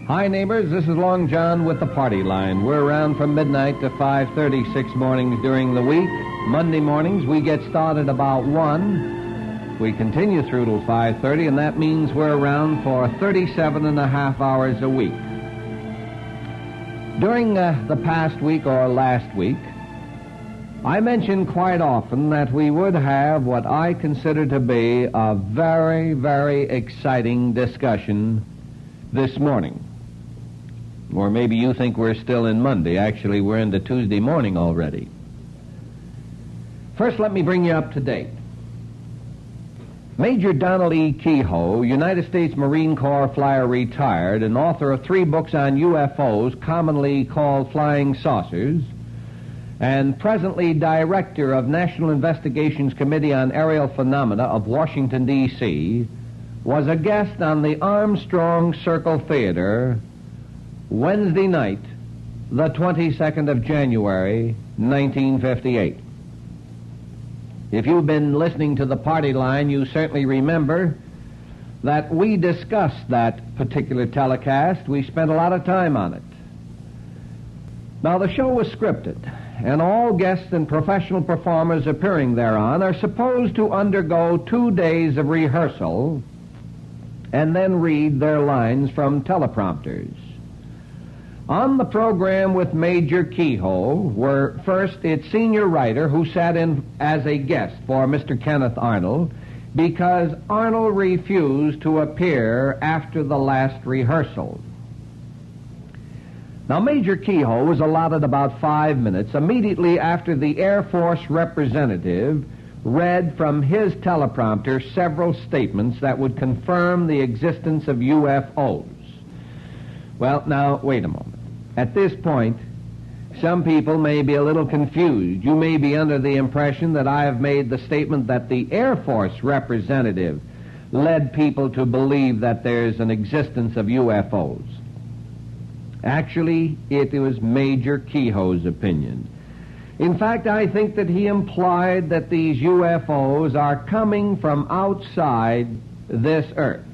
Hi, neighbors. This is Long John with the Party Line. We're around from midnight to 5:36 mornings during the week. Monday mornings, we get started about 1. We continue through till 5:30, and that means we're around for 37 and a half hours a week. During the past week or last week, I mentioned quite often that we would have what I consider to be a very, very exciting discussion this morning. Or maybe you think we're still in Monday. Actually, we're into Tuesday morning already. First, let me bring you up to date. Major Donald E. Keyhoe, United States Marine Corps flyer retired and author of 3 books on UFOs, commonly called flying saucers, and presently director of National Investigations Committee on Aerial Phenomena of Washington, D.C., was a guest on the Armstrong Circle Theater Wednesday night, the 22nd of January, 1958. If you've been listening to the Party Line, you certainly remember that we discussed that particular telecast. We spent a lot of time on it. Now, the show was scripted, and all guests and professional performers appearing thereon are supposed to undergo 2 days of rehearsal and then read their lines from teleprompters. On the program with Major Keyhoe were first its senior writer, who sat in as a guest for Mr. Kenneth Arnold because Arnold refused to appear after the last rehearsal. Now, Major Keyhoe was allotted about 5 minutes immediately after the Air Force representative read from his teleprompter several statements that would confirm the existence of UFOs. Well, now, wait a moment. At this point, some people may be a little confused. You may be under the impression that I have made the statement that the Air Force representative led people to believe that there's an existence of UFOs. Actually, it was Major Keyhoe's opinion. In fact, I think that he implied that these UFOs are coming from outside this earth.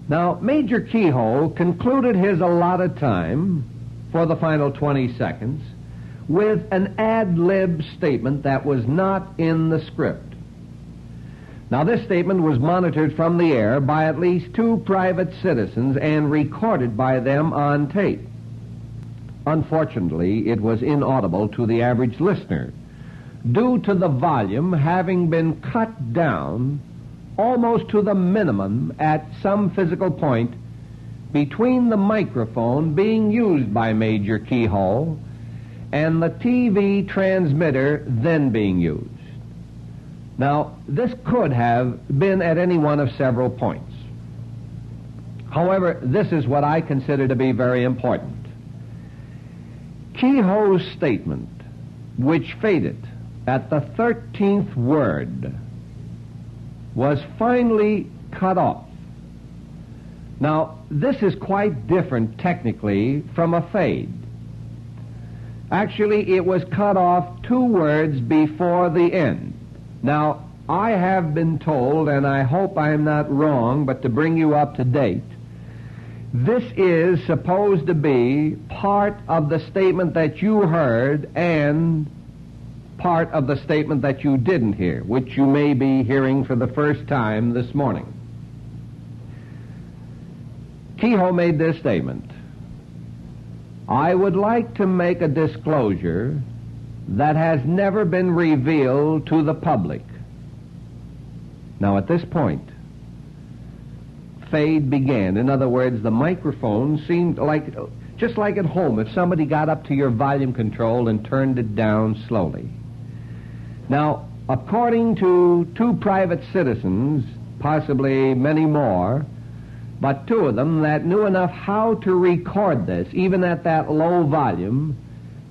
Now, Major Keyhoe concluded his allotted time for the final 20 seconds with an ad-lib statement that was not in the script. Now, this statement was monitored from the air by at least 2 private citizens and recorded by them on tape. Unfortunately, it was inaudible to the average listener, due to the volume having been cut down almost to the minimum at some physical point between the microphone being used by Major Keyhoe and the TV transmitter then being used. Now, this could have been at any one of several points. However, this is what I consider to be very important. Keyhoe's statement, which faded at the 13th word, was finally cut off. Now, this is quite different technically from a fade. Actually, it was cut off 2 words before the end. Now, I have been told, and I hope I'm not wrong, but to bring you up to date, this is supposed to be part of the statement that you heard and part of the statement that you didn't hear, which you may be hearing for the first time this morning. Keyhoe made this statement: I would like to make a disclosure that has never been revealed to the public. Now, at this point, fade began. In other words, the microphone seemed like, just like at home, if somebody got up to your volume control and turned it down slowly. Now, according to 2 private citizens, possibly many more, but 2 of them that knew enough how to record this, even at that low volume,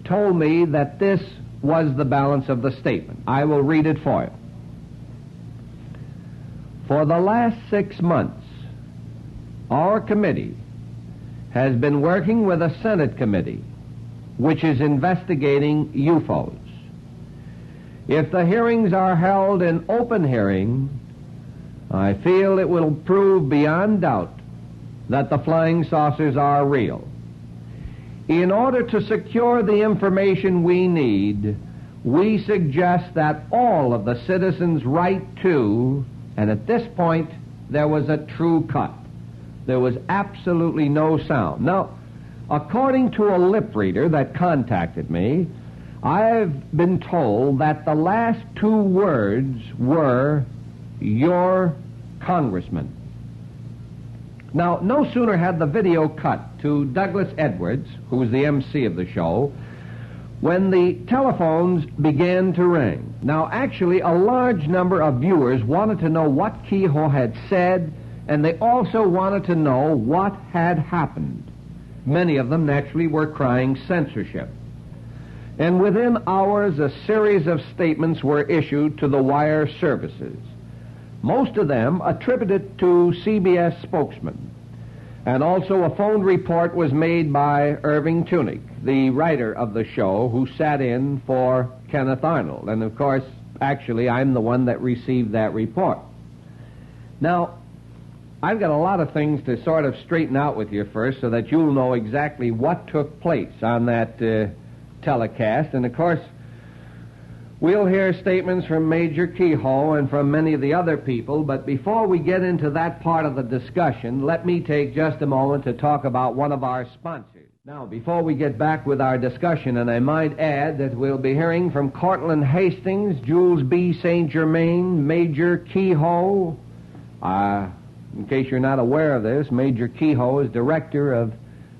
told me that this was the balance of the statement. I will read it for you. For the last 6 months, our committee has been working with a Senate committee which is investigating UFOs. If the hearings are held in open hearing, I feel it will prove beyond doubt that the flying saucers are real. In order to secure the information we need, we suggest that all of the citizens write to, and at this point, there was a true cut. There was absolutely no sound. Now, according to a lip reader that contacted me, I've been told that the last two words were, "your congressman." Now, no sooner had the video cut to Douglas Edwards, who was the MC of the show, when the telephones began to ring. Now, actually, a large number of viewers wanted to know what Keyhoe had said, and they also wanted to know what had happened. Many of them naturally were crying censorship. And within hours, a series of statements were issued to the wire services, most of them attributed to CBS spokesmen. And also a phone report was made by Irving Tunick, the writer of the show, who sat in for Kenneth Arnold. And of course, actually, I'm the one that received that report. Now, I've got a lot of things to sort of straighten out with you first so that you'll know exactly what took place on that telecast. And of course, we'll hear statements from Major Keyhoe and from many of the other people, but before we get into that part of the discussion, let me take just a moment to talk about one of our sponsors. Now, before we get back with our discussion, and I might add that we'll be hearing from Cortland Hastings, Jules B. St. Germain, Major Keyhoe. In case you're not aware of this, Major Keyhoe is director of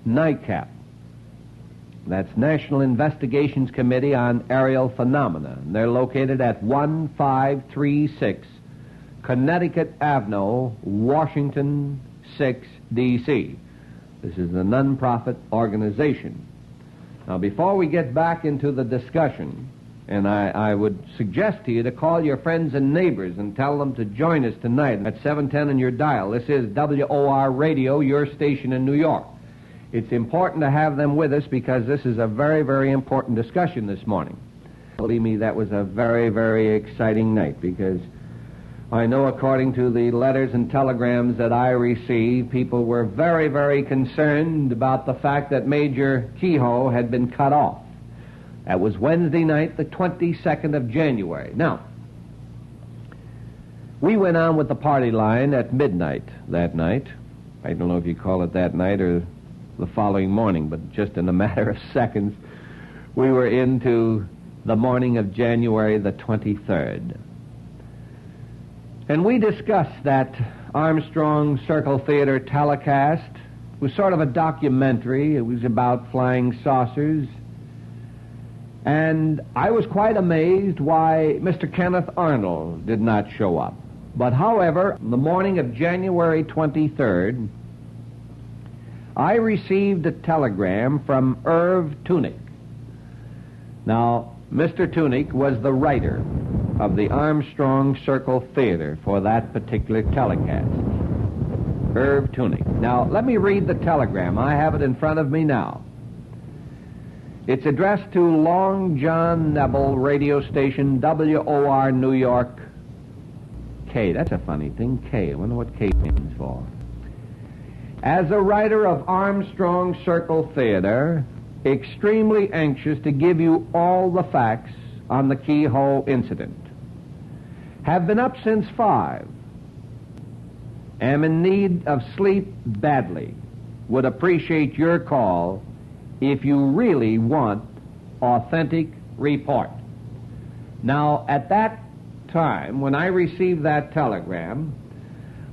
NICAP. That's National Investigations Committee on Aerial Phenomena. And they're located at 1536 Connecticut Avenue, Washington, 6, D.C. This is a non-profit organization. Now, before we get back into the discussion, and I would suggest to you to call your friends and neighbors and tell them to join us tonight at 710 on your dial. This is WOR Radio, your station in New York. It's important to have them with us because this is a very, very important discussion this morning. Believe me, that was a very, very exciting night because I know according to the letters and telegrams that I received, people were very, very concerned about the fact that Major Keyhoe had been cut off. That was Wednesday night, the 22nd of January. Now, we went on with the party line at midnight that night. I don't know if you call it that night or the following morning, but just in a matter of seconds, we were into the morning of January the 23rd. And we discussed that Armstrong Circle Theater telecast. It was sort of a documentary. It was about flying saucers. And I was quite amazed why Mr. Kenneth Arnold did not show up. But however, the morning of January 23rd, I received a telegram from Irv Tunick. Now, Mr. Tunick was the writer of the Armstrong Circle Theater for that particular telecast. Irv Tunick. Now, let me read the telegram. I have it in front of me now. It's addressed to Long John Nebel, radio station WOR New York. K, that's a funny thing, K. I wonder what K stands for. As a writer of Armstrong Circle Theater, extremely anxious to give you all the facts on the Keyhoe incident. Have been up since 5. Am in need of sleep badly. Would appreciate your call if you really want authentic report. Now, at that time, when I received that telegram,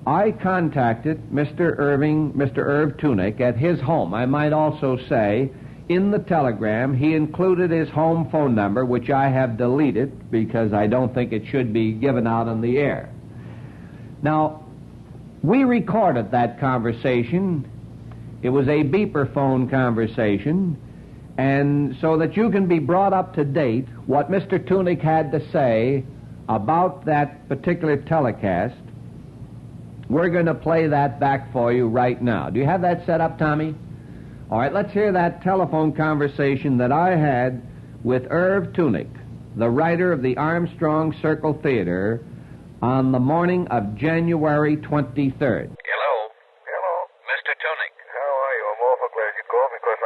I contacted Mr. Irv Tunick at his home. I might also say, in the telegram, he included his home phone number, which I have deleted because I don't think it should be given out on the air. Now, we recorded that conversation. It was a beeper phone conversation, and so that you can be brought up to date, what Mr. Tunick had to say about that particular telecast, we're going to play that back for you right now. Do you have that set up, Tommy? All right, let's hear that telephone conversation that I had with Irv Tunick, the writer of the Armstrong Circle Theater, on the morning of January 23rd. Hello, Mr.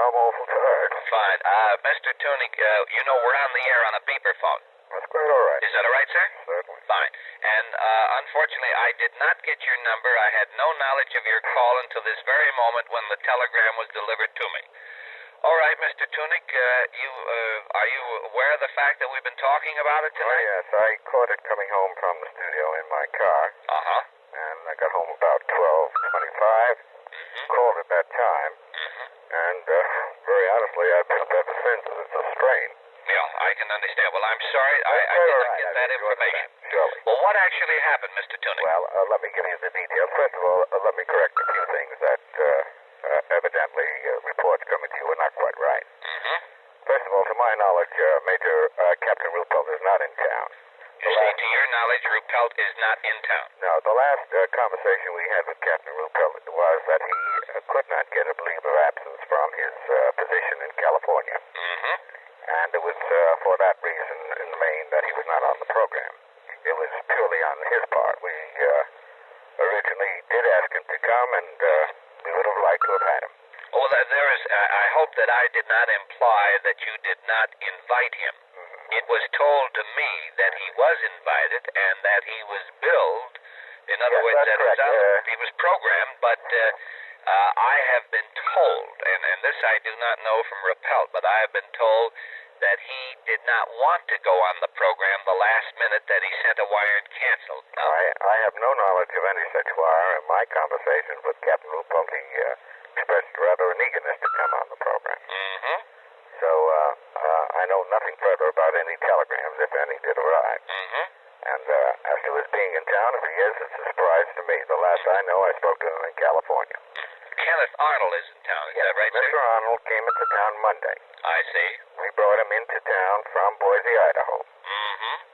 I'm awful tired. Fine. Mr. Tuning, you know we're on the air on a beeper phone. That's quite all right. Is that all right, sir? Certainly. Fine. And, unfortunately, I did not get your number. I had no knowledge of your call until this very moment when the telegram was delivered to me. All right, Mr. Tunick, are you aware of the fact that we've been talking about it Oh, tonight? yes. I caught it coming home from the studio in my car. Uh-huh. And I got home about 12:25. Called at that time. And, very honestly, I've been up ever since. It's a strain. Yeah, I can understand. Well, I'm sorry. I did not get that information. Surely. Well, what actually happened, Mr. Tunick? Well, let me give you the details. First of all, let me correct a few things that evidently reports coming to you are not quite right. First of all, to my knowledge, Major Captain Ruppelt is not in town. You say, to your knowledge, Ruppelt is not in town. No, the last conversation we had with Captain Ruppelt was that he could not get a leave of absence from his position in California. And it was for that reason, in the main, that he was not on the program. It was purely on his part. We originally did ask him to come, and we would have liked to have had him. Well, there is. I hope that I did not imply that you did not invite him. It was told to me that he was invited and that he was billed. In other words, that he was programmed, but I have been told, and this I do not know from Ruppelt, but I have been told that he did not want to go on the program the last minute that he sent a wire and canceled. Now, I have no knowledge of any such wire. In my conversations with Captain Ruppelt, he expressed rather an eagerness to come on the program. So I know nothing further about any telegrams, if any, did arrive. And as to his being in town, if he is, it's a surprise to me. The last I know, I spoke to him in California. Kenneth Arnold is in town, is that right, sir? Mr. Arnold came into town Monday. I see. We brought him into town from Boise, Idaho.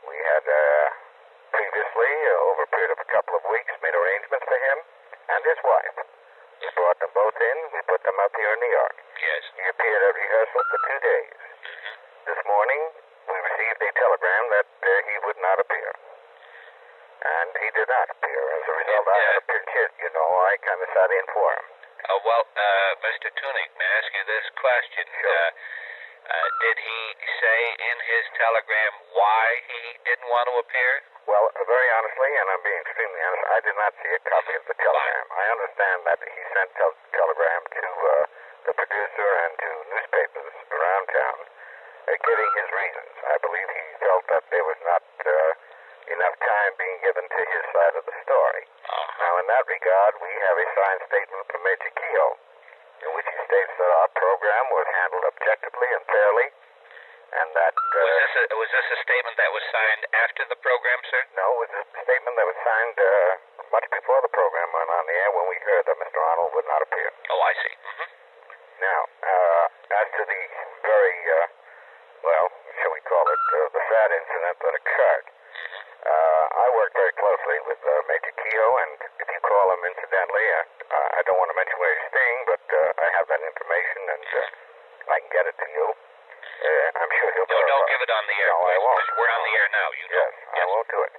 We had previously, over a period of a couple of weeks, made arrangements for him and his wife. We brought them both in. We put them up here in New York. Yes. He appeared at rehearsal for 2 days. This morning, we received a telegram that he would not appear. And he did not appear. As a result, I had a pinch hit. You know, I kind of sat in for him. Well, Mr. Tunick, may I ask you this question? Sure. Did he say in his telegram why he didn't want to appear? Well, very honestly, and I'm being extremely honest, I did not see a copy of the telegram. I understand that he sent telegram to the producer and to newspapers around town, giving his reasons. I believe he felt that there was not enough time being given to his side of the story. Now, in that regard, we have a signed statement from Major Keyhoe, in which he states that our program was handled objectively and fairly, and that... Was this a statement that was signed after the program, sir? No, it was a statement that was signed much before the program went on the air when we heard that Mr. Arnold would not appear. Oh, I see. Now, as to the very, shall we call it, the sad incident that occurred, I worked very closely with Major Keyhoe, and if you call him incidentally, I don't want to mention where he's staying, but I have that information, and I can get it to you. I'm sure he'll verify. No, don't give it on the air. No, I won't. We're on the air now, you know. Yes, I won't do it.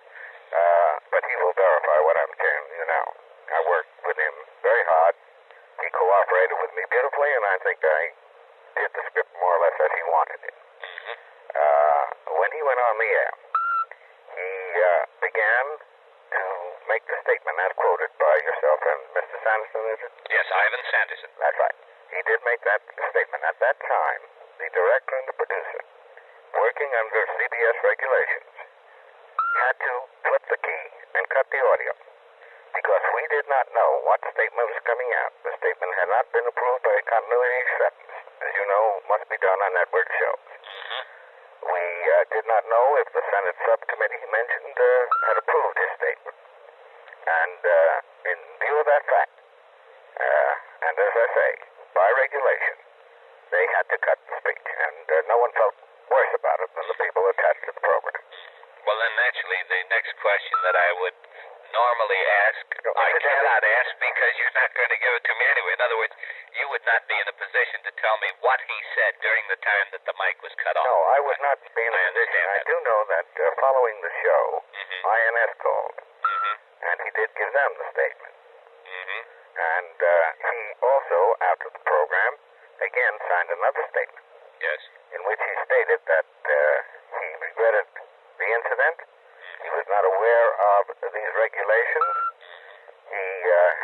But he will verify what I'm telling you now. I worked with him very hard. He cooperated with me beautifully, and I think I did the script more or less as he wanted it. When he went on the air, he began to make the statement as quoted by yourself and Mr. Sanderson, is it? Yes, Ivan Sanderson. That's right. He did make that statement. At that time, the director and the producer, working under CBS regulations, had to flip the key and cut the audio because we did not know what statement was coming out. The statement had not been approved by a continuity acceptance. As you know, must be done on network shows. We did not know if the Senate subcommittee he mentioned had approved his statement. And in view of that fact, and as I say, by regulation, they had to cut the speech, and no one felt worse about it than the people attached to the program. Well, then, naturally, the next question that I would normally ask, I cannot ask because you're not going to give it to me anyway. In other words, you would not be in a position to tell me what he said during the time that the mic was cut off. No, I would not be in a position. I do know that following the show, INS called, and he did give them the statement. And he also, after the program, again signed another statement. Yes. In which he stated that he regretted the incident. He was not aware of these regulations. He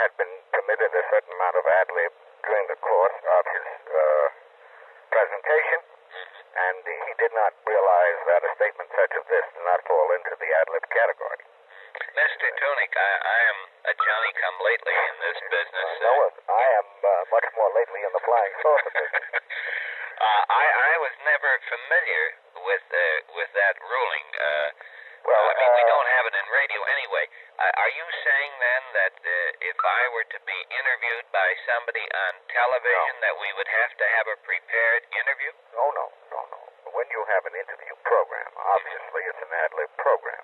had been permitted a certain amount of ad-lib during the course of his presentation, and he did not realize that a statement such as this did not fall into the ad-lib category. Mr. Tunick, I am a Johnny-come-lately in this business. No, I am much more lately in the flying saucer business. I was never familiar with that ruling. I mean, we don't have it in radio anyway. Are you saying then that if I were to be interviewed by somebody on television, that we would have to have a prepared interview? Oh, no. When you have an interview program, obviously it's an ad-lib program.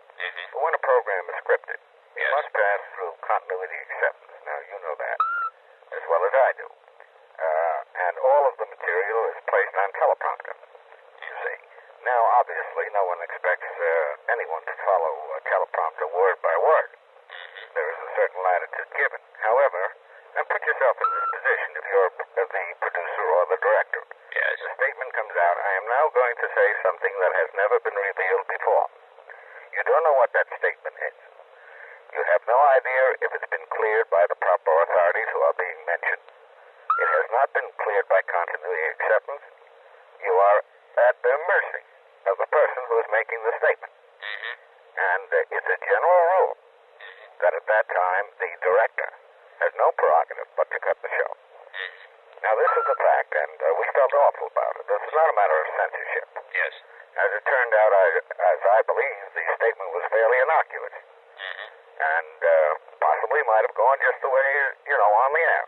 But when a program is scripted, it must pass through continuity acceptance. Now, you know that as well as I do. And all of the material is placed on teleprompter, you see. Now, obviously, no one expects anyone to follow a teleprompter word by word. There is a certain latitude given. However, and put yourself in this position if you're the producer or the director. Yes. The statement comes out, I am now going to say something that has never been revealed before. You don't know what that statement is. You have no idea if it's been cleared by the proper authorities who are being mentioned. It has not been cleared by continuity acceptance. You are at the mercy of the person who is making the statement. And it's a general rule that at that time the director has no prerogative but to cut the show. Now, this is a fact, and we felt awful about it. This is not a matter of censorship. Yes. As it turned out, as I believe, the statement was fairly innocuous. And possibly might have gone just the way, on the air.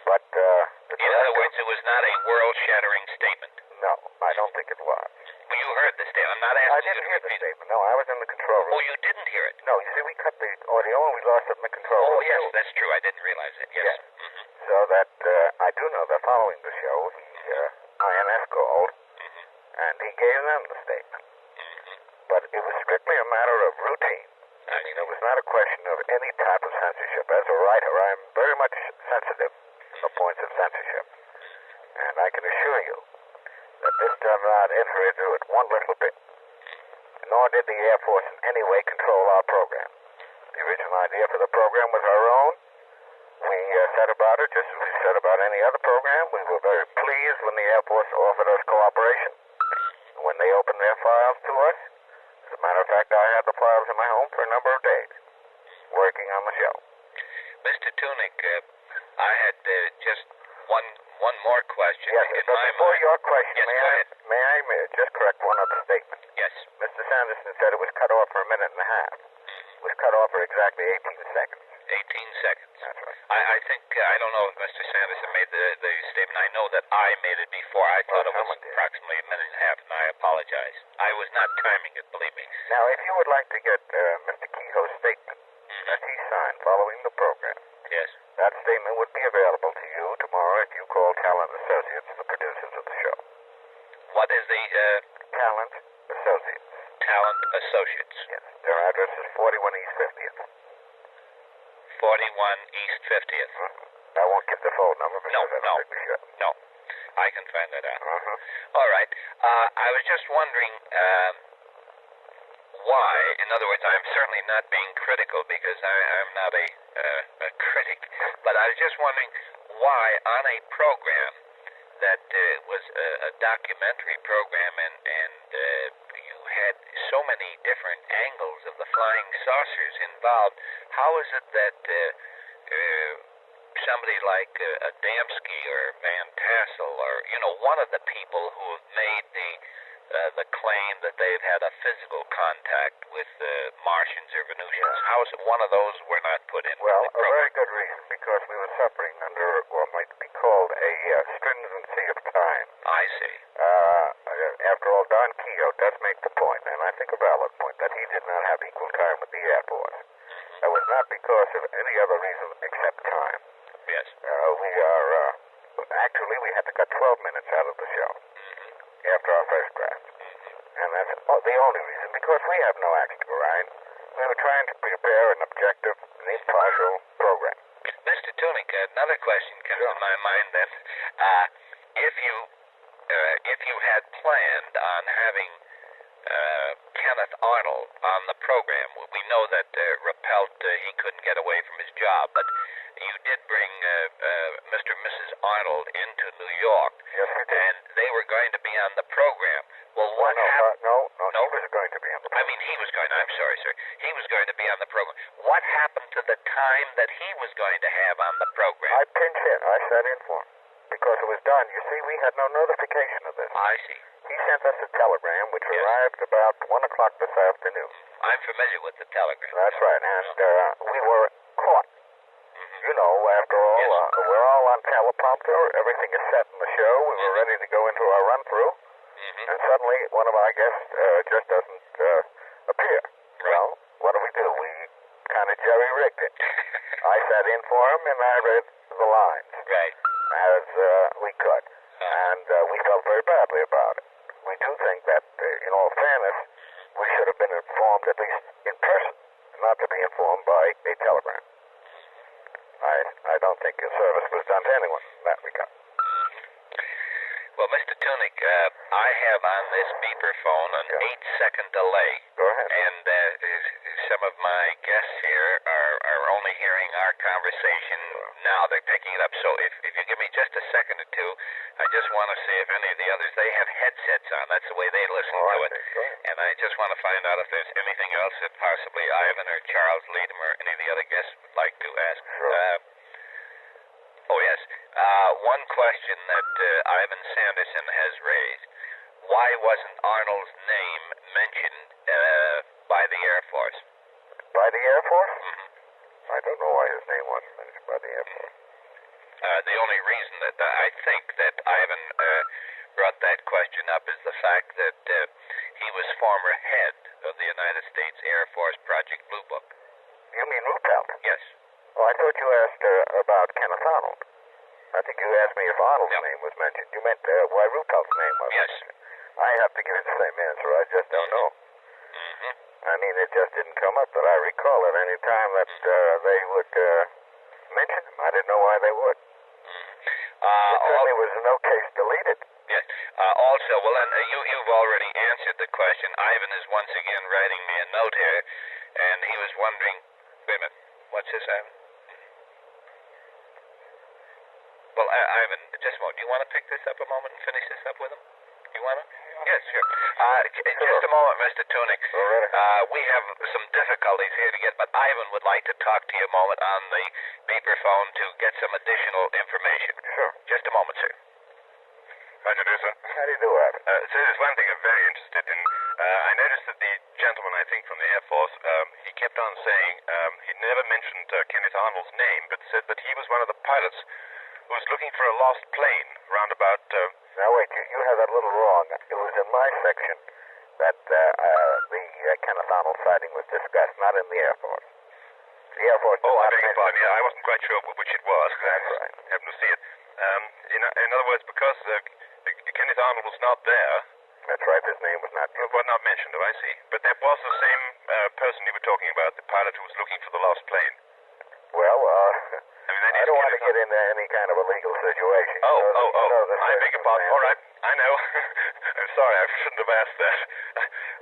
But in other words, it was not a world-shattering statement. No, I don't think it was. Well, you heard the statement. I'm not asking I didn't hear the statement. No, I was in the control room. Oh, you didn't hear it? No, you see, we cut the audio and we lost it in the control room. Oh, yes, that's true. I didn't realize it. Yes. So that I do know that following the show, INS called, and he gave them the statement. But it was strictly a matter of routine. I mean, it was not a question of any type of censorship. As a writer, I'm very much sensitive to the points of censorship. And I can assure you that this does not enter into it one little bit. Nor did the Air Force in any way control our program. The original idea for the program was our own. We said about it just as we said about any other program. We were very pleased when the Air Force offered us cooperation. When they opened their files to us, as a matter of fact, I had the files in my home for a number of days, working on the show. Mr. Tunick, I had just one more question. Yes, in but my before mind. your question, Yes, may I just correct one other statement? Yes. Mr. Sanderson said it was cut off for a minute and a half. It was cut off for exactly 18 seconds. 18 seconds. That's right. I think, I don't know if Mr. Sanderson made the statement. I know that I made it before. I thought it was approximately a minute and a half, and I apologize. I was not timing it, believe me. Now, if you would like to get Mr. Keyhoe's statement that he signed following the program, Yes. that statement would be available to you tomorrow if you call Talent Associates, the producers of the show. What is the Talent Associates. Talent Associates? Yes. Their address is 41 East 50th. 41 East 50th. I won't give the phone number because I don't think we should. No. I can find that out. All right. I was just wondering why. In other words, I'm certainly not being critical because I'm not a critic. But I was just wondering why on a program that was a documentary program and you had so many different angles of the flying saucers involved, how is it that somebody like Adamski or Van Tassel or, one of the people who have made the claim that they've had a physical contact with Martians or Venusians, how is it one of those were not put in? Well, a very good reason, because we were suffering under what might be called a stringency of time. I see. After all, Don Keyhoe does make the point, and I think a valid point, that he did not have equal time with the Air Force. That was not because of any other reason except time. Yes. Actually, we had to cut 12 minutes out of the show after our first draft. And that's the only reason, because we have no axe to grind. We were trying to prepare an objective and impartial program. Mr. Tunick, another question comes to my mind then. if you had planned on having Kenneth Arnold on the program, we know that Rappelt, he couldn't get away from his job, but you did bring Mr. and Mrs. Arnold into New York, Yes, we did. and they were going to be on the program. Well, what happened? No, he was going to be on the program. I mean, he was going to, I'm sorry, sir. He was going to be on the program. What happened to the time that he was going to have on the program? I pinched in. I sat in for him. Because it was done. You see, we had no notification of this. I see. He sent us a telegram, which arrived about 1 o'clock this afternoon. I'm familiar with the telegram. That's right, and we were caught. You know, after all, we're all on teleprompter. Everything is set in the show. We were ready to go into our run-through. And suddenly, one of our guests just doesn't appear. Well, what do? We kind of jerry-rigged it. I sat in for him, and I read the lines. Right. As we could. And we felt very badly about it. We do think that, in all fairness, we should have been informed at least in person, not to be informed by a telegram. I don't think a service was done to anyone in that regard. Well, Mr. Tunick, I have on this beeper phone an 8-second delay. Go ahead. And some of my guests here are only hearing our conversation now. They're picking it up. So if you give me just a second or two, I just want to see if any of the others, they have headsets on. That's the way they listen to it. And I just want to find out if there's anything else that possibly Ivan or Charles Leadham or any of the other guests would like to ask. Sure. Oh, yes. One question that Ivan Sanderson has raised. Why wasn't Arnold's name mentioned by the Air Force? By the Air Force? I don't know why his name wasn't mentioned by the Air Force. The only reason that I think that Ivan brought that question up is the fact that he was former head of the United States Air Force Project Blue Book. You mean Ruppelt? Yes. Oh, I thought you asked about Kenneth Arnold. I think you asked me if Arnold's name was mentioned. You meant why Ruppelt's name was mentioned. I have to give you the same answer. I just don't know. I mean, it just didn't come up that I recall at any time that they would mention him. I didn't know why they would. It certainly was no case deleted. Yes. Also, well, and you've already answered the question. Ivan is once again writing me a note here, and he was wondering. Wait a minute. What's this, Ivan? Well, Ivan, just a moment. Do you want to pick this up a moment and finish this up with him? You want to? Yes, sure. Just a moment, Mr. Tunick. We have some difficulties here to get, but Ivan would like to talk to you a moment on the beeper phone to get some additional information. Sure. Just a moment, sir. How do you do, sir? How do you do, Ivan? So there's one thing I'm very interested in. I noticed that the gentleman, I think, from the Air Force, he kept on saying he never mentioned Kenneth Arnold's name, but said that he was one of the pilots who was looking for a lost plane round about... Now, wait, you have that a little wrong. It was in my section that the Kenneth Arnold sighting was discussed, not in the Air Force. The Air Force... Oh, I beg your pardon. Yeah, I wasn't quite sure which it was. That's right. I happened to see it. In other words, because Kenneth Arnold was not there... That's right, his name was not... Well, not mentioned, I see. But there was the same person you were talking about, the pilot who was looking for the lost plane. Well, I don't want to get into any kind of a legal situation. Oh. I beg your pardon. All right. I know. I'm sorry. I shouldn't have asked that.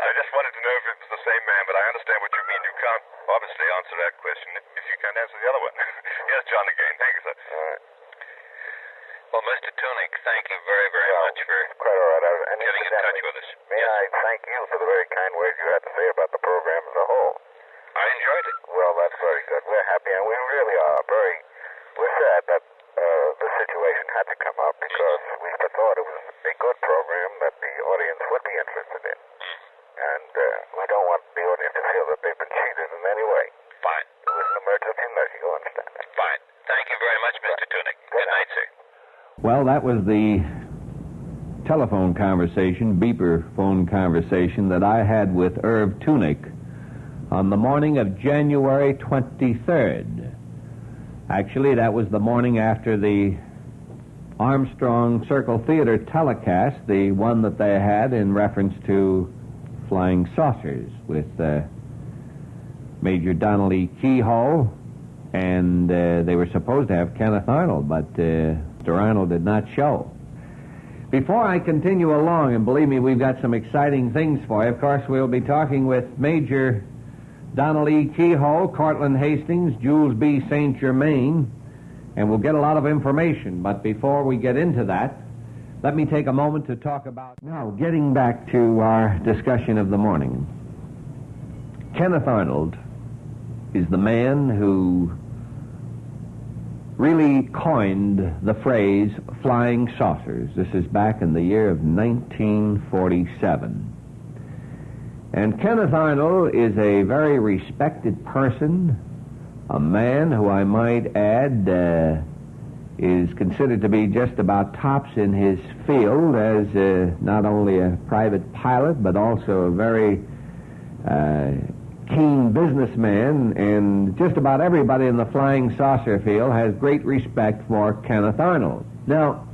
I just wanted to know if it was the same man, but I understand what you mean. You can't obviously answer that question if you can't answer the other one. Yes, John again. Thank you, sir. All right. Well, Mr. Tunick, thank you very, very much for quite all right. getting in touch with us. May I thank you for the very kind words you had to say about the program as a whole. I enjoyed it. Well, that's very good. We're happy, and we really are we're sad that the situation had to come up because we thought it was a good program that the audience would be interested in. And we don't want the audience to feel that they've been cheated in any way. Fine. It was an emergency measure, you understand that. Fine. Thank you very much, Mr. Tunick. Good night, sir. Well, that was the telephone conversation, beeper phone conversation that I had with Irv Tunick on the morning of January 23rd. Actually, that was the morning after the Armstrong Circle Theater telecast, the one that they had in reference to flying saucers with Major Donnelly Keyhoe, and they were supposed to have Kenneth Arnold, but Mr. Arnold did not show. Before I continue along, and believe me, we've got some exciting things for you. Of course, we'll be talking with Major Donald E. Keyhoe, Cortland Hastings, Jules B. St. Germain, and we'll get a lot of information. But before we get into that, let me take a moment to talk about... Now, getting back to our discussion of the morning. Kenneth Arnold is the man who really coined the phrase flying saucers. This is back in the year of 1947. And Kenneth Arnold is a very respected person, a man who I might add is considered to be just about tops in his field as not only a private pilot but also a very keen businessman, and just about everybody in the flying saucer field has great respect for Kenneth Arnold. Now,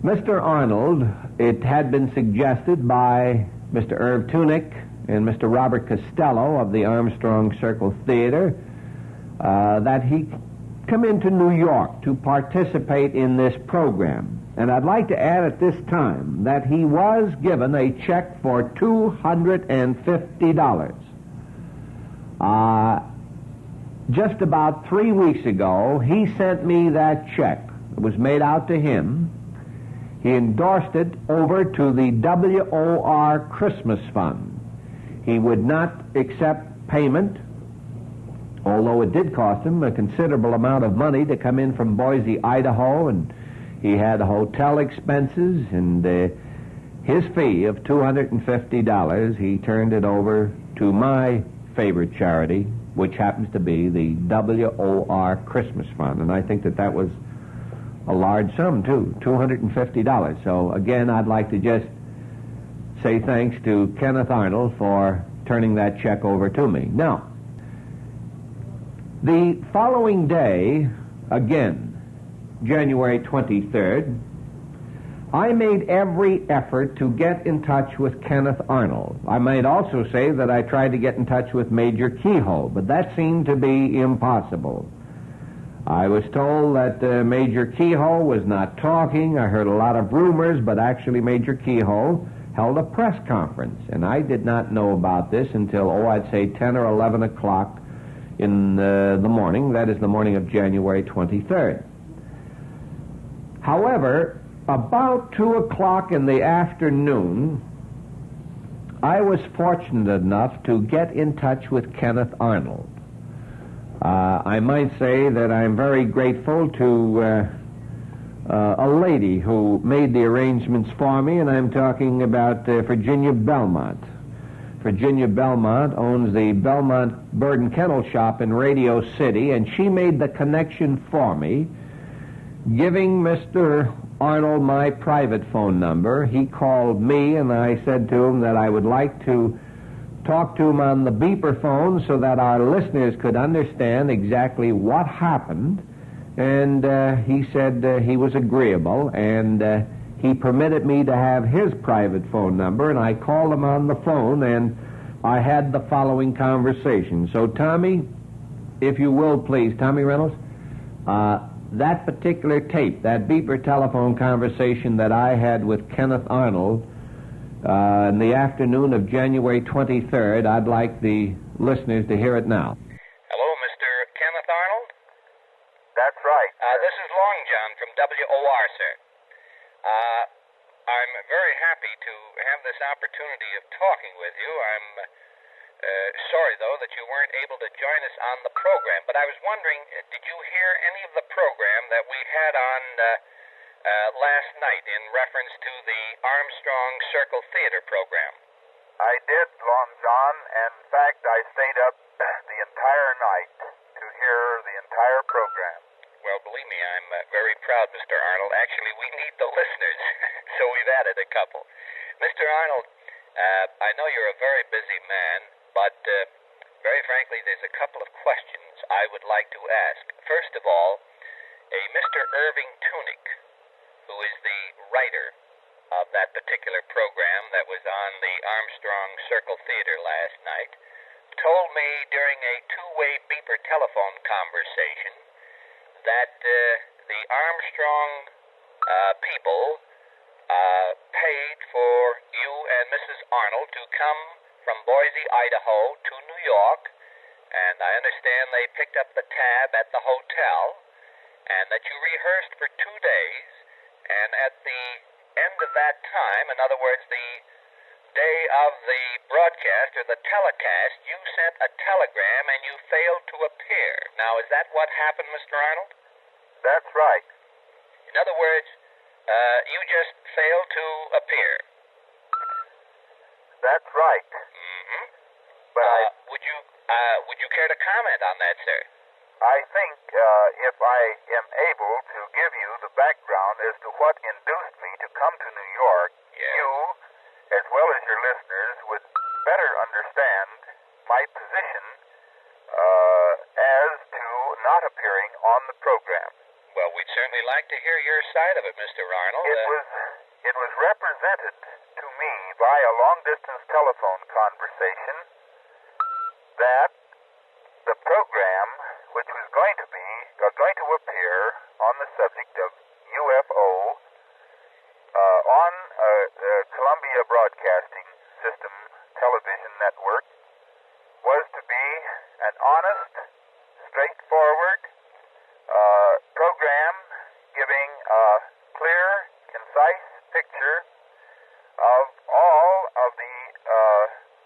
Mr. Arnold, it had been suggested by Mr. Irv Tunick and Mr. Robert Costello of the Armstrong Circle Theater that he come into New York to participate in this program. And I'd like to add at this time that he was given a check for $250. Just about 3 weeks ago, he sent me that check. It was made out to him. He endorsed it over to the WOR Christmas Fund. He would not accept payment, although it did cost him a considerable amount of money to come in from Boise, Idaho, and he had hotel expenses, and his fee of $250, he turned it over to my favorite charity, which happens to be the WOR Christmas Fund. And I think that was a large sum, too, $250. So, again, I'd like to just say thanks to Kenneth Arnold for turning that check over to me. Now, the following day, again, January 23rd, I made every effort to get in touch with Kenneth Arnold. I might also say that I tried to get in touch with Major Keyhoe, but that seemed to be impossible. I was told that Major Keyhoe was not talking. I heard a lot of rumors, but actually Major Keyhoe held a press conference, and I did not know about this until, I'd say 10 or 11 o'clock in the morning. That is the morning of January 23rd. However, about 2 o'clock in the afternoon, I was fortunate enough to get in touch with Kenneth Arnold. I might say that I'm very grateful to a lady who made the arrangements for me, and I'm talking about Virginia Belmont. Virginia Belmont owns the Belmont Bird and Kennel Shop in Radio City, and she made the connection for me, giving Mr. Arnold my private phone number. He called me, and I said to him that I would like to talk to him on the beeper phone so that our listeners could understand exactly what happened. And he said he was agreeable, and he permitted me to have his private phone number, and I called him on the phone, and I had the following conversation. So, Tommy, if you will, please, Tommy Reynolds, that particular tape, that beeper telephone conversation that I had with Kenneth Arnold in the afternoon of January 23rd, I'd like the listeners to hear it now. Hello, Mr. Kenneth Arnold? That's right. This is Long John from WOR, sir. I'm very happy to have this opportunity of talking with you. I'm sorry, though, that you weren't able to join us on the program, but I was wondering, did you hear any of the program that we had on last night in reference to the Armstrong Circle Theater program? I did, Long John, and in fact, I stayed up the entire night to hear the entire program. Well, believe me, I'm very proud, Mr. Arnold. Actually, we need the listeners, so we've added a couple. Mr. Arnold, I know you're a very busy man, but very frankly, there's a couple of questions I would like to ask. First of all, a Mr. Irving Tunick, who is the writer of that particular program that was on the Armstrong Circle Theater last night, told me during a two-way beeper telephone conversation that the Armstrong people paid for you and Mrs. Arnold to come from Boise, Idaho to New York, and I understand they picked up the tab at the hotel, and that you rehearsed for 2 days, and at the end of that time, in other words, the day of the broadcast or the telecast, you sent a telegram and you failed to appear. Now, is that what happened, Mr. Arnold? That's right. In other words, you just failed to appear. That's right. Mm-hmm. But would you care to comment on that, sir? I think if I am able to give you the background as to what induced me to come to New York, Yes. you, as well as your listeners, would better understand my position as to not appearing on the program. Well, we'd certainly like to hear your side of it, Mr. Arnold. It was represented to me by a long-distance telephone conversation that the program, which was going to appear on the subject of UFO on Columbia Broadcasting System television network, was to be an honest, straightforward program giving a clear, concise picture of all of the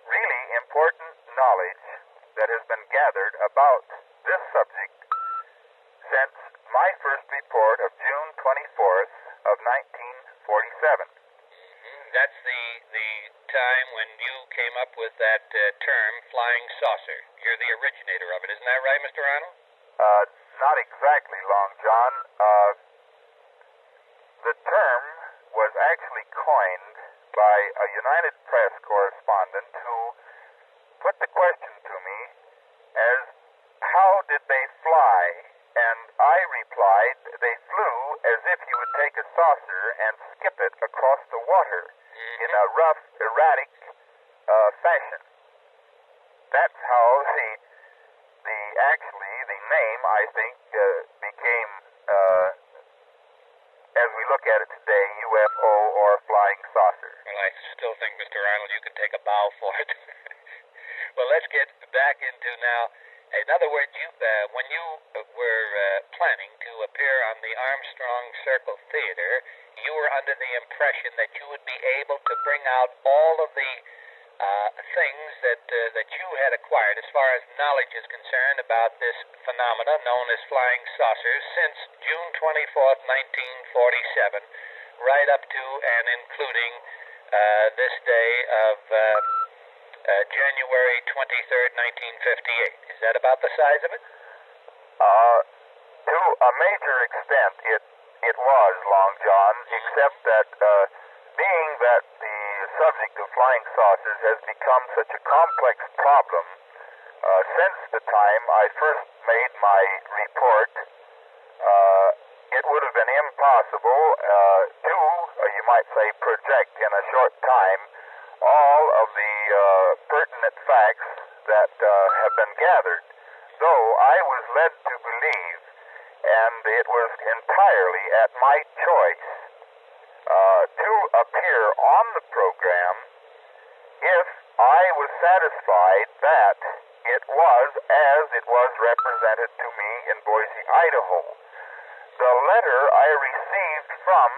really important knowledge that has been gathered about this subject since my first report of June 24th of 1947. That's the time when you came up with that term, flying saucer. You're the originator of it, isn't that right, Mr. Arnold? Not exactly, Long John. The term was actually coined by a United Press correspondent who put the question to me as, how did they fly? And I replied, they flew as if you would take a saucer and skip it across the water in a rough, erratic fashion. That's how the name, I think, became, as we look at it today, UFO or flying saucer. Well, I still think, Mr. Arnold, you can take a bow for it. Well, let's get back into now. In other words, when you were planning to appear on the Armstrong Circle Theater, you were under the impression that you would be able to bring out all of the things that you had acquired as far as knowledge is concerned about this phenomena known as flying saucers since June 24th, 1947, right up to and including this day of January 23rd, 1958. Is that about the size of it? To a major extent, it was, Long John, except that being that the subject of flying saucers has become such a complex problem since the time I first made my report, it would have been impossible to, you might say, project in a short time all of the pertinent facts that have been gathered. Though I was led to believe, and it was entirely at my choice, to appear on the program if I was satisfied that it was as it was represented to me in Boise, Idaho. The letter I received from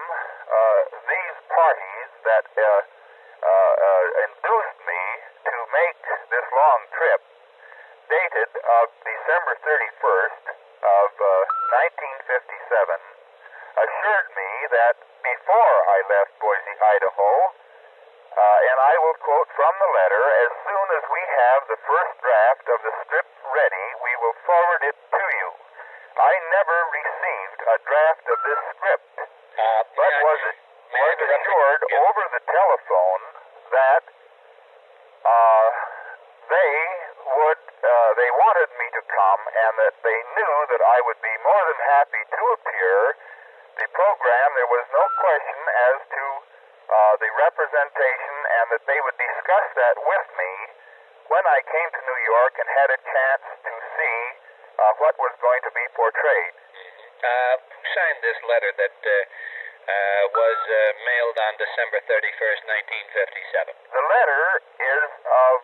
these parties that induced me to make this long trip, dated of December 31st of 1957, assured me that before I left Boise, Idaho, and I will quote from the letter, as soon as we have the first draft of the script ready, we will forward it to you. I never received a draft of this script, but was assured over the telephone that they wanted me to come and that they knew that I would be more than happy to appear. The program, there was no question as to the representation, and that they would discuss that with me when I came to New York and had a chance to see what was going to be portrayed. Who signed this letter that was mailed on December 31st, 1957. The letter is of,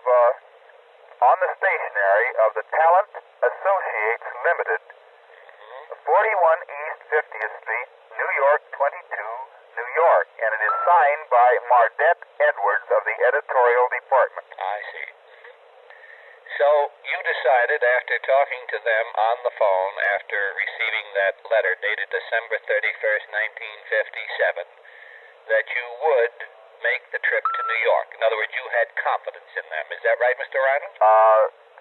on the stationery of the Talent Associates Limited, 41 East 50th Street, New York 22, New York, and it is signed by Mardette Edwards of the editorial department. I see. So you decided, after talking to them on the phone, after receiving that letter dated December 31st, 1957, that you would make the trip to New York. In other words, you had confidence in them. Is that right, Mr. Arnold?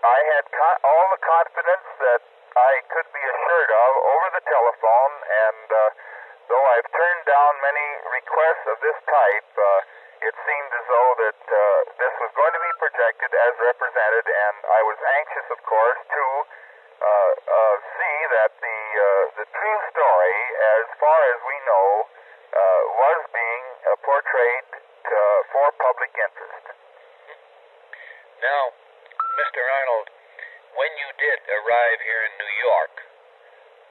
I had all the confidence that I could be assured of over the telephone, and though I've turned down many requests of this type, it seemed as though that this was going to be projected as represented, and I was anxious, of course, to see that the true story, as far as we know, was being portrayed for public interest. Now, Mr. Arnold, when you did arrive here in New York,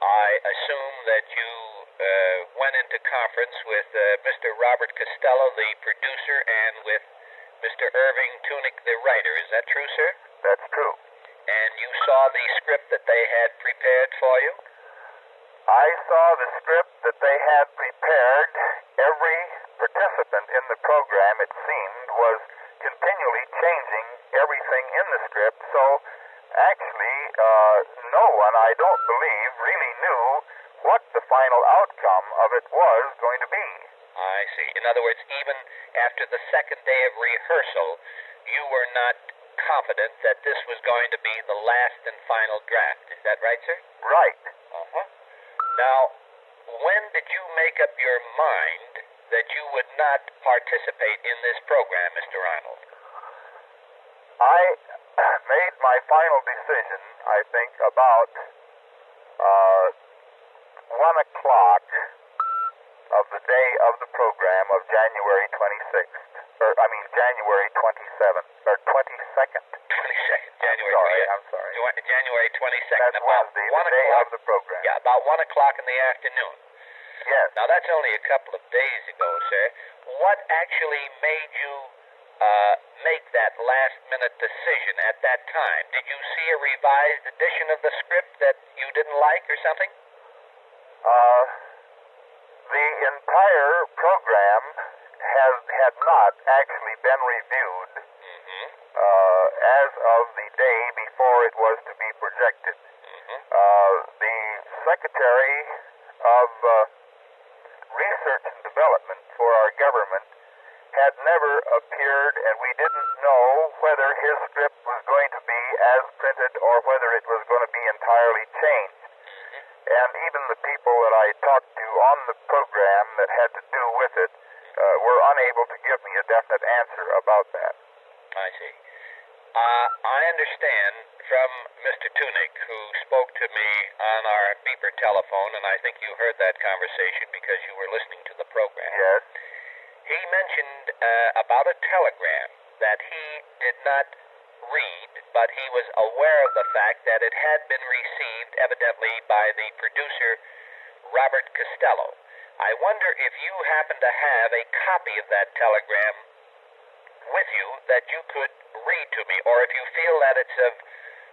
I assume that you went into conference with Mr. Robert Costello, the producer, and with Mr. Irving Tunick, the writer. Is that true, sir? That's true. And you saw the script that they had prepared for you? I saw the script that they had prepared. Every participant in the program, it seemed, was continually changing everything in the script, so actually no one, I don't believe, really knew what the final outcome of it was going to be. I see. In other words, even after the second day of rehearsal, you were not confident that this was going to be the last and final draft. Is that right, sir? Right. Uh-huh. Now, when did you make up your mind that you would not participate in this program, Mr. Arnold? I made my final decision, I think, about 1 o'clock of the day of the program of January 26th. January 27th, or 22nd. 22nd, January. I'm sorry. January 22nd. That's Wednesday, the day of the program. Yeah, about 1 o'clock in the afternoon. Yes. Now, that's only a couple of days ago, sir. What actually made you make that last-minute decision at that time? Did you see a revised edition of the script that you didn't like or something? The entire program had not actually been reviewed as of the day before it was to be projected. The Secretary of Research and Development for our government had never appeared, and we didn't know whether his script was going to be as printed or whether it was going to be entirely changed. And even the people that I talked to on the program that had to do with it were unable to give me a definite answer about that. I see. I understand from Mr. Tunick, who spoke to me on our beeper telephone, and I think you heard that conversation because you were listening to the program. Yes. He mentioned about a telegram that he did not read, but he was aware of the fact that it had been received evidently by the producer, Robert Costello. I wonder if you happen to have a copy of that telegram with you that you could read to me, or if you feel that it's of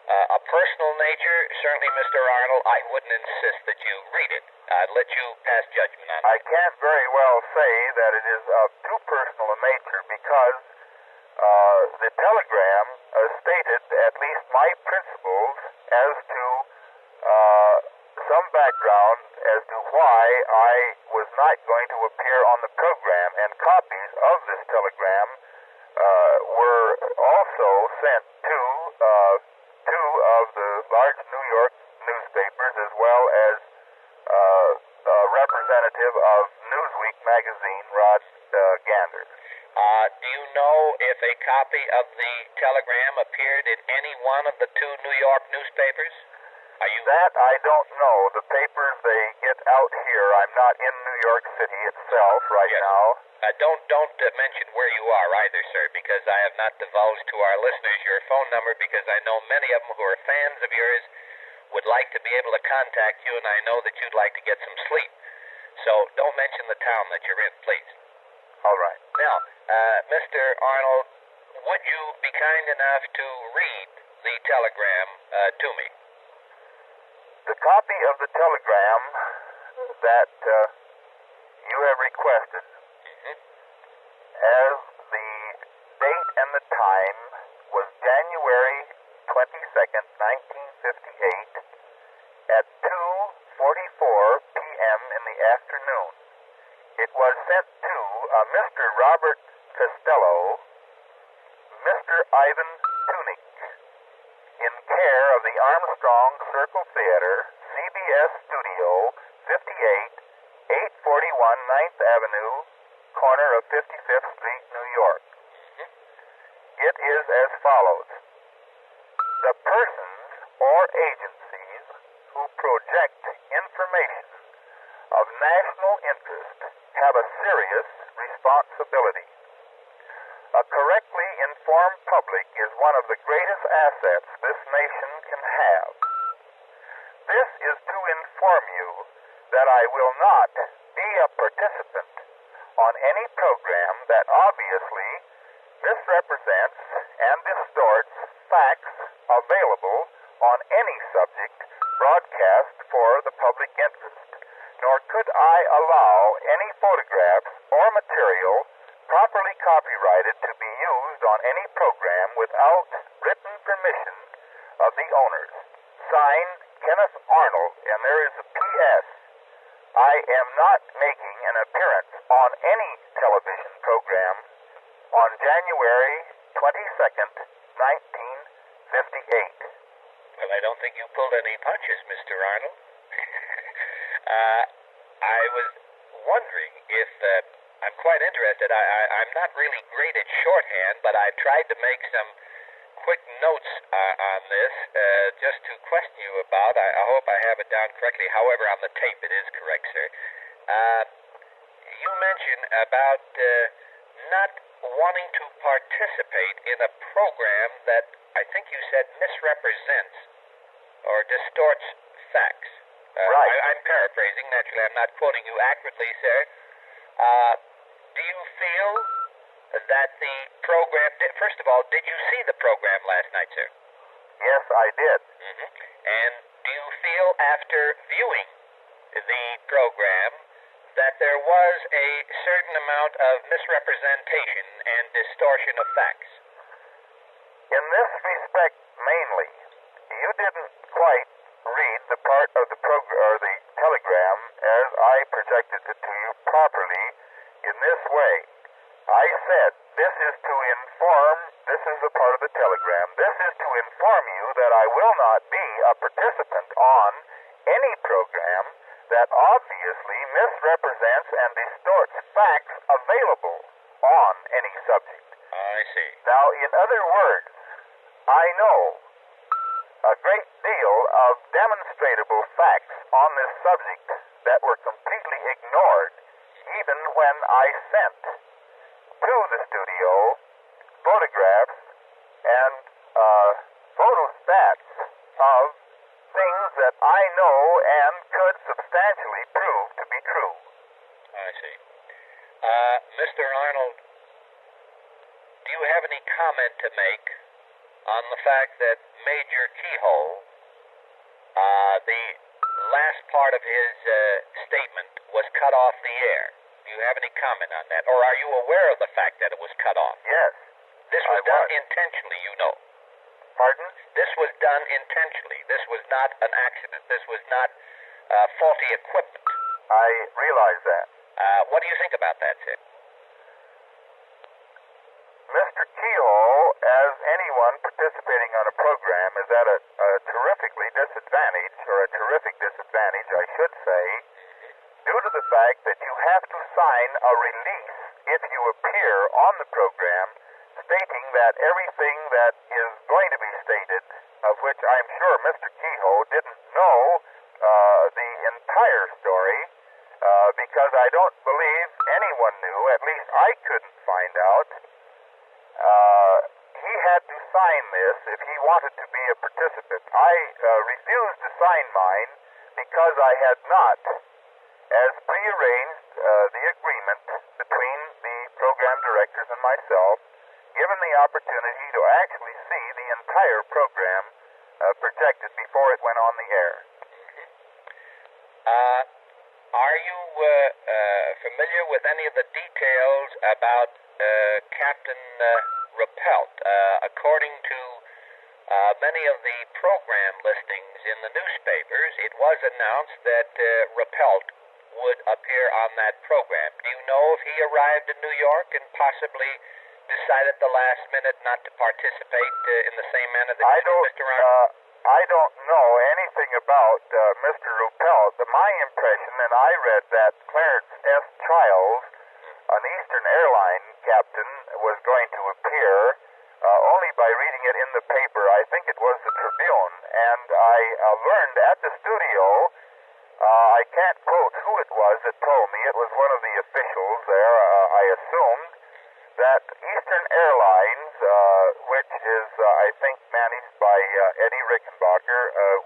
a personal nature. Certainly, Mr. Arnold, I wouldn't insist that you read it. I'd let you pass judgment on it. I can't very well say that it is of too personal a nature because the telegram stated at least my principles as to some background as to why I was not going to appear on the program, and copies of this telegram were also sent to two of the large New York newspapers, as well as a representative of Newsweek magazine, Rod Gander. Do you know if a copy of the telegram appeared in any one of the two New York newspapers? That I don't know. The papers they get out here, I'm not in New York City itself right now. Don't mention where you are either, sir, because I have not divulged to our listeners your phone number, because I know many of them who are fans of yours would like to be able to contact you, and I know that you'd like to get some sleep. So so don't mention the town that you're in, please. All right. Now, Mr. Arnold, would you be kind enough to read the telegram to me? The copy of the telegram that you have requested, as the date and the time was January 22nd, 1958, at 2:44 p.m. in the afternoon. It was sent to Mr. Robert Costello, Mr. Ivan Tunick, in care of the Armstrong Circle Theater, CBS Studio, 58, 841 9th Avenue, corner of 55th Street, New York. It is as follows. The persons or agencies who project information of national interest have a serious responsibility. A correctly informed public is one of the greatest assets this nation can have. This is to inform you that I will not be a participant on any program that obviously misrepresents and distorts facts available on any subject broadcast for the public interest, nor could I allow any photographs or material properly copyrighted to be used on any program without written permission of the owners. Signed, Kenneth Arnold, and there is a P.S. I am not making an appearance on any television program on January 22nd, 1958. Well, I don't think you pulled any punches, Mr. Arnold. I was wondering if... I'm quite interested. I'm not really great at shorthand, but I tried to make some quick notes on this just to question you about. I hope I have it down correctly. However, on the tape it is correct, sir. You mentioned about not wanting to participate in a program that I think you said misrepresents or distorts facts. Right. I'm paraphrasing. Naturally, I'm not quoting you accurately, sir. Do you feel that the program... First of all, did you see the program last night, sir? Yes, I did. And do you feel after viewing the program that there was a certain amount of misrepresentation and distortion of facts? In this respect, mainly, you didn't quite read the part of the program or the telegram as I projected it to you properly in this way. I said, this is to inform, this is a part of the telegram, this is to inform you that I will not be a participant on any program that obviously misrepresents and distorts facts available on any subject. I see. Now, in other words, I know a great deal of demonstratable facts on this subject that were completely ignored even when I sent to the studio photographs and photostats of things that I know and could substantially prove to be true. I see. Mr. Arnold, do you have any comment to make on the fact that Major Keyhoe, the last part of his statement was cut off the air? Do you have any comment on that? Or are you aware of the fact that it was cut off? Yes. This was done intentionally, you know. Pardon? This was done intentionally. This was not an accident. This was not faulty equipment. I realize that. What do you think about that, sir? Mr. Keyhoe, as anyone participating on a program, is at a terrifically disadvantage, or a terrific disadvantage, I should say, due to the fact that you have to sign a release if you appear on the program stating that everything that is going to be stated, of which I'm sure Mr. Keyhoe didn't know the entire story, because I don't believe anyone knew, at least I couldn't find out. He had to sign this if he wanted to be a participant. I refused to sign mine because I had not as prearranged, the agreement between the program directors and myself, given the opportunity to actually see the entire program projected before it went on the air. Are you familiar with any of the details about Captain Ruppelt? According to many of the program listings in the newspapers, it was announced that Ruppelt would appear on that program. Do you know if he arrived in New York and possibly decided at the last minute not to participate in the same manner that Mr. Arnold? I don't know anything about Mr. Ruppelt. My impression, and I read that Clarence S. Childs, an Eastern Airline captain, was going to appear only by reading it in the paper. I think it was the Tribune. And I learned at the studio, I can't quote who it was that told me, it was one of the officials there, I assumed, that Eastern Airlines, which is, I think, managed by Eddie Rickenbacker,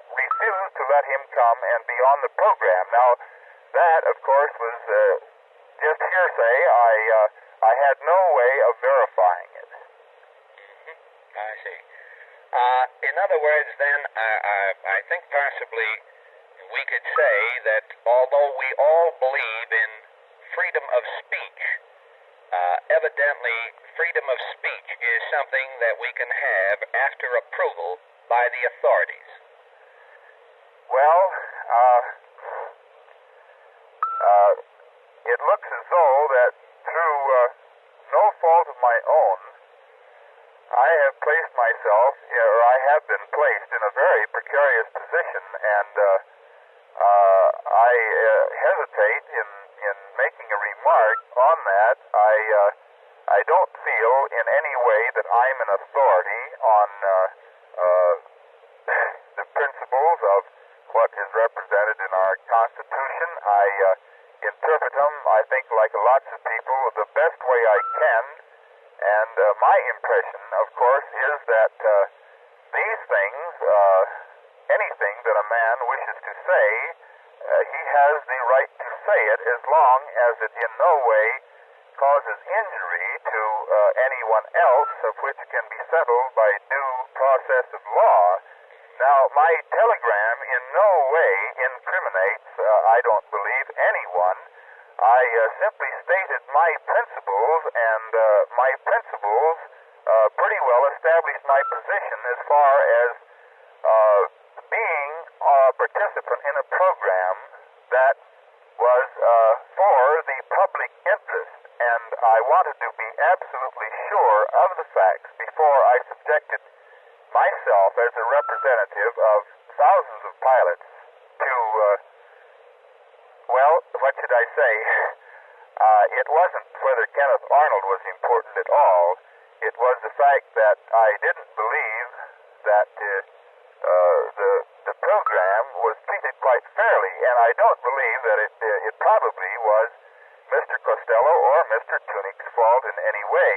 refused to let him come and be on the program. Now, that, of course, was just hearsay. I had no way of verifying it. I see. In other words, then, I think possibly we could say that although we all believe in freedom of speech, evidently freedom of speech is something that we can have after approval by the authorities. Well, it looks as though that through no fault of my own, I have placed myself, or I have been placed in a very precarious position, and I hesitate in making a remark on that. I don't feel in any way that I'm an authority on the principles of what is represented in our Constitution. I interpret them, I think, like lots of people, the best way I can. And my impression, of course, is that these things, anything that a man wishes to say, he has the right to say it as long as it in no way causes injury to anyone else, of which can be settled by due process of law. Now, my telegram in no way incriminates, I don't believe, anyone. I simply stated my principles, and my principles pretty well established my position as far as being a participant in a program that was for the public interest, and I wanted to be absolutely sure of the facts before I subjected myself as a representative of thousands of pilots to, well, what should I say? It wasn't whether Kenneth Arnold was important at all. It was the fact that I didn't believe that the program was treated quite fairly, and I don't believe that it probably was Mr. Costello or Mr. Tunick's fault in any way.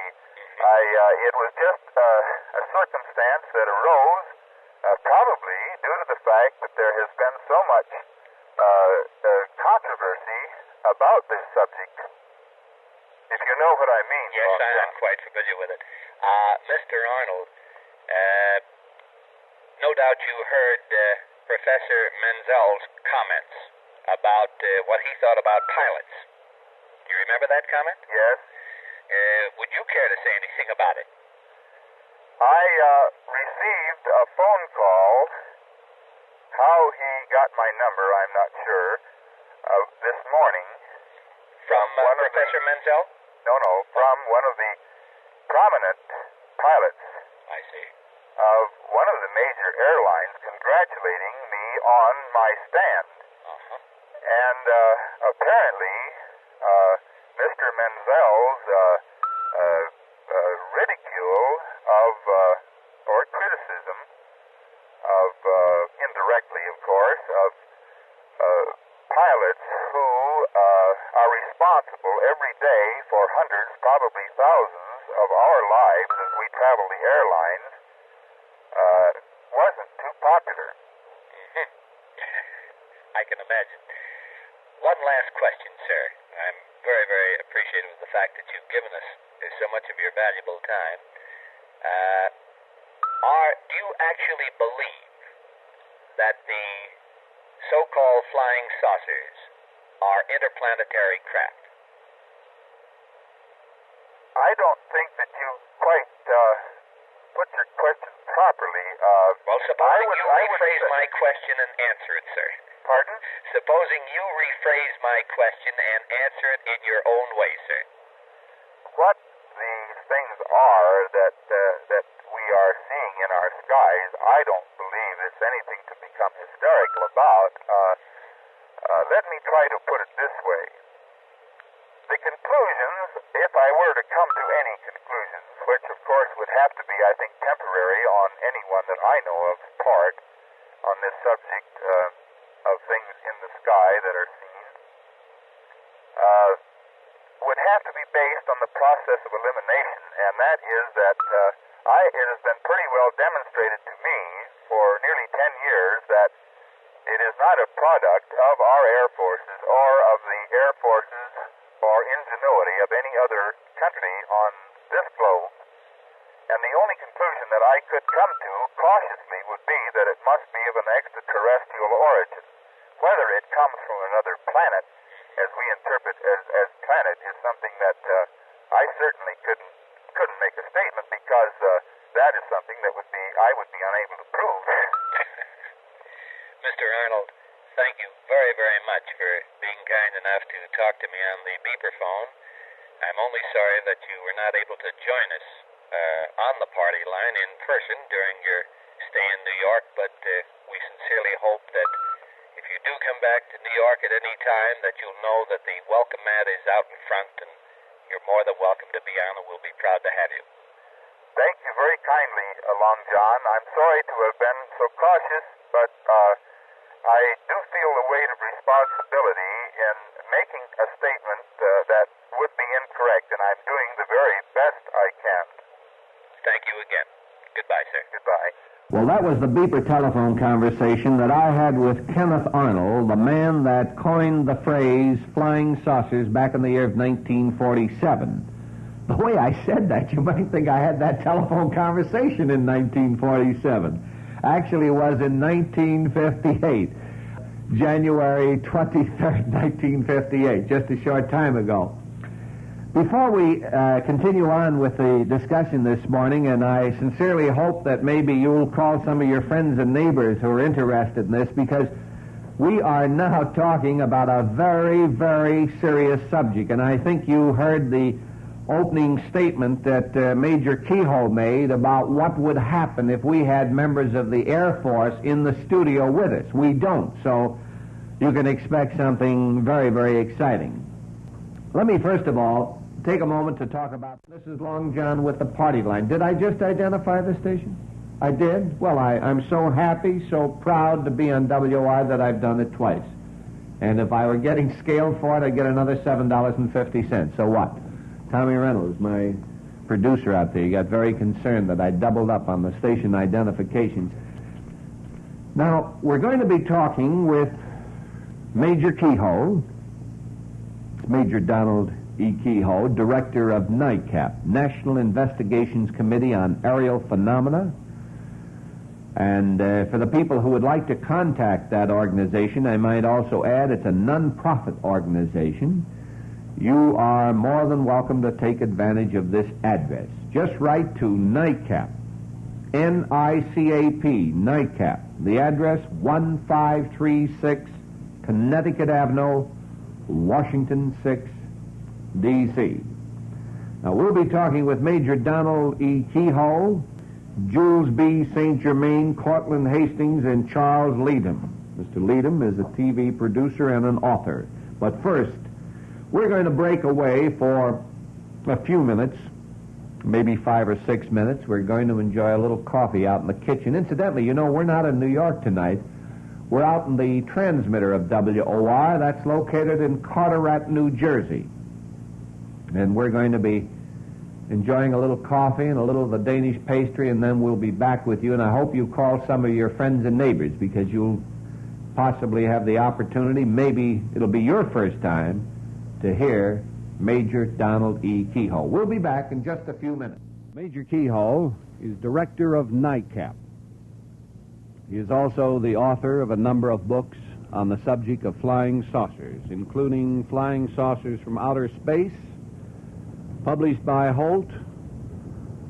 It was just a circumstance that arose probably due to the fact that there has been so much controversy about this subject, if you know what I mean. Yes, I'm quite familiar with it. Mr. Arnold, no doubt you heard Professor Menzel's comments about what he thought about pilots. Do you remember that comment? Yes. Would you care to say anything about it? I received a phone call. How he got my number, I'm not sure, this morning. From Professor Menzel? No, from one of the prominent pilots. I see. Of one of the major airlines congratulating me on my stand. Uh-huh. And apparently, Mr. Menzel's ridicule of, or criticism of, indirectly of course, of pilots who are responsible every day for hundreds, probably thousands of our lives as we travel the airlines, wasn't too popular. I can imagine. one last question, sir. I'm very, very appreciative of the fact that you've given us so much of your valuable time. Do you actually believe that the so-called flying saucers are interplanetary craft? I don't think that you quite put your question properly. Well, supposing you rephrase my question and answer it, sir. Pardon? Supposing you rephrase my question and answer it in your own way, sir. What these things are that we are seeing in our skies, I don't believe it's anything to become hysterical about. Let me try to put it this way. The conclusions, if I were to come to any conclusions, which of course would have to be, I think, temporary on anyone that I know of part on this subject of things in the sky that are seen, would have to be based on the process of elimination, and that is that it has been pretty well demonstrated to me for nearly 10 years that it is not a product of our air forces or of the air forces or ingenuity of any other country on this globe. And the only conclusion that I could come to cautiously would be that it must be of an extraterrestrial origin. Whether it comes from another planet, as we interpret as planet, is something that I certainly couldn't make a statement, because that is something that I would be unable to prove. Mr. Arnold, thank you very, very much for being kind enough to talk to me on the beeper phone. I'm only sorry that you were not able to join us on the party line in person during your stay in New York, but we sincerely hope that if you do come back to New York at any time, that you'll know that the welcome mat is out in front, and you're more than welcome to be on, and we'll be proud to have you. Thank you very kindly, Long John. I'm sorry to have been so cautious, but I do feel the weight of responsibility in making a statement that would be incorrect, and I'm doing the very best I can. Thank you again. Goodbye, sir. Goodbye. Well, that was the beeper telephone conversation that I had with Kenneth Arnold, the man that coined the phrase flying saucers back in the year of 1947. The way I said that, you might think I had that telephone conversation in 1947. Actually, it was in 1958, January 23rd, 1958, just a short time ago. Before we continue on with the discussion this morning, and I sincerely hope that maybe you'll call some of your friends and neighbors who are interested in this, because we are now talking about a very, very serious subject, and I think you heard the opening statement that Major Keyhoe made about what would happen if we had members of the Air Force in the studio with us. We don't, so you can expect something very, very exciting. Let me first of all take a moment to talk about, this is Long John with the party line. Did I just identify the station? I did? Well, I'm so happy, so proud to be on WR that I've done it twice. And if I were getting scaled for it, I'd get another $7.50. So what? Tommy Reynolds, my producer out there, got very concerned that I doubled up on the station identifications. Now, we're going to be talking with Major Keyhoe, Major Donald E. Keyhoe, Director of NICAP, National Investigations Committee on Aerial Phenomena. And for the people who would like to contact that organization, I might also add it's a non-profit organization. You are more than welcome to take advantage of this address. Just write to NICAP, N-I-C-A-P, NICAP. The address, 1536 Connecticut Avenue, Washington 6, D.C. Now, we'll be talking with Major Donald E. Keyhoe, Jules B. St. Germain, Cortland Hastings, and Charles Leadham. Mr. Leadham is a TV producer and an author. But first, we're going to break away for a few minutes, maybe 5 or 6 minutes. We're going to enjoy a little coffee out in the kitchen. Incidentally, you know, we're not in New York tonight. We're out in the transmitter of WOR. That's located in Carteret, New Jersey. And we're going to be enjoying a little coffee and a little of the Danish pastry, and then we'll be back with you. And I hope you call some of your friends and neighbors, because you'll possibly have the opportunity, maybe it'll be your first time, to hear Major Donald E. Keyhoe. We'll be back in just a few minutes. Major Keyhoe is director of NICAP. He is also the author of a number of books on the subject of flying saucers, including Flying Saucers from Outer Space, published by Holt,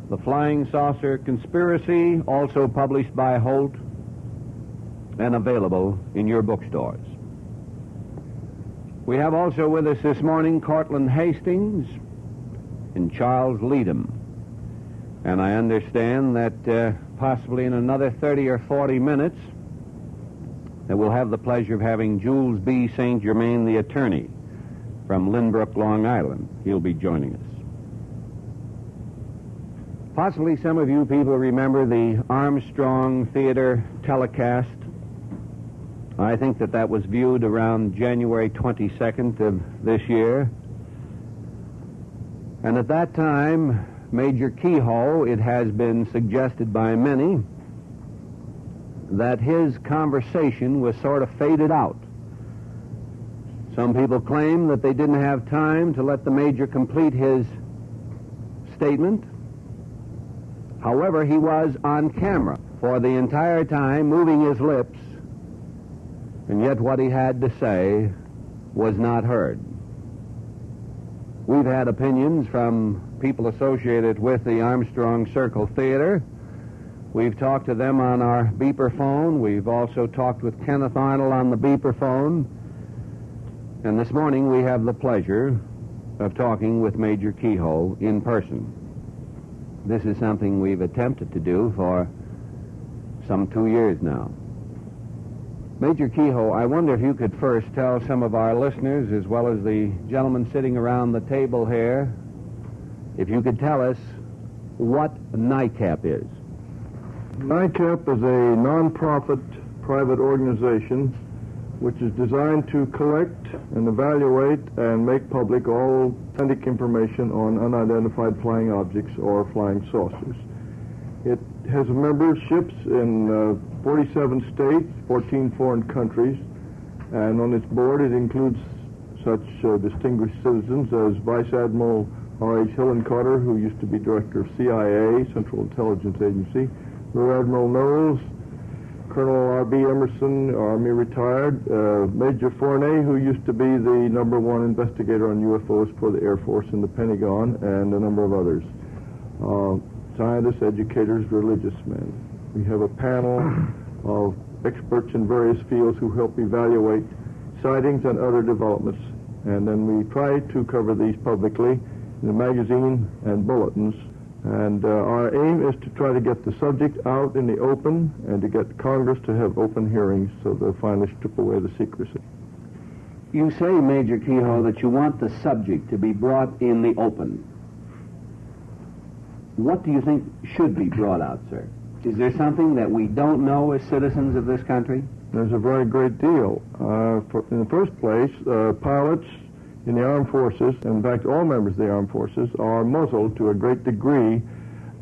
The Flying Saucer Conspiracy, also published by Holt, and available in your bookstores. We have also with us this morning Cortland Hastings and Charles Leadham. And I understand that possibly in another 30 or 40 minutes that we'll have the pleasure of having Jules B. St. Germain, the attorney from Lynbrook, Long Island. He'll be joining us. Possibly some of you people remember the Armstrong Theater telecast. I think that was viewed around January 22nd of this year. And at that time, Major Keyhoe, it has been suggested by many, that his conversation was sort of faded out. Some people claim that they didn't have time to let the Major complete his statement. However, he was on camera for the entire time, moving his lips, and yet what he had to say was not heard. We've had opinions from people associated with the Armstrong Circle Theater. We've talked to them on our beeper phone. We've also talked with Kenneth Arnold on the beeper phone. And this morning we have the pleasure of talking with Major Keyhoe in person. This is something we've attempted to do for some 2 years now. Major Keyhoe, I wonder if you could first tell some of our listeners, as well as the gentlemen sitting around the table here, if you could tell us what NICAP is. NICAP is a non-profit private organization which is designed to collect and evaluate and make public all authentic information on unidentified flying objects or flying saucers. It has memberships in 47 states, 14 foreign countries, and on its board it includes such distinguished citizens as Vice Admiral R.H. Hillenkotter, who used to be director of CIA, Central Intelligence Agency, Rear Admiral Knowles, Colonel R.B. Emerson, Army retired, Major Fournet, who used to be the #1 investigator on UFOs for the Air Force and the Pentagon, and a number of others. Scientists, educators, religious men. We have a panel of experts in various fields who help evaluate sightings and other developments. And then we try to cover these publicly in the magazine and bulletins. And our aim is to try to get the subject out in the open and to get Congress to have open hearings so they'll finally strip away the secrecy. You say, Major Keyhoe, that you want the subject to be brought in the open. What do you think should be brought out, sir? Is there something that we don't know as citizens of this country? There's a very great deal. In the first place, pilots in the armed forces, in fact all members of the armed forces, are muzzled to a great degree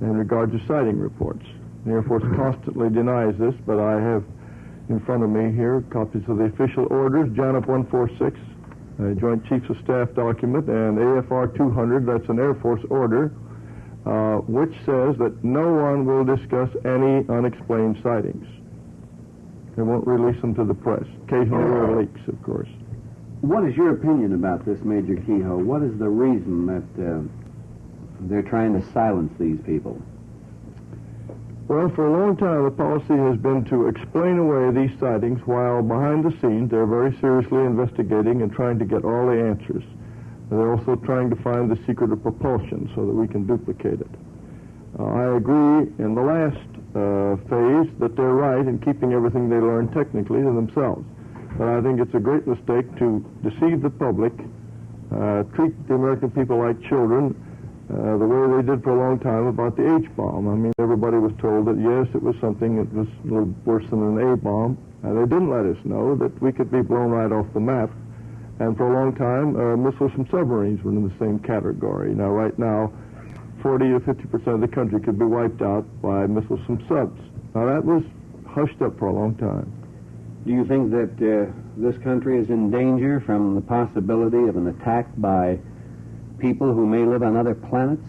in regard to sighting reports. The Air Force constantly denies this, but I have in front of me here copies of the official orders, JANF 146, a Joint Chiefs of Staff document, and AFR 200, that's an Air Force order, which says that no one will discuss any unexplained sightings. They won't release them to the press. Occasionally there are leaks, of course. What is your opinion about this, Major Keyhoe? What is the reason that they're trying to silence these people? Well, for a long time, the policy has been to explain away these sightings while behind the scenes they're very seriously investigating and trying to get all the answers. They're also trying to find the secret of propulsion so that we can duplicate it. I agree in the last phase that they're right in keeping everything they learn technically to themselves. But I think it's a great mistake to deceive the public, treat the American people like children, the way they did for a long time about the H-bomb. I mean, everybody was told that, yes, it was something that was a little worse than an A-bomb, and they didn't let us know that we could be blown right off the map. And for a long time, missiles from submarines were in the same category. Now, right now, 40 to 50% of the country could be wiped out by missiles from subs. Now, that was hushed up for a long time. Do you think that this country is in danger from the possibility of an attack by people who may live on other planets?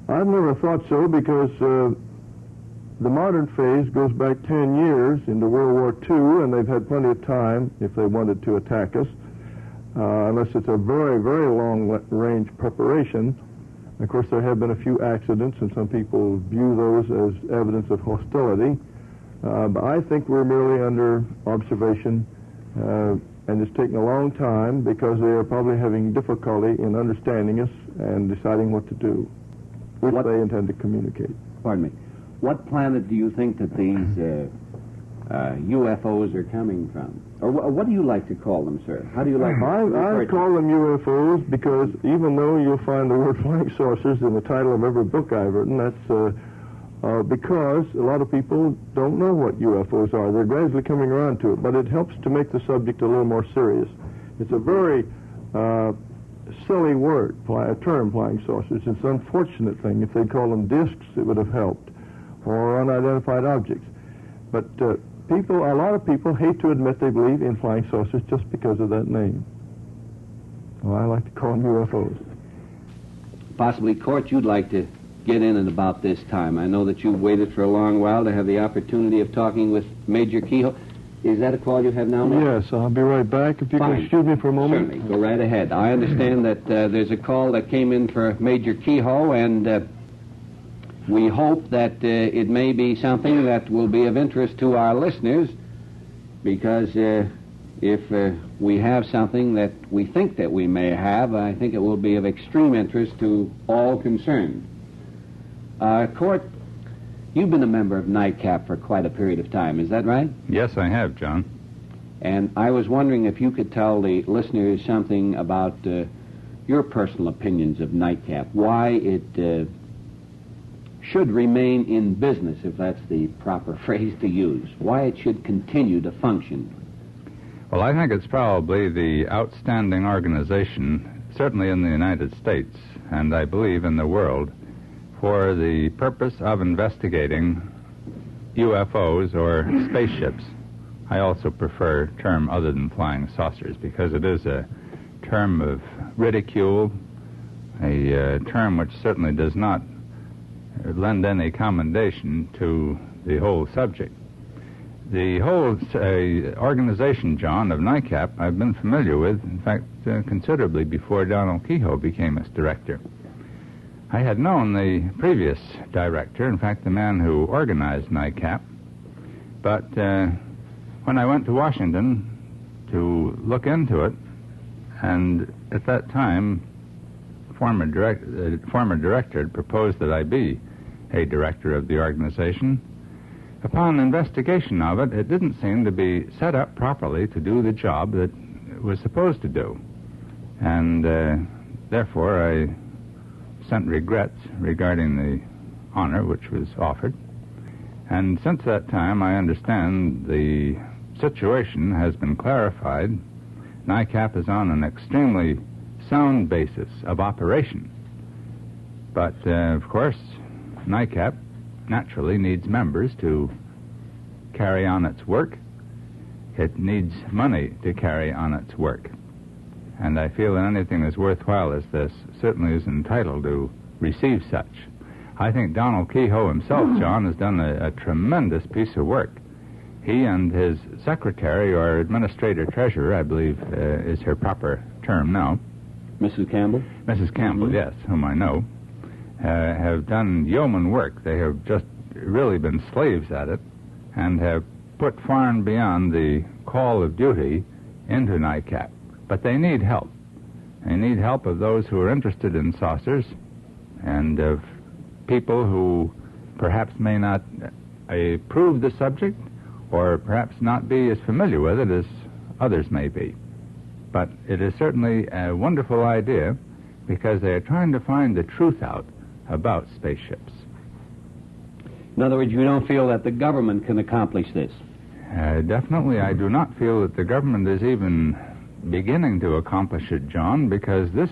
I've never thought so because the modern phase goes back 10 years into World War II, and they've had plenty of time if they wanted to attack us, unless it's a very, very long-range preparation. Of course, there have been a few accidents, and some people view those as evidence of hostility. But I think we're merely under observation, and it's taken a long time because they are probably having difficulty in understanding us and deciding what to do, which they intend to communicate. Pardon me. What planet do you think that these UFOs are coming from? Or what do you like to call them, sir? How do you like I call them UFOs because even though you'll find the word flying saucers in the title of every book I've written, that's because a lot of people don't know what UFOs are. They're gradually coming around to it, but it helps to make the subject a little more serious. It's a very silly word, a term, flying saucers. It's an unfortunate thing. If they'd call them discs, it would have helped, or unidentified objects. But a lot of people hate to admit they believe in flying saucers just because of that name. Well, I like to call them UFOs. Possibly, Court, you'd like to get in at about this time. I know that you waited for a long while to have the opportunity of talking with Major Keyhoe. Is that a call you have now, Major? Yes, I'll be right back. If you can excuse me for a moment. Certainly. Go right ahead. I understand that there's a call that came in for Major Keyhoe, and we hope that it may be something that will be of interest to our listeners, because if we have something that we think that we may have, I think it will be of extreme interest to all concerned. Court, you've been a member of NICAP for quite a period of time, is that right? Yes, I have, John. And I was wondering if you could tell the listeners something about your personal opinions of NICAP, why it should remain in business, if that's the proper phrase to use, why it should continue to function. Well, I think it's probably the outstanding organization, certainly in the United States, and I believe in the world, for the purpose of investigating UFOs or spaceships. I also prefer a term other than flying saucers because it is a term of ridicule, a term which certainly does not lend any commendation to the whole subject. The whole organization, John, of NICAP, I've been familiar with, in fact, considerably before Donald Keyhoe became its director. I had known the previous director, in fact, the man who organized NICAP, but when I went to Washington to look into it, and at that time, former director had proposed that I be a director of the organization. Upon investigation of it, it didn't seem to be set up properly to do the job that it was supposed to do. And therefore, I sent regrets regarding the honor which was offered. And since that time, I understand the situation has been clarified. NICAP is on an extremely sound basis of operation. But, of course, NICAP naturally needs members to carry on its work. It needs money to carry on its work. And I feel that anything as worthwhile as this certainly is entitled to receive such. I think Donald Keyhoe himself, John, has done a tremendous piece of work. He and his secretary, or administrator treasurer, I believe is her proper term now. Mrs. Campbell? Mrs. Campbell, yes, whom I know, have done yeoman work. They have just really been slaves at it and have put far and beyond the call of duty into NICAP. But they need help. They need help of those who are interested in saucers and of people who perhaps may not approve the subject or perhaps not be as familiar with it as others may be. But it is certainly a wonderful idea because they are trying to find the truth out about spaceships. In other words, you don't feel that the government can accomplish this? Definitely, I do not feel that the government is even beginning to accomplish it, John, because this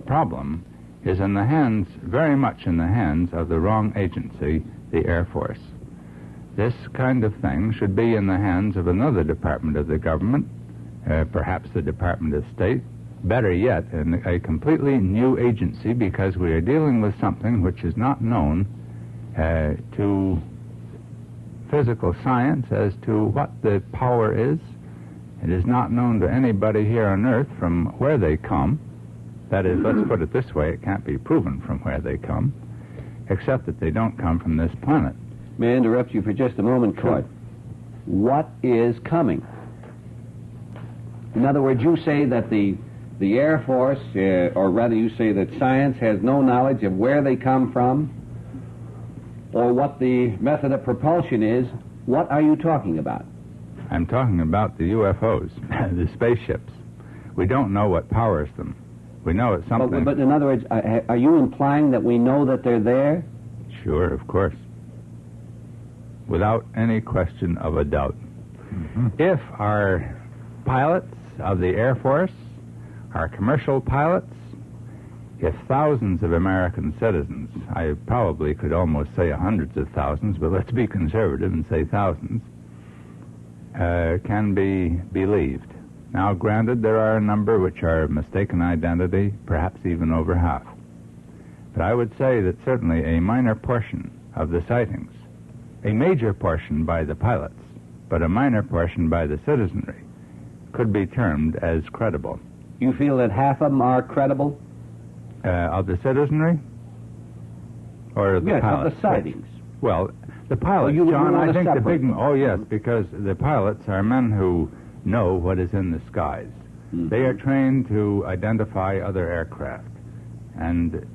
problem is very much in the hands of the wrong agency, the Air Force. This kind of thing should be in the hands of another department of the government, perhaps the Department of State, better yet, a completely new agency, because we are dealing with something which is not known to physical science as to what the power is. It is not known to anybody here on Earth from where they come. That is, let's put it this way, it can't be proven from where they come, except that they don't come from this planet. May I interrupt you for just a moment, Court? What is coming? In other words, you say that the Air Force, or rather you say that science has no knowledge of where they come from or what the method of propulsion is. What are you talking about? I'm talking about the UFOs, the spaceships. We don't know what powers them. We know it's something... But in other words, are you implying that we know that they're there? Sure, of course. Without any question of a doubt. Mm-hmm. If our pilots of the Air Force, our commercial pilots, if thousands of American citizens, I probably could almost say hundreds of thousands, but let's be conservative and say thousands, can be believed. Now, granted, there are a number which are mistaken identity, perhaps even over half. But I would say that certainly a minor portion of the sightings, a major portion by the pilots, but a minor portion by the citizenry, could be termed as credible. You feel that half of them are credible? Of the citizenry? Or the yes, pilots? Of the sightings. Well, the pilots, John, I think the big... Oh, yes, because the pilots are men who know what is in the skies. Mm-hmm. They are trained to identify other aircraft. And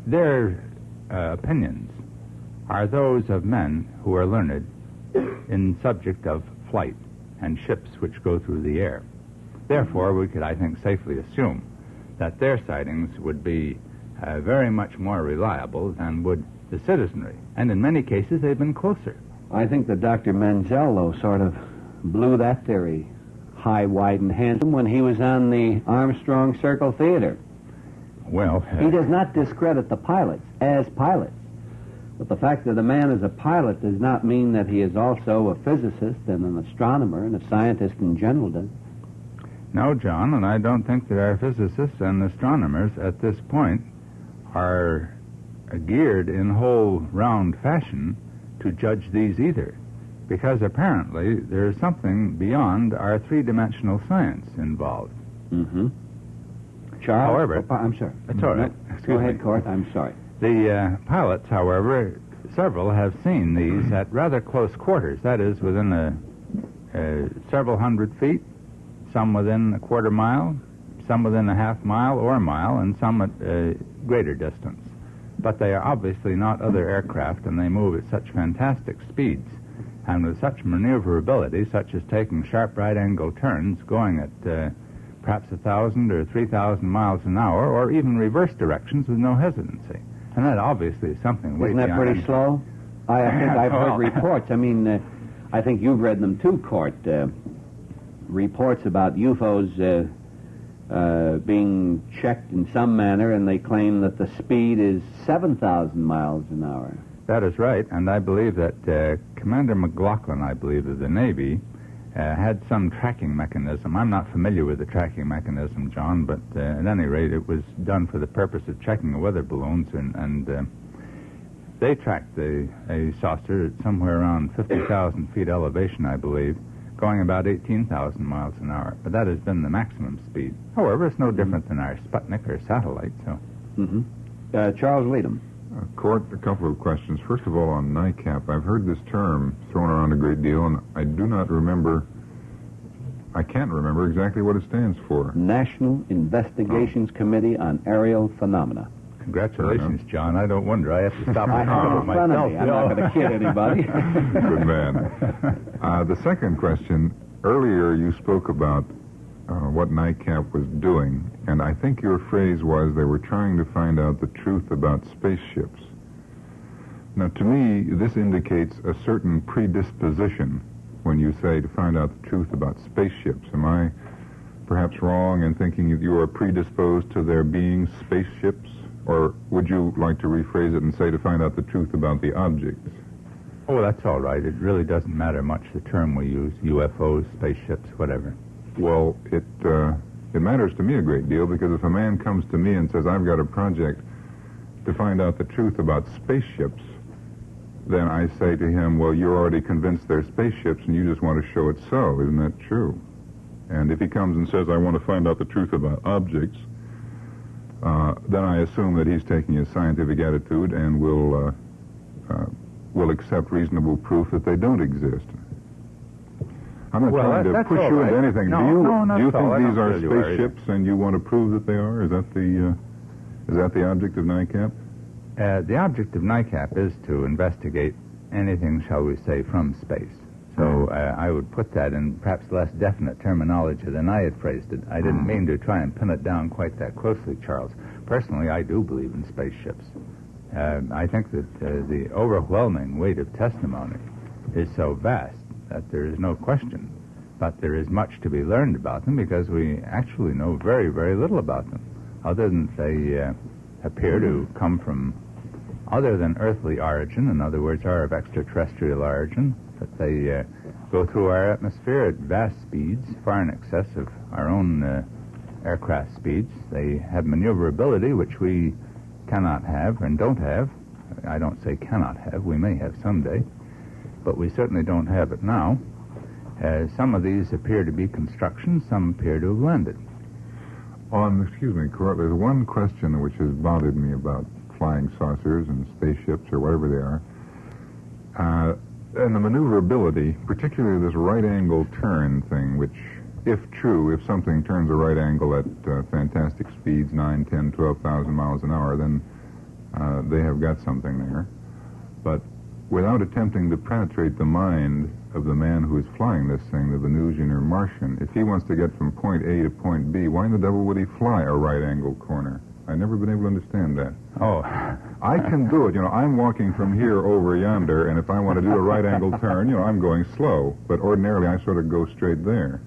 their opinions are those of men who are learned in subject of flight and ships which go through the air. Therefore, we could, I think, safely assume that their sightings would be very much more reliable than would the citizenry. And in many cases, they've been closer. I think that Dr. Menzel, though, sort of blew that theory high, wide, and handsome when he was on the Armstrong Circle Theater. Well... he does not discredit the pilots as pilots. But the fact that a man is a pilot does not mean that he is also a physicist and an astronomer and a scientist in general, does it? No, John, and I don't think that our physicists and astronomers at this point are geared in whole round fashion to judge these either, because apparently there is something beyond our three-dimensional science involved. Mm-hmm. Charles? However... I'm sorry. It's all right. No, go ahead, Court. I'm sorry. The pilots, however, several have seen these at rather close quarters, that is, within several hundred feet, some within a quarter mile, some within a half mile or a mile, and some at greater distance. But they are obviously not other aircraft, and they move at such fantastic speeds and with such maneuverability, such as taking sharp right-angle turns, going at perhaps 1,000 or 3,000 miles an hour, or even reverse directions with no hesitancy. And that obviously is something way beyond... Isn't that pretty slow? I think I've heard reports. I mean, I think you've read them too, Court. Reports about UFOs being checked in some manner, and they claim that the speed is 7,000 miles an hour. That is right, and I believe that Commander McLaughlin, I believe, of the Navy, had some tracking mechanism. I'm not familiar with the tracking mechanism, John, but at any rate, it was done for the purpose of checking the weather balloons, and they tracked a saucer at somewhere around 50,000 feet elevation, I believe, going about 18,000 miles an hour. But that has been the maximum speed. However, it's no different than our Sputnik or satellite, so... Mm-hmm. Charles Leadham. Court, a couple of questions. First of all, on NICAP, I've heard this term thrown around a great deal, and I can't remember exactly what it stands for. National Investigations Committee on Aerial Phenomena. Congratulations, John. I don't wonder. I have to stop I have it in front of me. I'm not going to kid anybody. Good man. The second question, earlier you spoke about what NICAP was doing, and I think your phrase was they were trying to find out the truth about spaceships. Now, to me, this indicates a certain predisposition when you say to find out the truth about spaceships. Am I perhaps wrong in thinking that you are predisposed to there being spaceships? Or would you like to rephrase it and say to find out the truth about the objects? Oh, that's all right. It really doesn't matter much the term we use, UFOs, spaceships, whatever. Well, it matters to me a great deal, because if a man comes to me and says, I've got a project to find out the truth about spaceships, then I say to him, well, you're already convinced they're spaceships and you just want to show it so. Isn't that true? And if he comes and says, I want to find out the truth about objects, then I assume that he's taking a scientific attitude and will accept reasonable proof that they don't exist. I'm not trying to push you into anything. No, do you think these are really spaceships and you want to prove that they are? Is that the object of NICAP? The object of NICAP is to investigate anything, shall we say, from space. So I would put that in perhaps less definite terminology than I had phrased it. I didn't mean to try and pin it down quite that closely, Charles. Personally, I do believe in spaceships. I think that the overwhelming weight of testimony is so vast that there is no question. But there is much to be learned about them, because we actually know very, very little about them, other than they appear to come from other than earthly origin, in other words, are of extraterrestrial origin, that they go through our atmosphere at vast speeds, far in excess of our own aircraft speeds. They have maneuverability, which we cannot have and don't have. I don't say cannot have. We may have someday, but we certainly don't have it now. Some of these appear to be constructions. Some appear to have landed. Excuse me, Court, there's one question which has bothered me about flying saucers and spaceships or whatever they are. And the maneuverability, particularly this right-angle turn thing, which, if true, if something turns a right angle at fantastic speeds, 9, 10, 12,000 miles an hour, then they have got something there. But without attempting to penetrate the mind of the man who is flying this thing, the Venusian or Martian, if he wants to get from point A to point B, why in the devil would he fly a right-angle corner? I've never been able to understand that. Oh. I can do it. I'm walking from here over yonder, and if I want to do a right-angle turn, I'm going slow. But ordinarily, I sort of go straight there.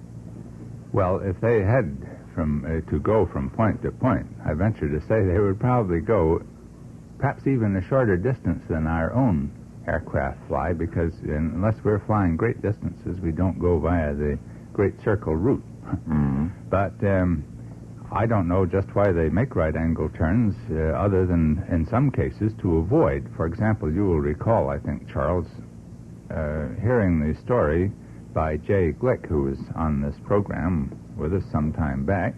Well, if they had to go from point to point, I venture to say they would probably go perhaps even a shorter distance than our own aircraft fly, because unless we're flying great distances, we don't go via the Great Circle route. Mm-hmm. But I don't know just why they make right-angle turns, other than, in some cases, to avoid. For example, you will recall, I think, Charles, hearing the story by Jay Glick, who was on this program with us some time back.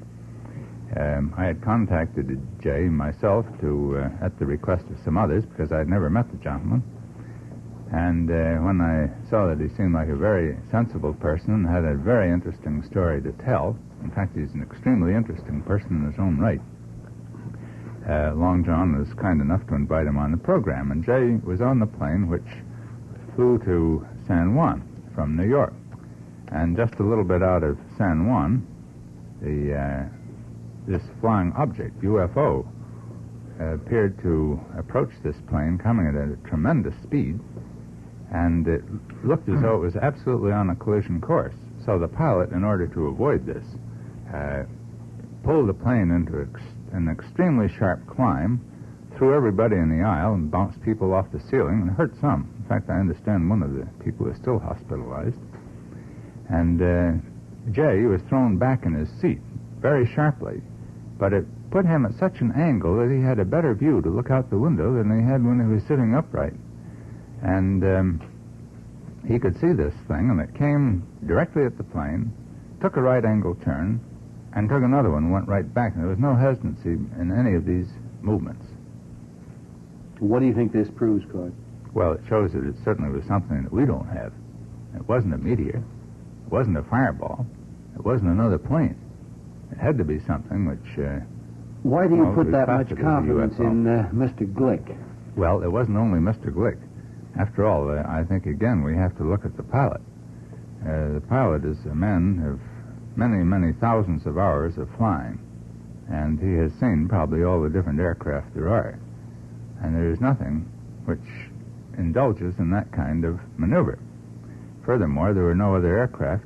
I had contacted Jay myself at the request of some others, because I had never met the gentleman. And when I saw that he seemed like a very sensible person and had a very interesting story to tell, in fact, he's an extremely interesting person in his own right, Long John was kind enough to invite him on the program. And Jay was on the plane which flew to San Juan from New York. And just a little bit out of San Juan, this flying object, UFO, appeared to approach this plane coming at a tremendous speed, and it looked as though it was absolutely on a collision course. So the pilot, in order to avoid this, pulled the plane into an extremely sharp climb, threw everybody in the aisle, and bounced people off the ceiling, and hurt some. In fact, I understand one of the people is still hospitalized. And Jay was thrown back in his seat very sharply, but it put him at such an angle that he had a better view to look out the window than he had when he was sitting upright. And he could see this thing, and it came directly at the plane, took a right-angle turn, and took another one and went right back. And there was no hesitancy in any of these movements. What do you think this proves, Claude? Well, it shows that it certainly was something that we don't have. It wasn't a meteor. It wasn't a fireball. It wasn't another plane. It had to be something which... Why do you put that much confidence in Mr. Glick? Well, it wasn't only Mr. Glick. After all, I think, again, we have to look at the pilot. The pilot is a man of many, many thousands of hours of flying, and he has seen probably all the different aircraft there are. And there is nothing which indulges in that kind of maneuver. Furthermore, there were no other aircraft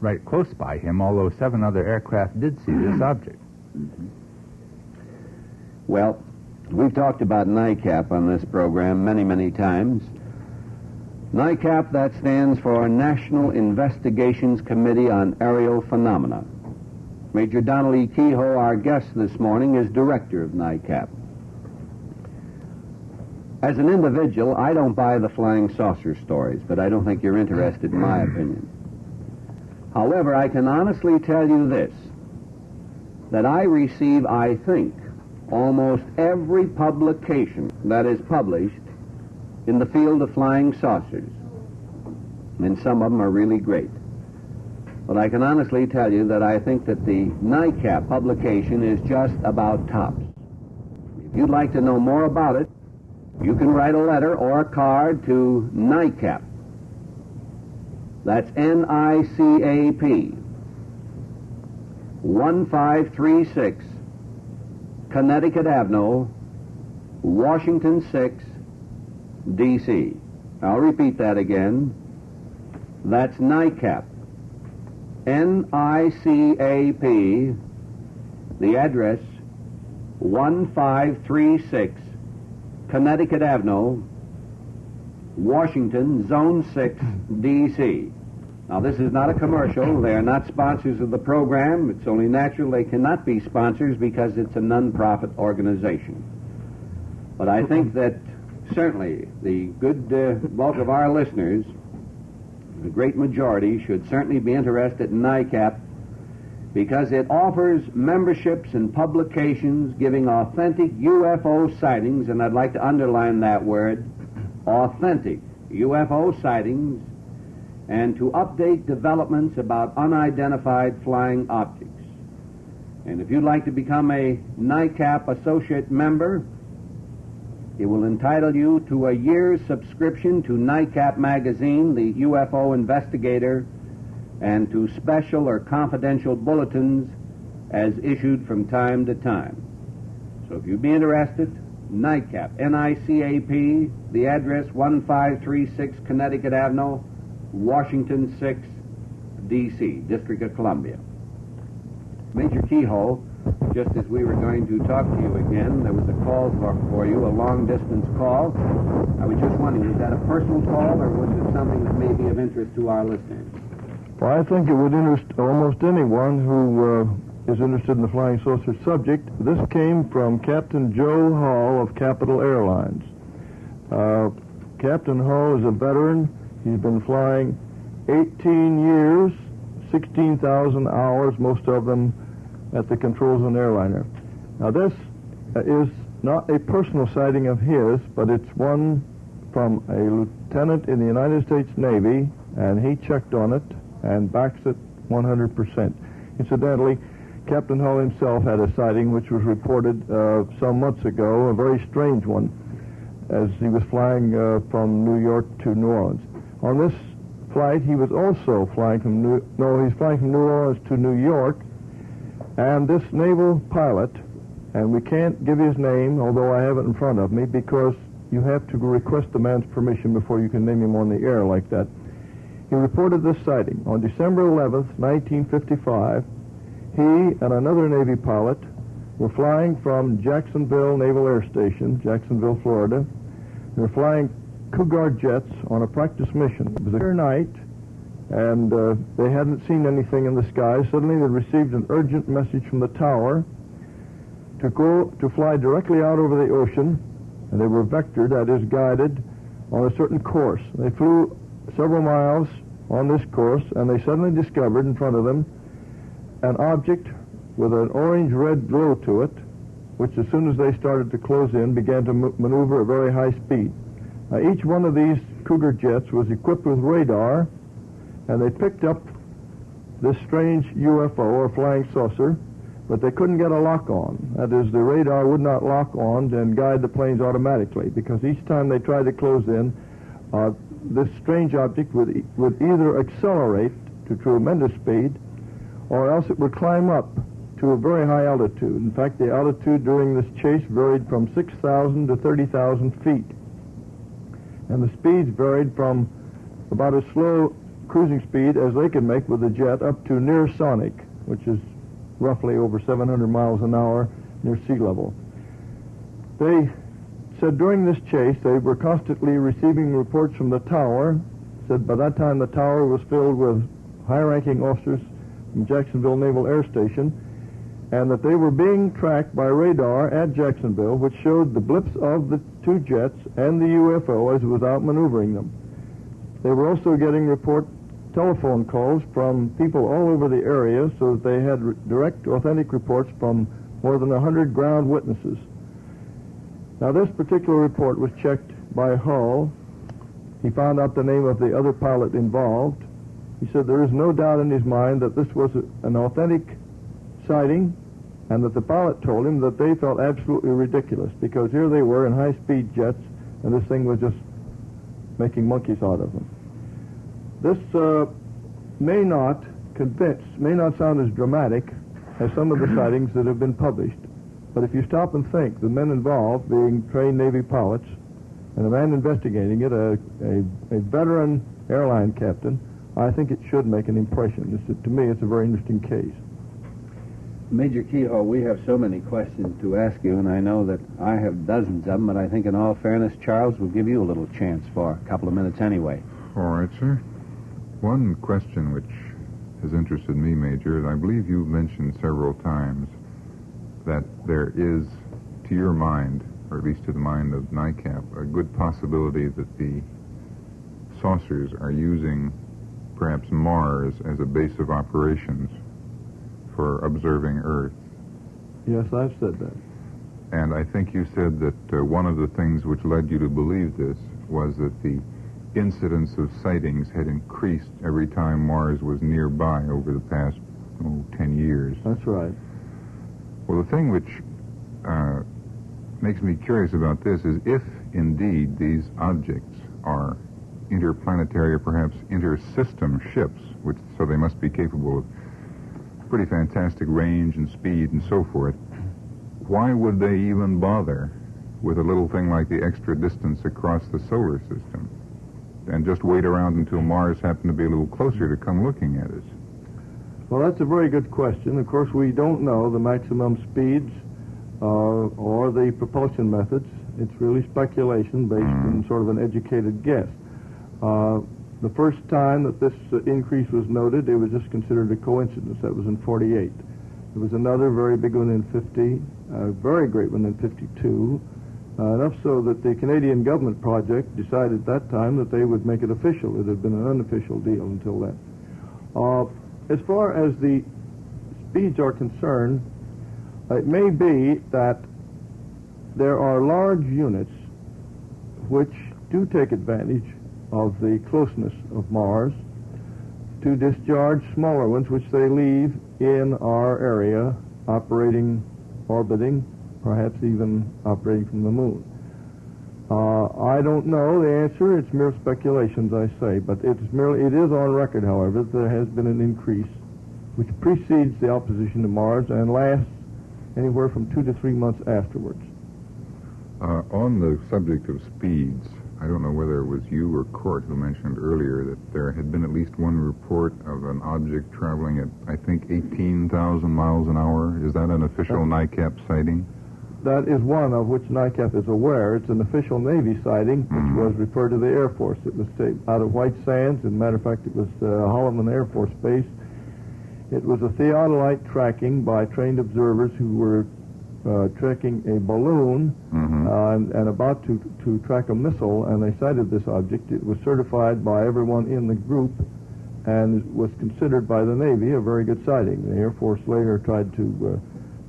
right close by him, although 7 other aircraft did see this object. Mm-hmm. Well, we've talked about NICAP on this program many, many times. NICAP, that stands for National Investigations Committee on Aerial Phenomena. Major Nebel Keyhoe, our guest this morning, is director of NICAP. As an individual, I don't buy the flying saucer stories, but I don't think you're interested in my opinion. However, I can honestly tell you this, that I receive, I think, almost every publication that is published in the field of flying saucers, and some of them are really great. But I can honestly tell you that I think that the NICAP publication is just about tops. If you'd like to know more about it, you can write a letter or a card to NICAP. That's NICAP, 1536 Connecticut Avenue, Washington 6, D.C. I'll repeat that again. That's NICAP, NICAP, the address 1536 Connecticut Avenue, Washington, Zone 6, D.C. Now, this is not a commercial. They are not sponsors of the program. It's only natural they cannot be sponsors because it's a non-profit organization. But I think that certainly the good bulk of our listeners, the great majority, should certainly be interested in NICAP because it offers memberships and publications giving authentic UFO sightings, and I'd like to underline that word, authentic UFO sightings, and to update developments about unidentified flying objects. And if you'd like to become a NICAP associate member, it will entitle you to a year's subscription to NICAP magazine, the UFO Investigator, and to special or confidential bulletins as issued from time to time. So if you'd be interested, NICAP, NICAP, the address 1536 Connecticut Avenue, Washington 6, D.C., District of Columbia. Major Keyhoe, just as we were going to talk to you again, there was a call for you, a long-distance call. I was just wondering, was that a personal call, or was it something that may be of interest to our listeners? Well, I think it would interest almost anyone who is interested in the flying saucer subject. This came from Captain Joe Hall of Capital Airlines. Captain Hall is a veteran. He's been flying 18 years, 16,000 hours, most of them at the controls of an airliner. Now, this is not a personal sighting of his, but it's one from a lieutenant in the United States Navy, and he checked on it and backs it 100%. Incidentally, Captain Hull himself had a sighting which was reported some months ago, a very strange one, as he was flying from New York to New Orleans. On this flight, he was also flying from New Orleans to New York, and this naval pilot, and we can't give his name, although I have it in front of me, because you have to request the man's permission before you can name him on the air like that. He reported this sighting. On December 11th, 1955, he and another Navy pilot were flying from Jacksonville Naval Air Station, Jacksonville, Florida. They were flying Cougar jets on a practice mission. It was a clear night, and they hadn't seen anything in the sky. Suddenly they received an urgent message from the tower to fly directly out over the ocean, and they were vectored, that is, guided, on a certain course. They flew several miles on this course, and they suddenly discovered in front of them an object with an orange-red glow to it, which as soon as they started to close in, began to maneuver at very high speed. Each one of these Cougar jets was equipped with radar, and they picked up this strange UFO, or flying saucer, but they couldn't get a lock on. That is, the radar would not lock on and guide the planes automatically, because each time they tried to close in, this strange object would either accelerate to tremendous speed, or else it would climb up to a very high altitude. In fact, the altitude during this chase varied from 6,000 to 30,000 feet. And the speeds varied from about as slow cruising speed as they could make with the jet up to near sonic, which is roughly over 700 miles an hour near sea level. They Said during this chase, they were constantly receiving reports from the tower. Said by that time the tower was filled with high-ranking officers from Jacksonville Naval Air Station, and that they were being tracked by radar at Jacksonville, which showed the blips of the two jets and the UFO as it was out maneuvering them. They were also getting telephone calls from people all over the area, so that they had direct, authentic reports from more than 100 ground witnesses. Now, this particular report was checked by Hull. He found out the name of the other pilot involved. He said there is no doubt in his mind that this was an authentic sighting, and that the pilot told him that they felt absolutely ridiculous, because here they were in high-speed jets, and this thing was just making monkeys out of them. This may not sound as dramatic as some of the sightings that have been published, but if you stop and think, the men involved being trained Navy pilots, and the man investigating it, a veteran airline captain, I think it should make an impression. To me, it's a very interesting case. Major Keyhoe, we have so many questions to ask you, and I know that I have dozens of them, but I think in all fairness, Charles will give you a little chance for a couple of minutes anyway. All right, sir. One question which has interested me, Major, and I believe you've mentioned several times that there is, to your mind, or at least to the mind of NICAP, a good possibility that the saucers are using perhaps Mars as a base of operations for observing Earth. Yes, I've said that. And I think you said that one of the things which led you to believe this was that the incidence of sightings had increased every time Mars was nearby over the past 10 years. That's right. Well, the thing which makes me curious about this is if indeed these objects are interplanetary or perhaps intersystem ships, so they must be capable of pretty fantastic range and speed and so forth, why would they even bother with a little thing like the extra distance across the solar system and just wait around until Mars happened to be a little closer to come looking at us? Well, that's a very good question. Of course, we don't know the maximum speeds or the propulsion methods. It's really speculation based on sort of an educated guess. The first time that this increase was noted, it was just considered a coincidence. That was in 48. There was another very big one in 50, a very great one in 52, enough so that the Canadian government project decided at that time that they would make it official. It had been an unofficial deal until then. As far as the speeds are concerned, it may be that there are large units which do take advantage of the closeness of Mars to discharge smaller ones which they leave in our area, orbiting, perhaps even operating from the moon. I don't know the answer. It's mere speculations, I say, but it is on record, however, that there has been an increase which precedes the opposition to Mars and lasts anywhere from 2 to 3 months afterwards. On the subject of speeds, I don't know whether it was you or Court who mentioned earlier that there had been at least one report of an object traveling at, I think, 18,000 miles an hour. Is that an official NICAP sighting? That is one of which NICAP is aware. It's an official Navy sighting, which was referred to the Air Force. It was out of White Sands. As a matter of fact, it was Holloman Air Force Base. It was a theodolite tracking by trained observers who were tracking a balloon and about to track a missile, and they sighted this object. It was certified by everyone in the group and was considered by the Navy a very good sighting. The Air Force later tried to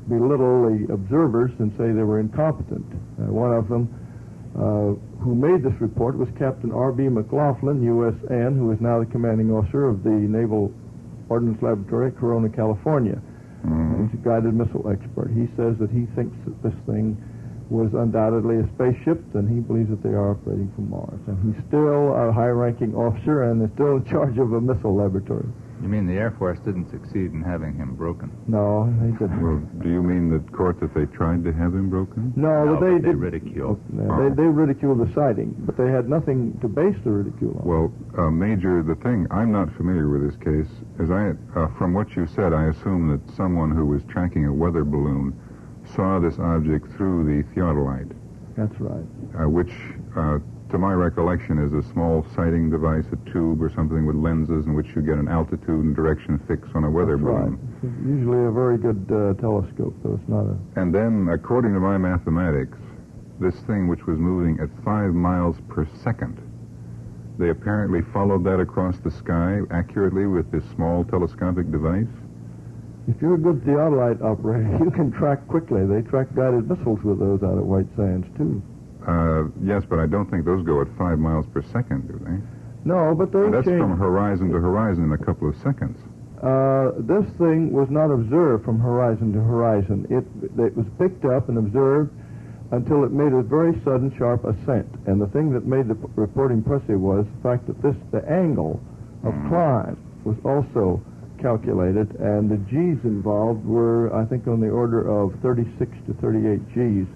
belittle the observers and say they were incompetent. One of them who made this report was Captain R.B. McLaughlin, USN, who is now the commanding officer of the Naval Ordnance Laboratory at Corona, California. He's a guided missile expert. He says that he thinks that this thing was undoubtedly a spaceship, and he believes that they are operating from Mars. And he's still a high-ranking officer and is still in charge of a missile laboratory. You mean the Air Force didn't succeed in having him broken? No, they didn't. Well, do you mean that, Court, that they tried to have him broken? No, but they ridiculed. They ridiculed the sighting, but they had nothing to base the ridicule on. Well, Major, the thing, I'm not familiar with this case. From what you said, I assume that someone who was tracking a weather balloon saw this object through the theodolite. That's right. Which, to my recollection, is a small sighting device, a tube or something with lenses in which you get an altitude and direction fix on a weather balloon. Right. It's usually a very good telescope, though it's not a... And then, according to my mathematics, this thing which was moving at 5 miles per second, they apparently followed that across the sky accurately with this small telescopic device. If you're a good theodolite operator, you can track quickly. They track guided missiles with those out at White Sands, too. Yes, but I don't think those go at 5 miles per second, do they? No, but they That's change... from horizon to horizon in a couple of seconds. This thing was not observed from horizon to horizon. It was picked up and observed until it made a very sudden, sharp ascent. And the thing that made the report impressive was the fact that the angle of climb was also calculated, and the G's involved were, I think, on the order of 36 to 38 G's.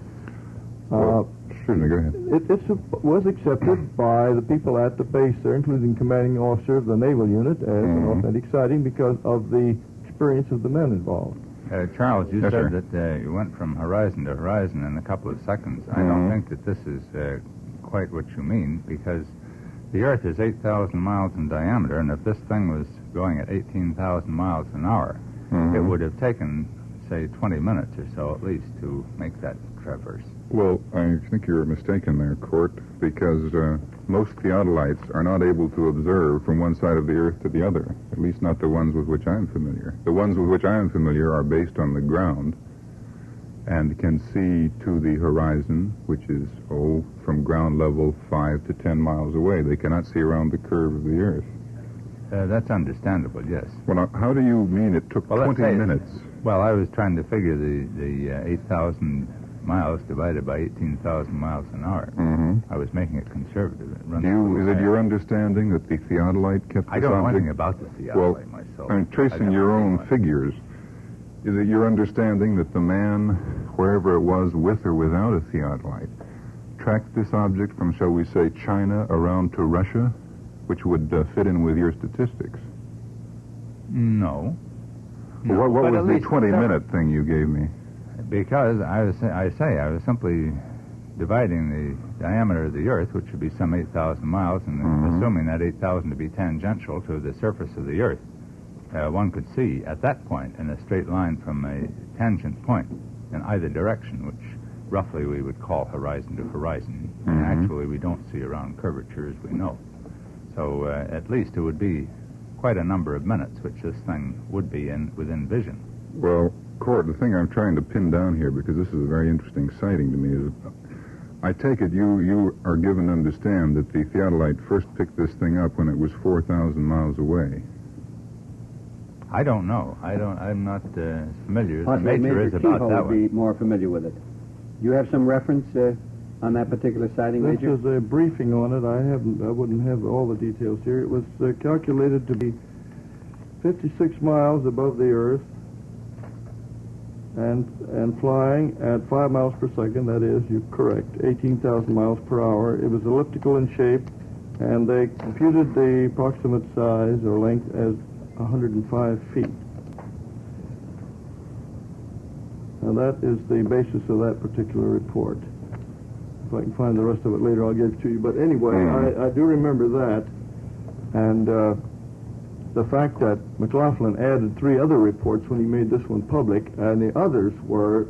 Excuse me, go ahead. It was accepted by the people at the base there, including the commanding officer of the naval unit, as an authentic sighting because of the experience of the men involved. Charles, you Yes, said sir. that you went from horizon to horizon in a couple of seconds. I don't think that this is quite what you mean, because the Earth is 8,000 miles in diameter, and if this thing was going at 18,000 miles an hour, it would have taken, say, 20 minutes or so at least to make that traverse. Well, I think you're mistaken there, Court, because most theodolites are not able to observe from one side of the Earth to the other, at least not the ones with which I'm familiar. The ones with which I am familiar are based on the ground and can see to the horizon, which is, from ground level 5 to 10 miles away. They cannot see around the curve of the Earth. That's understandable, yes. Well, now, how do you mean it took 20 minutes? Well, I was trying to figure the 8,000 miles divided by 18,000 miles an hour. I was making it conservative. Is it your understanding that the theodolite kept this I don't know object? anything about the theodolite myself. I'm tracing your own figures. Is it your understanding that the man, wherever it was, with or without a theodolite, tracked this object from, shall we say, China around to Russia, which would fit in with your statistics? No. Well, what was the 20-minute thing you gave me? Because I was simply dividing the diameter of the Earth, which would be some 8,000 miles, and assuming that 8,000 to be tangential to the surface of the Earth, one could see at that point in a straight line from a tangent point in either direction, which roughly we would call horizon to horizon. And actually, we don't see around curvature, as we know. So at least it would be quite a number of minutes, which this thing would be within vision. Well, Court, the thing I'm trying to pin down here, because this is a very interesting sighting to me, is I take it you are given to understand that the theodolite first picked this thing up when it was 4,000 miles away. I don't know. I'm not familiar. The Major Major is about Keyhoe that would be one. more familiar with it. Do you have some reference on that particular sighting, This Major? is a briefing on it. I wouldn't have all the details here. It was calculated to be 56 miles above the Earth and flying at 5 miles per second. That is, you're correct, 18,000 miles per hour. It was elliptical in shape, and they computed the approximate size or length as 105 feet. Now that is the basis of that particular report. If I can find the rest of it later, I'll give it to you. But anyway, I do remember that. And the fact that McLaughlin added 3 other reports when he made this one public, and the others were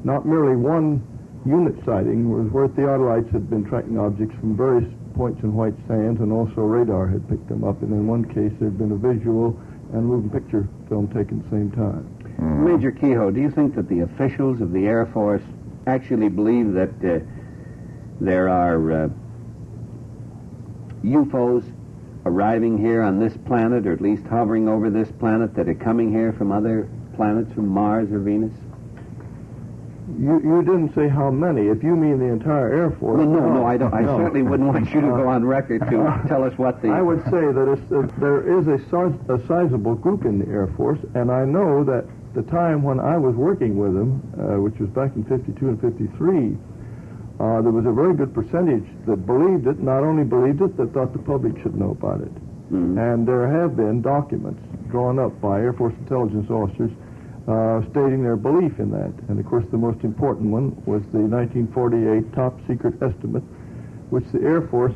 not merely one unit sighting, where theodolites had been tracking objects from various points in White Sands, and also radar had picked them up. And in one case, there had been a visual and moving picture film taken at the same time. Major Keyhoe, do you think that the officials of the Air Force actually believe that there are UFOs arriving here on this planet, or at least hovering over this planet, that are coming here from other planets, from Mars or Venus? You didn't say how many. If you mean the entire Air Force... Well, no, I don't. I certainly wouldn't want you to go on record to tell us what the... I would say that there is a sizable group in the Air Force, and I know that the time when I was working with them, which was back in 52 and 53, there was a very good percentage that believed it, not only believed it, that thought the public should know about it. And there have been documents drawn up by Air Force intelligence officers stating their belief in that. And, of course, the most important one was the 1948 top-secret estimate, which the Air Force,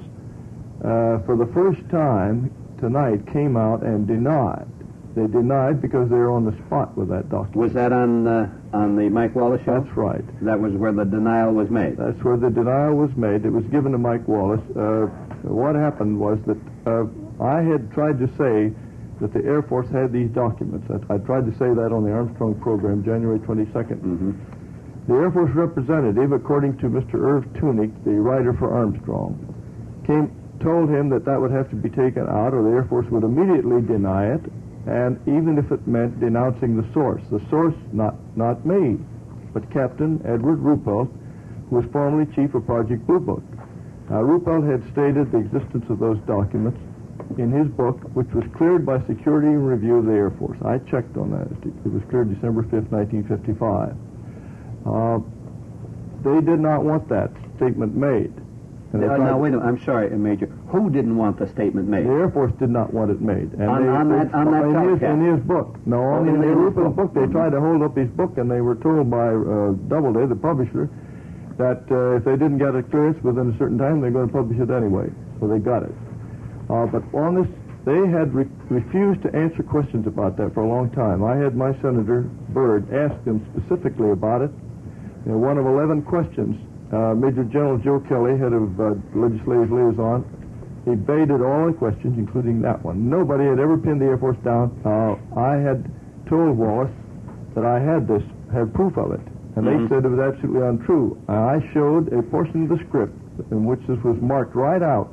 for the first time tonight, came out and denied. They denied because they were on the spot with that document. Was that on the Mike Wallace show? That's right. That was where the denial was made? That's where the denial was made. It was given to Mike Wallace. What happened was that I had tried to say that the Air Force had these documents. I tried to say that on the Armstrong program, January 22nd. Mm-hmm. The Air Force representative, according to Mr. Irv Tunick, the writer for Armstrong, told him that would have to be taken out or the Air Force would immediately deny it, and even if it meant denouncing the source. The source, not me, but Captain Edward Ruppelt, who was formerly chief of Project Blue Book. Ruppelt had stated the existence of those documents in his book, which was cleared by security and review of the Air Force. I checked on that. It was cleared December 5th, 1955. They did not want that statement made. Now, wait a minute. I'm sorry, Major. Who didn't want the statement made? The Air Force did not want it made. And on that telecast? In his book. No, in the Ruppelt book. They tried to hold up his book, and they were told by Doubleday, the publisher, that if they didn't get a clearance within a certain time, they're going to publish it anyway. So they got it. But on this, they had refused to answer questions about that for a long time. I had my Senator Byrd ask them specifically about it. One of 11 questions, Major General Joe Kelly, head of Legislative Liaison, evaded all the questions, including that one. Nobody had ever pinned the Air Force down. I had told Wallace that I had proof of it, and they said it was absolutely untrue. I showed a portion of the script in which this was marked right out.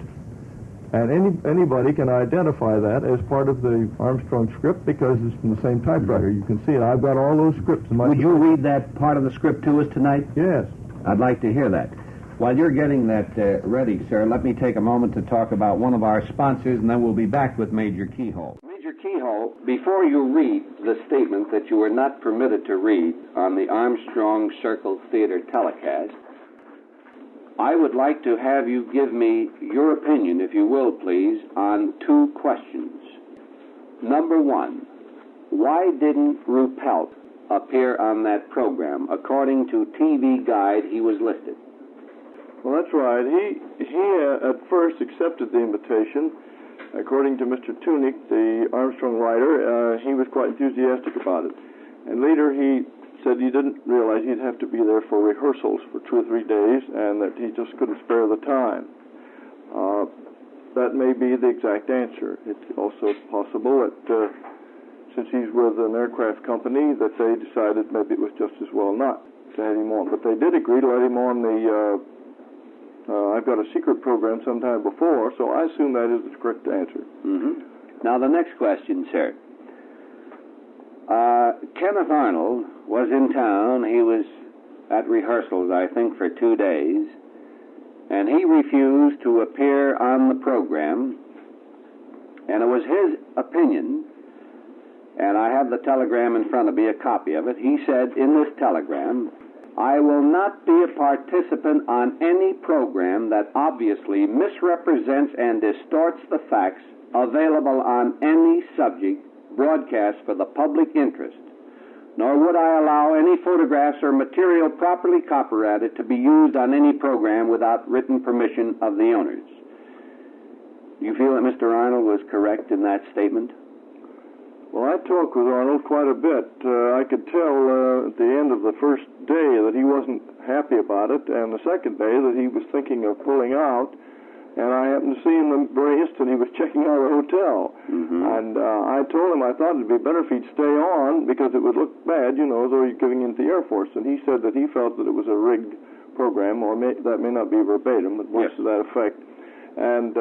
And anybody can identify that as part of the Armstrong script because it's from the same typewriter. You can see it. I've got all those scripts in my... Would you read that part of the script to us tonight? Yes. I'd like to hear that. While you're getting that ready, sir, let me take a moment to talk about one of our sponsors, and then we'll be back with Major Keyhoe. Major Keyhoe, before you read the statement that you were not permitted to read on the Armstrong Circle Theater telecast, I would like to have you give me your opinion, if you will, please, on two questions. Number one, why didn't Ruppelt appear on that program? According to TV Guide, he was listed. Well, that's right. He at first accepted the invitation. According to Mr. Tunick, the Armstrong writer, he was quite enthusiastic about it. And later he said he didn't realize he'd have to be there for rehearsals for 2 or 3 days and that he just couldn't spare the time. That may be the exact answer. It's also possible that since he's with an aircraft company that they decided maybe it was just as well not to have him on. But they did agree to let him on the I've Got a Secret program sometime before, so I assume that is the correct answer. Mm-hmm. Now the next question, sir. Kenneth Arnold was in town. He was at rehearsals, I think, for 2 days, and he refused to appear on the program, and it was his opinion, and I have the telegram in front of me, a copy of it. He said in this telegram, "I will not be a participant on any program that obviously misrepresents and distorts the facts available on any subject broadcast for the public interest, nor would I allow any photographs or material properly copyrighted to be used on any program without written permission of the owners." Do you feel that Mr. Arnold was correct in that statement? Well, I talked with Arnold quite a bit. I could tell at the end of the first day that he wasn't happy about it, and the second day that he was thinking of pulling out. And I happened to see him the very instant he was checking out of the hotel. Mm-hmm. And I told him I thought it would be better if he'd stay on because it would look bad, as though he's giving in to the Air Force. And he said that he felt that it was a rigged program, or that may not be verbatim, but words to that effect. And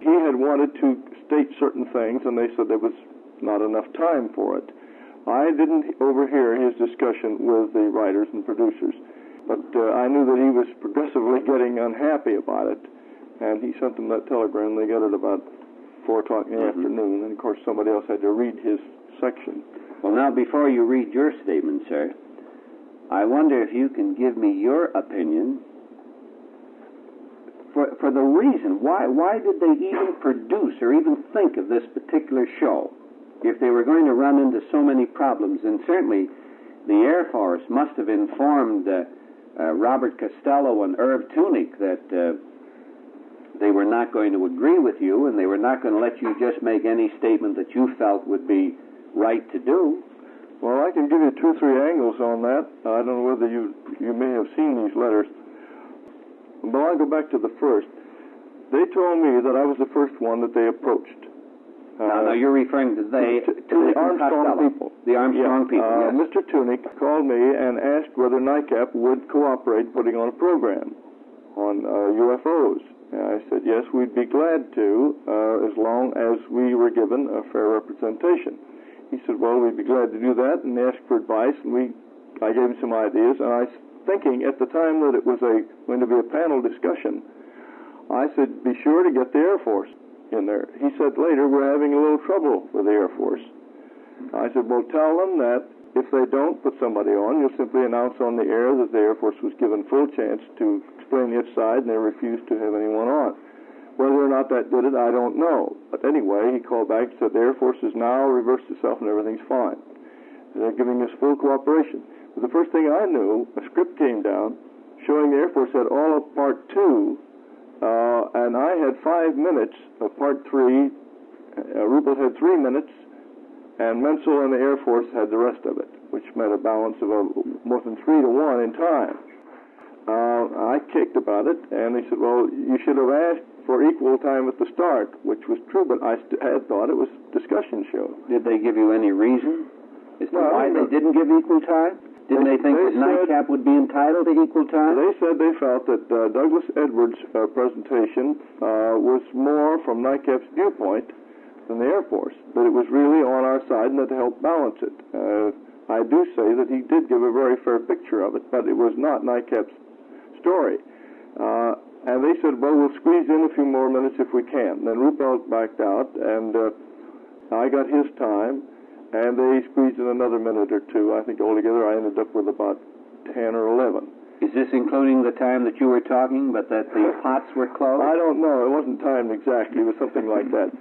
he had wanted to state certain things, and they said there was not enough time for it. I didn't overhear his discussion with the writers and producers, but I knew that he was progressively getting unhappy about it. And he sent them that telegram. They got it about 4 o'clock in the afternoon. And, of course, somebody else had to read his section. Well, now, before you read your statement, sir, I wonder if you can give me your opinion for the reason. Why did they even produce or even think of this particular show if they were going to run into so many problems? And certainly the Air Force must have informed Robert Costello and Irv Tunick that they were not going to agree with you, and they were not going to let you just make any statement that you felt would be right to do. Well, I can give you 2 or 3 angles on that. I don't know whether you may have seen these letters. But I'll go back to the first. They told me that I was the first one that they approached. Now you're referring to the Armstrong people. The Armstrong people, yes. Mr. Tunick called me and asked whether NICAP would cooperate putting on a program on UFOs. And I said, yes, we'd be glad to, as long as we were given a fair representation. He said, well, we'd be glad to do that, and asked for advice, and I gave him some ideas, and I was thinking at the time that it was going to be a panel discussion. I said, be sure to get the Air Force in there. He said later, we're having a little trouble with the Air Force. I said, well, tell them that if they don't put somebody on, you'll simply announce on the air that the Air Force was given full chance to explain its side, and they refused to have anyone on. Whether or not that did it, I don't know. But anyway, he called back and said the Air Force has now reversed itself and everything's fine. They're giving us full cooperation. But the first thing I knew, a script came down showing the Air Force had all of Part 2, and I had 5 minutes of Part 3. Ruppelt had 3 minutes, and Menzel and the Air Force had the rest of it, which meant a balance of more than 3 to 1 in time. I kicked about it, and they said, well, you should have asked for equal time at the start, which was true, but I had thought it was a discussion show. Did they give you any reason as to why they didn't give equal time? Didn't they think that NICAP would be entitled to equal time? They said they felt that Douglas Edwards' presentation was more from NICAP's viewpoint than the Air Force, that it was really on our side and that to help balance it. I do say that he did give a very fair picture of it, but it was not NICAP's story. And they said, well, we'll squeeze in a few more minutes if we can. Then Ruppelt backed out, and I got his time, and they squeezed in another minute or 2. I think altogether I ended up with about 10 or 11. Is this including the time that you were talking, but that the pots were closed? I don't know. It wasn't timed exactly. It was something like that.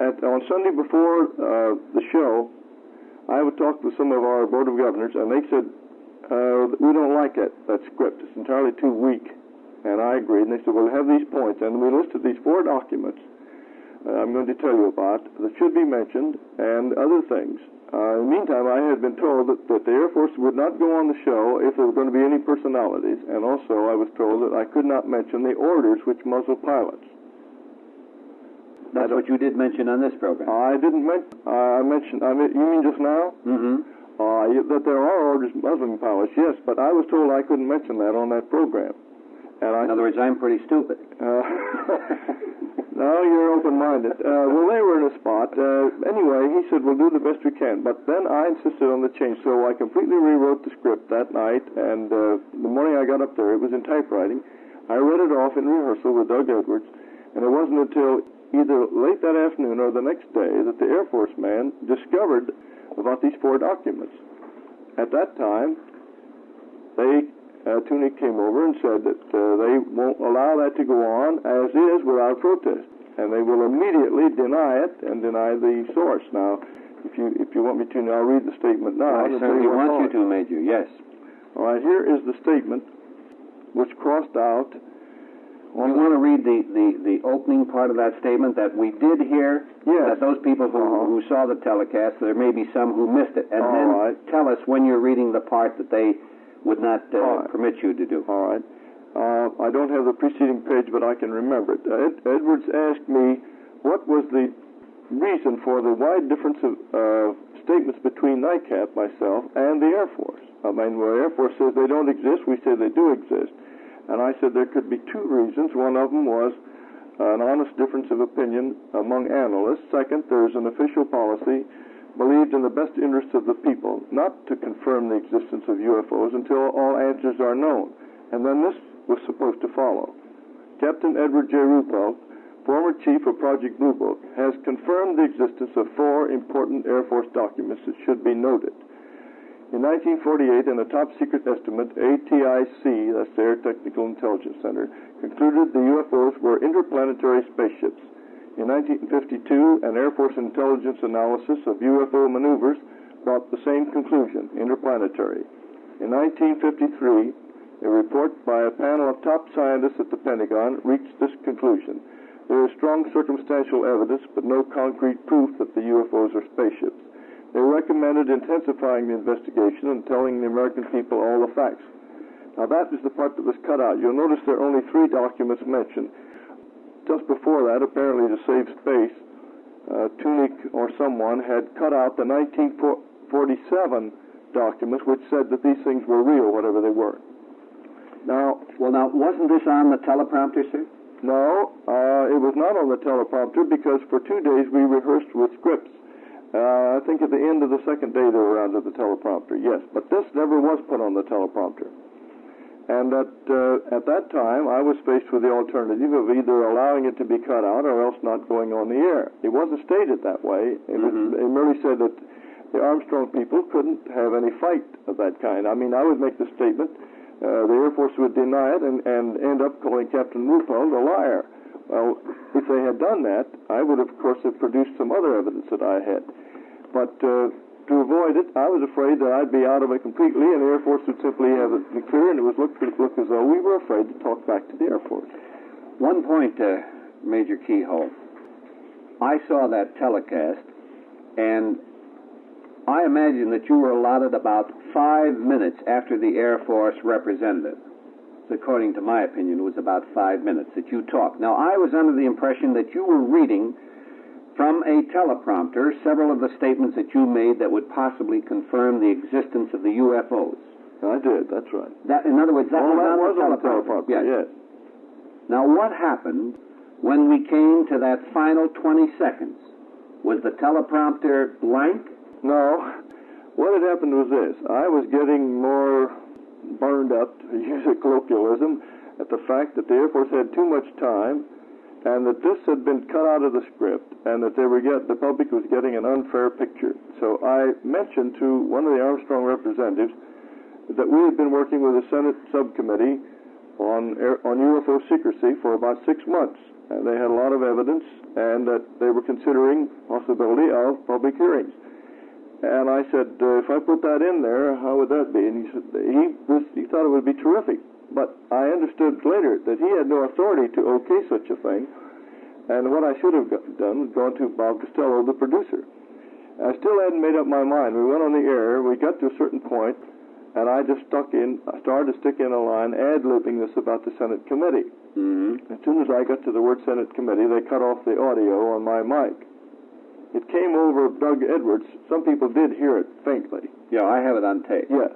On Sunday before the show, I would talk with some of our Board of Governors, and they said, we don't like that script. It's entirely too weak. And I agreed, and they said, well, have these points. And we listed these 4 documents I'm going to tell you about that should be mentioned, and other things. In the meantime, I had been told that the Air Force would not go on the show if there were going to be any personalities, and also I was told that I could not mention the orders which muzzle pilots. That's what you did mention on this program. I didn't mention, you mean just now? Mm-hmm. That there are orders muzzling pilots, yes, but I was told I couldn't mention that on that program. In other words, I'm pretty stupid. No, you're open-minded. Well, they were in a spot. Anyway, he said, we'll do the best we can. But then I insisted on the change, so I completely rewrote the script that night, and the morning I got up there, it was in typewriting. I read it off in rehearsal with Doug Edwards, and it wasn't until either late that afternoon or the next day that the Air Force man discovered about these 4 documents. At that time, Tunick came over and said that they won't allow that to go on as is without protest, and they will immediately deny it and deny the source. Now, if you want me to, I'll read the statement now. I certainly want you to, Major, yes. All right, here is the statement which crossed out. You want to read the opening part of that statement that we did hear? Yes. That those people who saw the telecast, there may be some who missed it. And then tell us when you're reading the part that they would not permit you to do. All right. I don't have the preceding page, but I can remember it. Edwards asked me what was the reason for the wide difference of statements between NICAP, myself, and the Air Force. I mean, where the Air Force says they don't exist, we say they do exist. And I said there could be 2 reasons. One of them was an honest difference of opinion among analysts. Second, there's an official policy believed in the best interests of the people, not to confirm the existence of UFOs until all answers are known. And then this was supposed to follow. Captain Edward J. Ruppelt, former chief of Project Blue Book, has confirmed the existence of 4 important Air Force documents that should be noted. In 1948, in a top-secret estimate, ATIC, that's the Air Technical Intelligence Center, concluded the UFOs were interplanetary spaceships. In 1952, an Air Force intelligence analysis of UFO maneuvers brought the same conclusion, interplanetary. In 1953, a report by a panel of top scientists at the Pentagon reached this conclusion. There is strong circumstantial evidence, but no concrete proof that the UFOs are spaceships. They recommended intensifying the investigation and telling the American people all the facts. Now that is the part that was cut out. You'll notice there are only 3 documents mentioned. Just before that, apparently to save space, Tunick or someone had cut out the 1947 documents which said that these things were real, whatever they were. Now, wasn't this on the teleprompter, sir? No, it was not on the teleprompter because for 2 days we rehearsed with scripts. I think at the end of the second day they were onto the teleprompter, yes. But this never was put on the teleprompter. And at that time, I was faced with the alternative of either allowing it to be cut out or else not going on the air. It wasn't stated that way. It merely said that the Armstrong people couldn't have any fight of that kind. I mean, I would make the statement, the Air Force would deny it and end up calling Captain Ruppelt a liar. Well, if they had done that, I would, of course, have produced some other evidence that I had. But to avoid it, I was afraid that I'd be out of it completely, and the Air Force would simply have it clear, and it would look as though we were afraid to talk back to the Air Force. One point, Major Keyhoe. I saw that telecast, and I imagine that you were allotted about 5 minutes after the Air Force representative. According to my opinion, it was about 5 minutes that you talked. Now, I was under the impression that you were reading from a teleprompter several of the statements that you made that would possibly confirm the existence of the UFOs. I did, that's right. In other words, that was on the teleprompter. Yes. Now, what happened when we came to that final 20 seconds? Was the teleprompter blank? No. What had happened was this. I was getting more burned up, to use a colloquialism, at the fact that the Air Force had too much time and that this had been cut out of the script and that the public was getting an unfair picture. So I mentioned to one of the Armstrong representatives that we had been working with a Senate subcommittee on UFO secrecy for about 6 months, and they had a lot of evidence and that they were considering possibility of public hearings. And I said, if I put that in there, how would that be? And he said he thought it would be terrific. But I understood later that he had no authority to okay such a thing. And what I should have done was gone to Bob Costello, the producer. I still hadn't made up my mind. We went on the air. We got to a certain point, and I just started to stick in a line ad-libbing this about the Senate committee. As soon as I got to the word Senate committee, they cut off the audio on my mic. It came over Doug Edwards. Some people did hear it faintly. Yeah, I have it on tape. Yeah.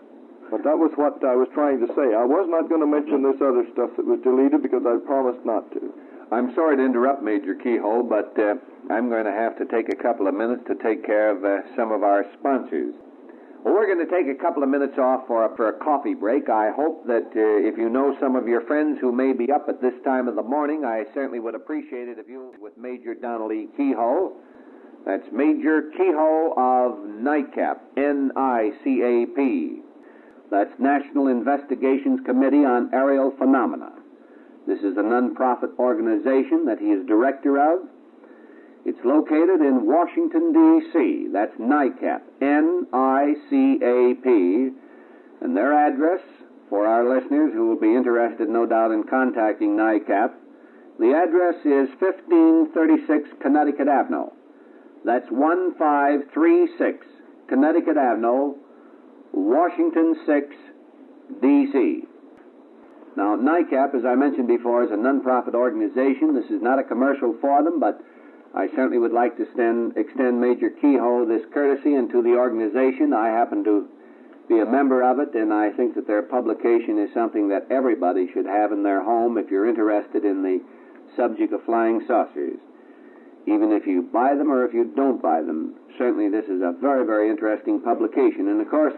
But that was what I was trying to say. I was not going to mention this other stuff that was deleted because I promised not to. I'm sorry to interrupt, Major Keyhoe, but I'm going to have to take a couple of minutes to take care of some of our sponsors. Well, we're going to take a couple of minutes off for a coffee break. I hope that if you know some of your friends who may be up at this time of the morning, I certainly would appreciate it if you with Major Donald E. Keyhoe. That's Major Keyhoe of NICAP, N-I-C-A-P. That's National Investigations Committee on Aerial Phenomena. This is a non-profit organization that he is director of. It's located in Washington, D.C. That's NICAP, N-I-C-A-P. And their address, for our listeners who will be interested, no doubt, in contacting NICAP, the address is 1536 Connecticut Avenue. That's 1536 Connecticut Avenue, Washington 6, D.C. Now, NICAP, as I mentioned before, is a non-profit organization. This is not a commercial for them, but I certainly would like to extend Major Keyhoe this courtesy and to the organization. I happen to be a member of it, and I think that their publication is something that everybody should have in their home if you're interested in the subject of flying saucers. Even if you buy them or if you don't buy them, certainly this is a very, very interesting publication. And, of course,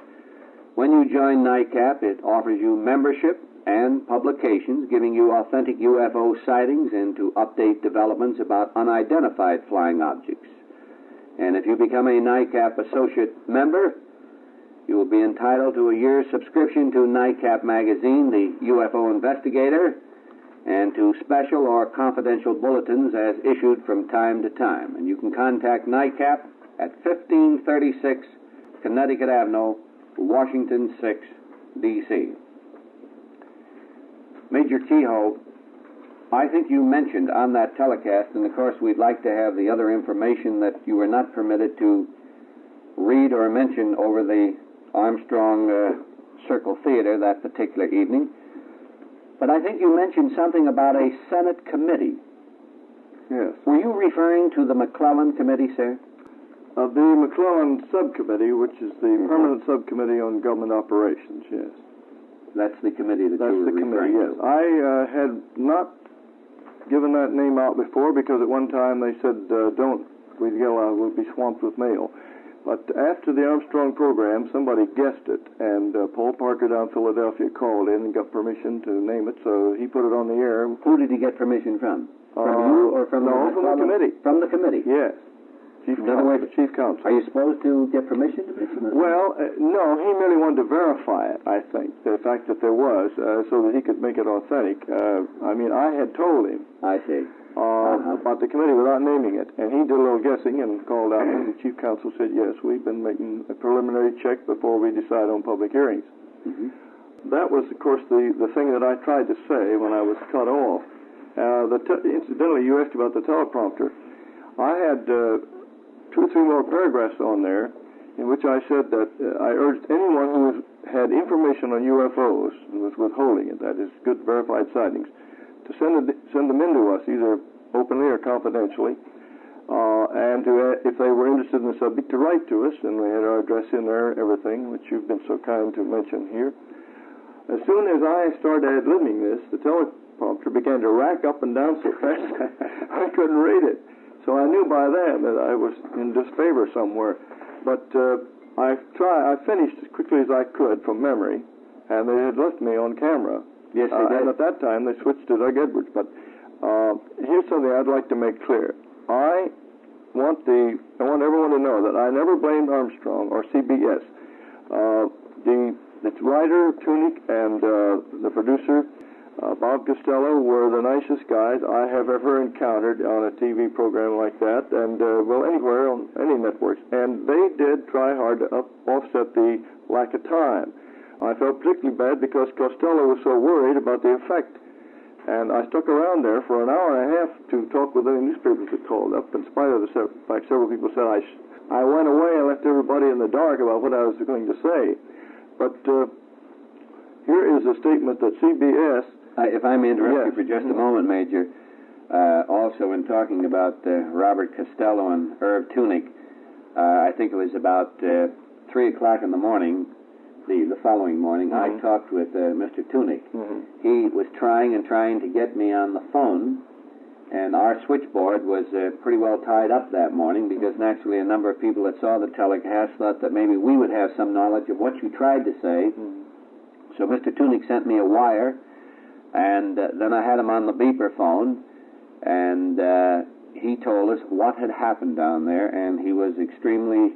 when you join NICAP, it offers you membership and publications giving you authentic UFO sightings and to update developments about unidentified flying objects. And if you become a NICAP associate member, you will be entitled to a year's subscription to NICAP magazine, the UFO Investigator, and to special or confidential bulletins as issued from time to time. And you can contact NICAP at 1536 Connecticut Avenue, Washington 6, D.C. Major Keyhoe, I think you mentioned on that telecast, and of course we'd like to have the other information that you were not permitted to read or mention over the Armstrong Circle Theater that particular evening. But I think you mentioned something about a Senate committee. Yes. Were you referring to the McClellan Committee, sir? The McClellan Subcommittee, which is the Permanent Subcommittee on Government Operations, yes. That's the committee that That's you were the committee, referring yes. to. I had not given that name out before because at one time they said, don't, we'll be swamped with mail. But after the Armstrong program, somebody guessed it, and Paul Parker down in Philadelphia called in and got permission to name it, so he put it on the air. Who did he get permission from? From you or from no, from the committee. From the committee? Yes. In other words, Chief Counsel. Are you supposed to get permission to mention it? Well, no, he merely wanted to verify it, I think, the fact that there was, so that he could make it authentic. I mean, I had told him. I see. About the committee without naming it. And he did a little guessing and called out, and the Chief Counsel said, yes, we've been making a preliminary check before we decide on public hearings. Mm-hmm. That was, of course, the thing that I tried to say when I was cut off. Incidentally, you asked about the teleprompter. I had 2 or 3 more paragraphs on there in which I said that I urged anyone who had information on UFOs and was withholding it, that is, good verified sightings, to send them in to us, either openly or confidentially, and to, if they were interested in the subject, to write to us, and we had our address in there, everything, which you've been so kind to mention here. As soon as I started ad-libbing this, the teleprompter began to rack up and down so fast I couldn't read it. So I knew by then that I was in disfavor somewhere. But I finished as quickly as I could from memory, and they had left me on camera. Yes, they did. And at that time, they switched to Doug Edwards. But here's something I'd like to make clear. I want everyone to know that I never blamed Armstrong or CBS. The writer, Tunick, and the producer, Bob Costello, were the nicest guys I have ever encountered on a TV program like that, and, well, anywhere on any networks. And they did try hard to offset the lack of time. I felt particularly bad because Costello was so worried about the effect. And I stuck around there for an hour and a half to talk with any newspapers that called up, in spite of the fact several people said I went away and left everybody in the dark about what I was going to say. But here is a statement that CBS... if I may interrupt you Yes. for just a moment, Major, also in talking about Robert Costello and Irv Tunick, I think it was about 3 o'clock in the morning, the following morning, I talked with Mr. Tunick. He was trying to get me on the phone, and our switchboard was pretty well tied up that morning because naturally a number of people that saw the telecast thought that maybe we would have some knowledge of what you tried to say. So Mr. Tunick sent me a wire, and then I had him on the beeper phone, and he told us what had happened down there, and he was extremely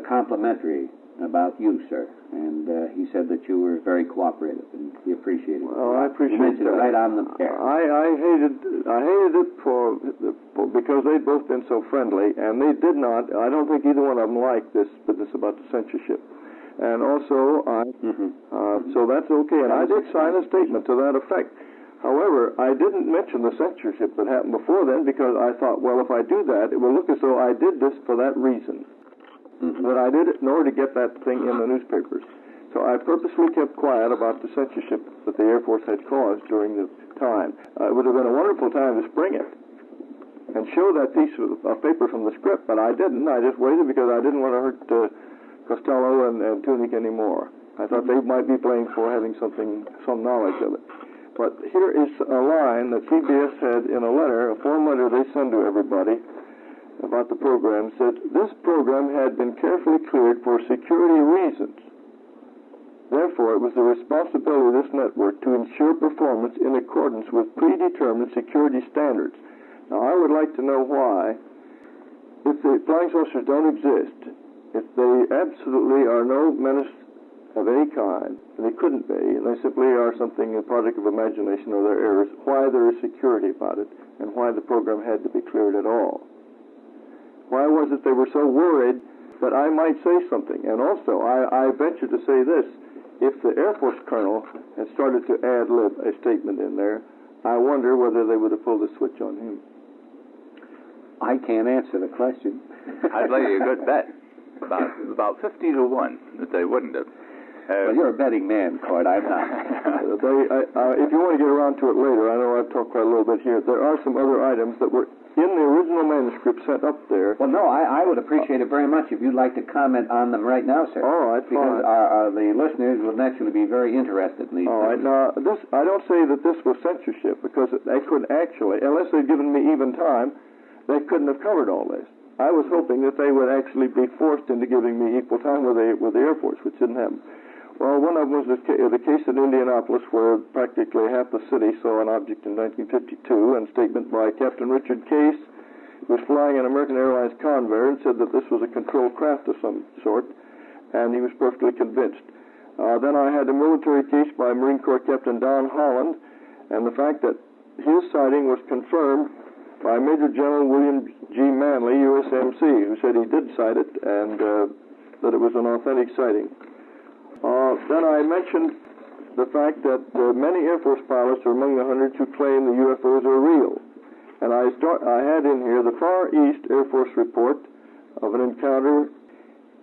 complimentary about you, sir. And he said that you were very cooperative, and he appreciated it. Well, I appreciate that. Right on the air. I hated it because they'd both been so friendly, and they did not. I don't think either one of them liked this business about the censorship. And also, so that's okay. And I did sign a statement to that effect. However, I didn't mention the censorship that happened before then because I thought, well, if I do that, it will look as though I did this for that reason. That I did it in order to get that thing in the newspapers. So I purposely kept quiet about the censorship that the Air Force had caused during the time. It would have been a wonderful time to spring it and show that piece of paper from the script, but I didn't. I just waited because I didn't want to hurt Costello and Tunick anymore. I thought they might be blamed for having some knowledge of it. But here is a line that CBS had in a letter, a form letter they send to everybody about the program, said, this program had been carefully cleared for security reasons. Therefore, it was the responsibility of this network to ensure performance in accordance with predetermined security standards. Now, I would like to know why, if the flying saucers don't exist, if they absolutely are no menace of any kind, and they couldn't be, and they simply are something, a product of imagination or their errors, why there is security about it, and why the program had to be cleared at all. Why was it they were so worried that I might say something. And also, I venture to say this. If the Air Force colonel had started to ad-lib a statement in there, I wonder whether they would have pulled the switch on him. I can't answer the question. I'd lay you a good bet. About 50 to 1 that they wouldn't have. Well, you're a betting man, Court. I'm not. If you want to get around to it later, I know I've talked quite a little bit here. There are some other items that were in the original manuscript sent up there. Well, no, I would appreciate it very much if you'd like to comment on them right now, sir. All right, because the listeners will naturally be very interested in these All right, now, I don't say that this was censorship, because they couldn't actually, unless they'd given me even time, they couldn't have covered all this. I was hoping that they would actually be forced into giving me equal time with the Air Force, which didn't happen. Well, one of them was the case in Indianapolis, where practically half the city saw an object in 1952, and statement by Captain Richard Case, who was flying an American Airlines Convair, and said that this was a controlled craft of some sort, and he was perfectly convinced. Then I had a military case by Marine Corps Captain Don Holland, and the fact that his sighting was confirmed by Major General William G. Manley, USMC, who said he did sight it, and that it was an authentic sighting. Then I mentioned the fact that many Air Force pilots are among the hundreds who claim the UFOs are real. And I had in here the Far East Air Force report of an encounter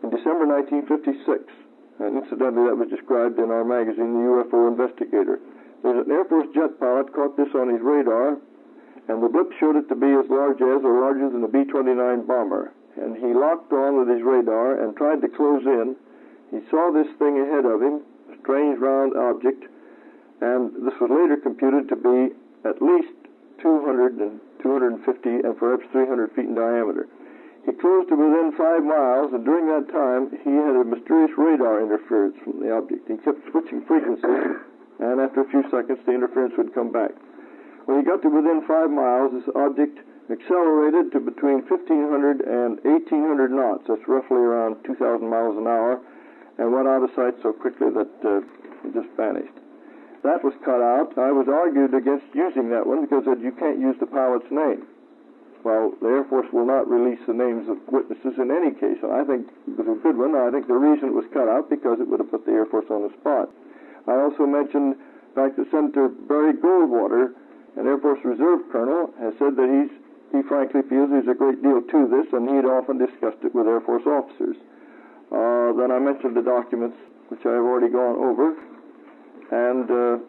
in December 1956. And incidentally, that was described in our magazine, The UFO Investigator. There's an Air Force jet pilot caught this on his radar, and the blip showed it to be as large as or larger than a B-29 bomber. And he locked on with his radar and tried to close in. He saw this thing ahead of him, a strange round object, and this was later computed to be at least 200 and 250 and perhaps 300 feet in diameter. He closed to within 5 miles, and during that time, he had a mysterious radar interference from the object. He kept switching frequencies, and after a few seconds, the interference would come back. When he got to within 5 miles, this object accelerated to between 1,500 and 1,800 knots. That's roughly around 2,000 miles an hour, and went out of sight so quickly that it just vanished. That was cut out. I was argued against using that one because you can't use the pilot's name. Well, the Air Force will not release the names of witnesses in any case, and I think it was a good one. I think the reason it was cut out because it would have put the Air Force on the spot. I also mentioned the fact that Senator Barry Goldwater, an Air Force Reserve colonel, has said that he frankly feels there's a great deal to this, and he had often discussed it with Air Force officers. Then I mentioned the documents, which I have already gone over, and the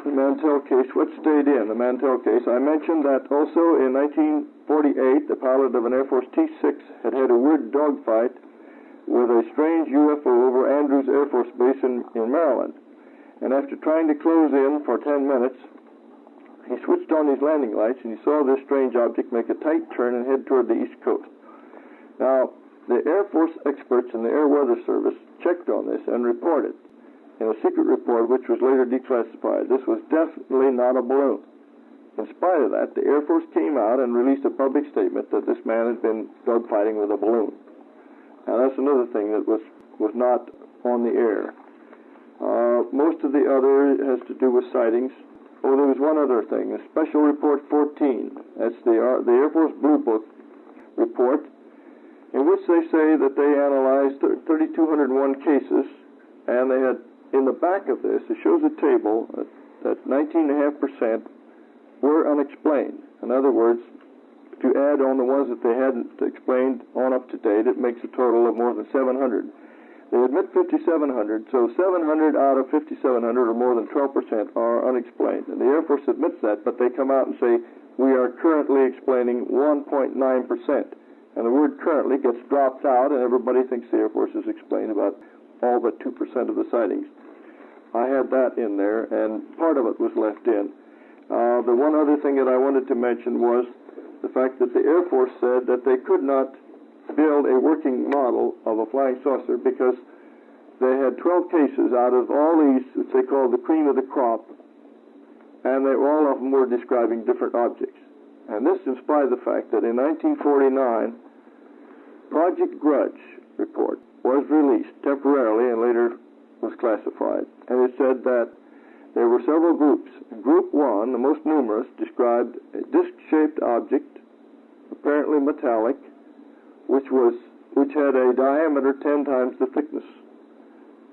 Mantell case, what stayed in the Mantell case. I mentioned that also in 1948, the pilot of an Air Force T-6 had a weird dogfight with a strange UFO over Andrews Air Force Base in Maryland. And after trying to close in for 10 minutes, he switched on his landing lights, and he saw this strange object make a tight turn and head toward the East Coast. Now, the Air Force experts in the Air Weather Service checked on this and reported in a secret report, which was later declassified, this was definitely not a balloon. In spite of that, the Air Force came out and released a public statement that this man had been dogfighting with a balloon. Now, that's another thing that was not on the air. Most of the other has to do with sightings. Oh, there was one other thing, Special Report 14. That's the Air Force Blue Book report, in which they say that they analyzed 3,201 cases, and they had, in the back of this, it shows a table that 19.5% were unexplained. In other words, to add on the ones that they hadn't explained on up to date, it makes a total of more than 700. They admit 5,700, so 700 out of 5,700, or more than 12%, are unexplained. And the Air Force admits that, but they come out and say, we are currently explaining 1.9%. And the word currently gets dropped out, and everybody thinks the Air Force has explained about all but 2% of the sightings. I had that in there, and part of it was left in. The one other thing that I wanted to mention was the fact that the Air Force said that they could not build a working model of a flying saucer because they had 12 cases out of all these, which they call the cream of the crop, and all of them were describing different objects. And this in spite of the fact that in 1949, Project Grudge report was released temporarily and later was classified. And it said that there were several groups. Group 1, the most numerous, described a disc-shaped object, apparently metallic, which had a diameter 10 times the thickness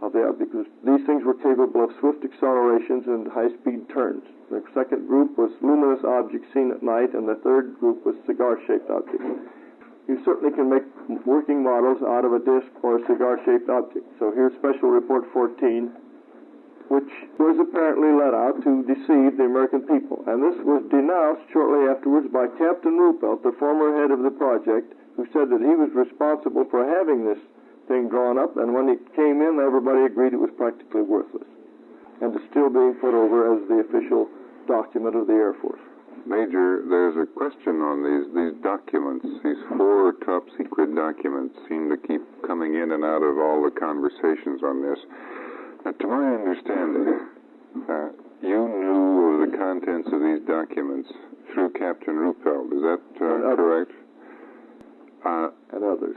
of the object. These things were capable of swift accelerations and high-speed turns. The second group was luminous objects seen at night, and the third group was cigar-shaped objects. You certainly can make working models out of a disk or a cigar-shaped object. So here's Special Report 14, which was apparently let out to deceive the American people. And this was denounced shortly afterwards by Captain Ruppelt, the former head of the project, who said that he was responsible for having this thing drawn up, and when it came in, everybody agreed it was practically worthless. And it's still being put over as the official document of the Air Force. Major, there's a question on these documents. These 4 top-secret documents seem to keep coming in and out of all the conversations on this. Now, to my understanding, you knew of the contents of these documents through Captain Ruppelt. Is that correct? And others.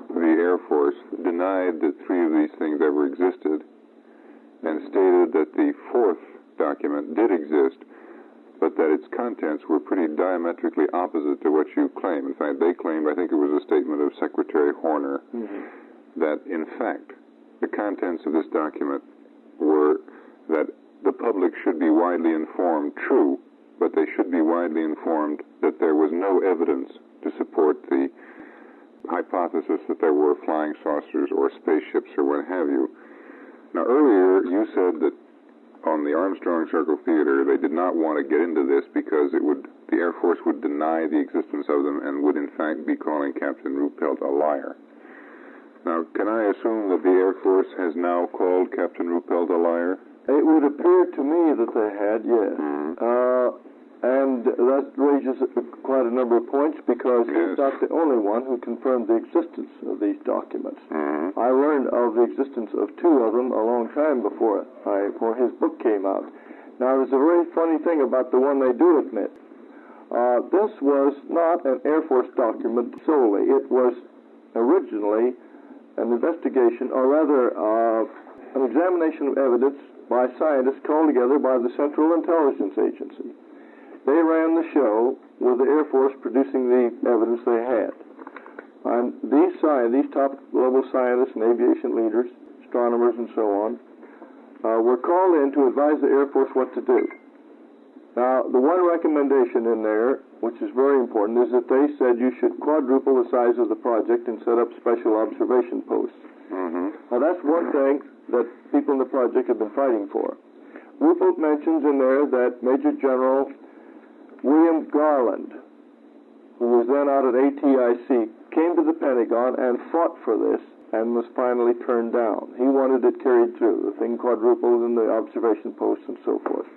The Air Force denied that 3 of these things ever existed and stated that the 4th document did exist, but that its contents were pretty diametrically opposite to what you claim. In fact, they claimed, I think it was a statement of Secretary Horner, that in fact the contents of this document were that the public should be widely informed, true, but they should be widely informed that there was no evidence to support the hypothesis that there were flying saucers or spaceships or what have you. Now, earlier you said that on the Armstrong Circle Theater they did not want to get into this because the Air Force would deny the existence of them and would in fact be calling Captain Ruppelt a liar. Now, can I assume that the Air Force has now called Captain Ruppelt a liar? It would appear to me that they had, yes. And that raises quite a number of points because he's not the only one who confirmed the existence of these documents. I learned of the existence of 2 of them a long time before his book came out. Now, there's a very funny thing about the one they do admit. This was not an Air Force document solely. It was originally an investigation, or rather an examination of evidence by scientists called together by the Central Intelligence Agency. They ran the show with the Air Force producing the evidence they had. And these top-level scientists and aviation leaders, astronomers and so on, were called in to advise the Air Force what to do. Now, the one recommendation in there, which is very important, is that they said you should quadruple the size of the project and set up special observation posts. Now, that's one thing that people in the project have been fighting for. Ruppelt mentions in there that Major General William Garland, who was then out at ATIC, came to the Pentagon and fought for this and was finally turned down. He wanted it carried through, the thing quadrupled in the observation posts and so forth.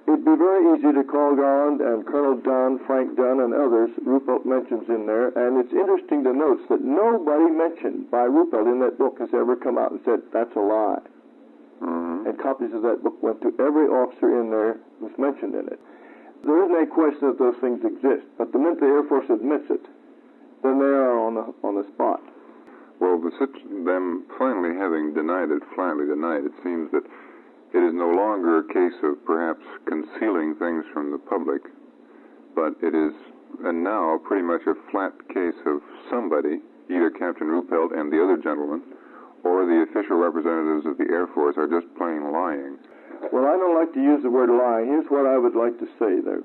It'd be very easy to call Garland and Colonel Dunn, Frank Dunn, and others Ruppelt mentions in there, and it's interesting to note that nobody mentioned by Ruppelt in that book has ever come out and said, that's a lie. And copies of that book went to every officer in there who's mentioned in it. There isn't any question that those things exist, but the minute the Air Force admits it, then they are on the spot. Well, them finally having flatly denied, it seems that it is no longer a case of perhaps concealing things from the public, but it is now pretty much a flat case of somebody, either Captain Ruppelt and the other gentleman, or the official representatives of the Air Force are just plain lying. Well, I don't like to use the word lying. Here's what I would like to say there.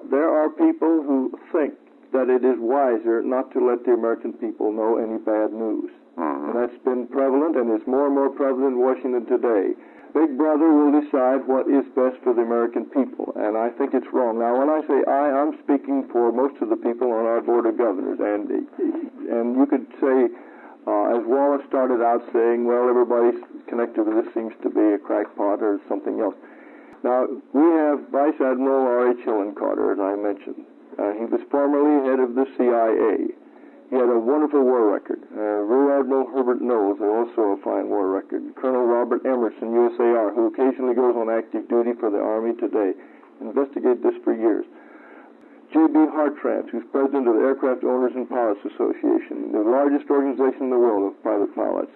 There are people who think that it is wiser not to let the American people know any bad news. And that's been prevalent and is more and more prevalent in Washington today. Big Brother will decide what is best for the American people, and I think it's wrong. Now, when I say I'm speaking for most of the people on our Board of Governors, and you could say, as Wallace started out saying, well, everybody connected with this seems to be a crackpot or something else. Now, we have Vice Admiral R.H. Hillenkotter, as I mentioned. He was formerly head of the CIA. He had a wonderful war record. Rear Admiral Herbert Knowles, also a fine war record. Colonel Robert Emerson, USAR, who occasionally goes on active duty for the Army today, investigated this for years. J.B. Hartranft, who's president of the Aircraft Owners and Pilots Association, the largest organization in the world of private pilots.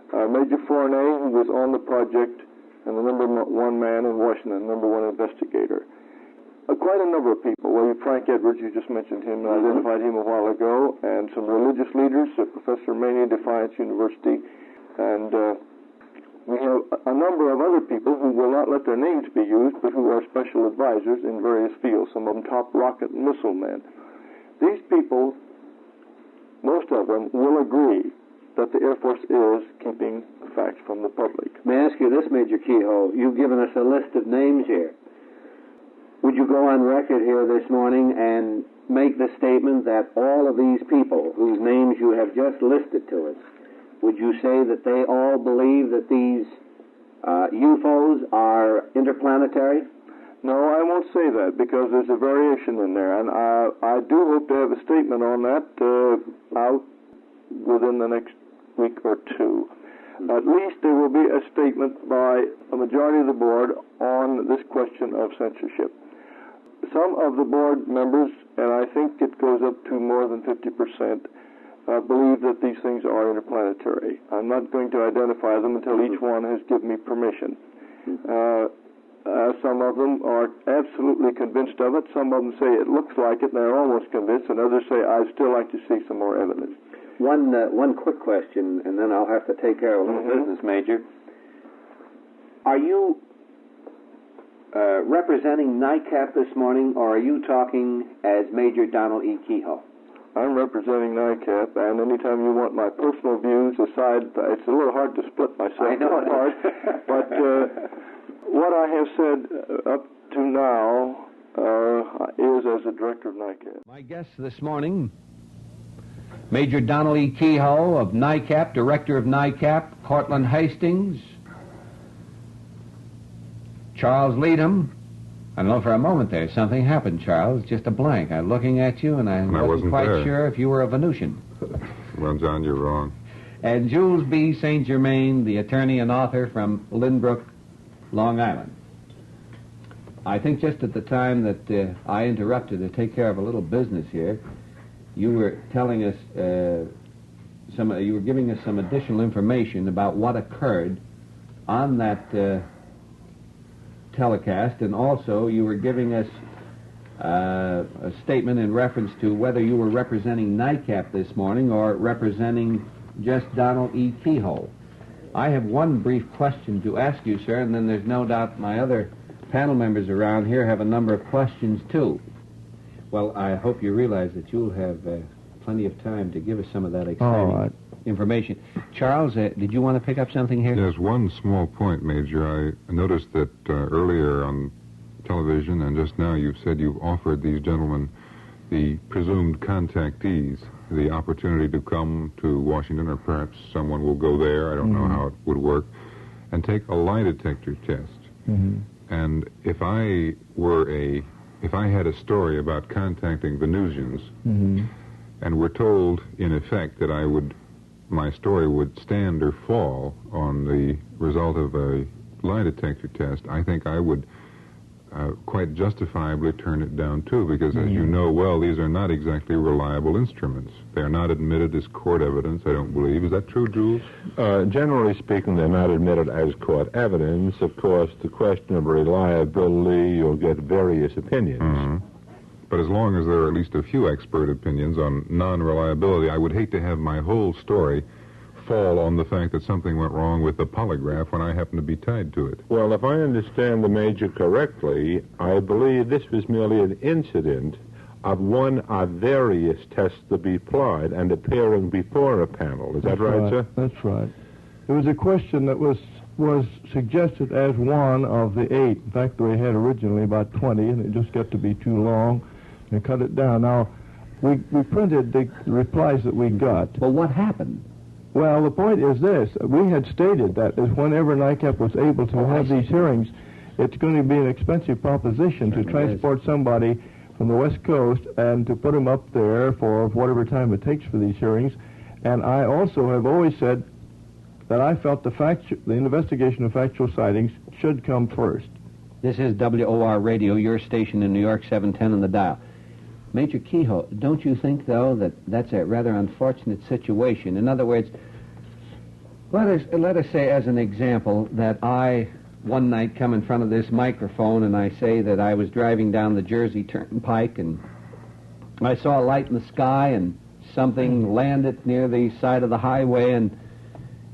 Major Fournet, who was on the project and the number 1 man in Washington, number 1 investigator. quite a number of people. Well, Frank Edwards, you just mentioned him, and identified him a while ago, and some religious leaders, Professor Maney at Defiance University, and we have a number of other people who will not let their names be used, but who are special advisors in various fields, some of them top rocket and missile men. These people, most of them, will agree that the Air Force is keeping facts from the public. May I ask you this, Major Keyhoe? You've given us a list of names here. Would you go on record here this morning and make the statement that all of these people whose names you have just listed to us, would you say that they all believe that these UFOs are interplanetary? No, I won't say that because there's a variation in there, and I do hope to have a statement on that out within the next week or two. At least there will be a statement by a majority of the board on this question of censorship. Some of the board members, and I think it goes up to more than 50%, believe that these things are interplanetary. I'm not going to identify them until each one has given me permission. Some of them are absolutely convinced of it. Some of them say it looks like it, and they're almost convinced, and others say, I'd still like to see some more evidence. One quick question, and then I'll have to take care of a little business, Major. Are you representing NICAP this morning, or are you talking as Major Donald E. Keyhoe? I'm representing NICAP, and anytime you want my personal views aside, it's a little hard to split myself apart. But what I have said up to now is as a director of NICAP. My guest this morning, Major Donald E. Keyhoe of NICAP, Director of NICAP, Cortland Hastings, Charles Leadham. I know for a moment there something happened, Charles, just a blank. I'm looking at you, and I wasn't quite sure if you were a Venusian. Well, John, you're wrong. And Jules B. St. Germain, the attorney and author from Lynbrook, Long Island. I think just at the time that I interrupted to take care of a little business here, you were telling us you were giving us some additional information about what occurred on that telecast, and also you were giving us a statement in reference to whether you were representing NICAP this morning or representing just Donald E. Keyhoe. I have one brief question to ask you, sir, and then there's no doubt my other panel members around here have a number of questions, too. Well, I hope you realize that you'll have plenty of time to give us some of that exciting information. Charles, did you want to pick up something here? Yes, one small point, Major. I noticed that earlier on television and just now you've said you've offered these gentlemen, the presumed contactees, the opportunity to come to Washington, or perhaps someone will go there, I don't know how it would work, and take a lie detector test. And if I had a story about contacting Venusians, and were told, in effect, that my story would stand or fall on the result of a lie detector test, I think I would quite justifiably turn it down, too, because, as you know well, these are not exactly reliable instruments. They are not admitted as court evidence, I don't believe. Is that true, Jules? Generally speaking, they're not admitted as court evidence. Of course, the question of reliability, you'll get various opinions. But as long as there are at least a few expert opinions on non-reliability, I would hate to have my whole story fall on the fact that something went wrong with the polygraph when I happen to be tied to it. Well, if I understand the Major correctly, I believe this was merely an incident of one of various tests to be applied and appearing before a panel. Is that right, sir? That's right. It was a question that was suggested as one of the 8. In fact, we had originally about 20, and it just got to be too long, and cut it down. Now, we printed the replies that we got. Well, what happened? Well, the point is this. We had stated that whenever NICAP was able to have these hearings, it's going to be an expensive proposition to transport somebody from the West Coast and to put them up there for whatever time it takes for these hearings. And I also have always said that I felt the investigation of factual sightings should come first. This is WOR Radio, your station in New York, 710 on the dial. Major Keyhoe, don't you think, though, that that's a rather unfortunate situation? In other words, let us say, as an example, that I one night come in front of this microphone and I say that I was driving down the Jersey Turnpike and I saw a light in the sky and something landed near the side of the highway, and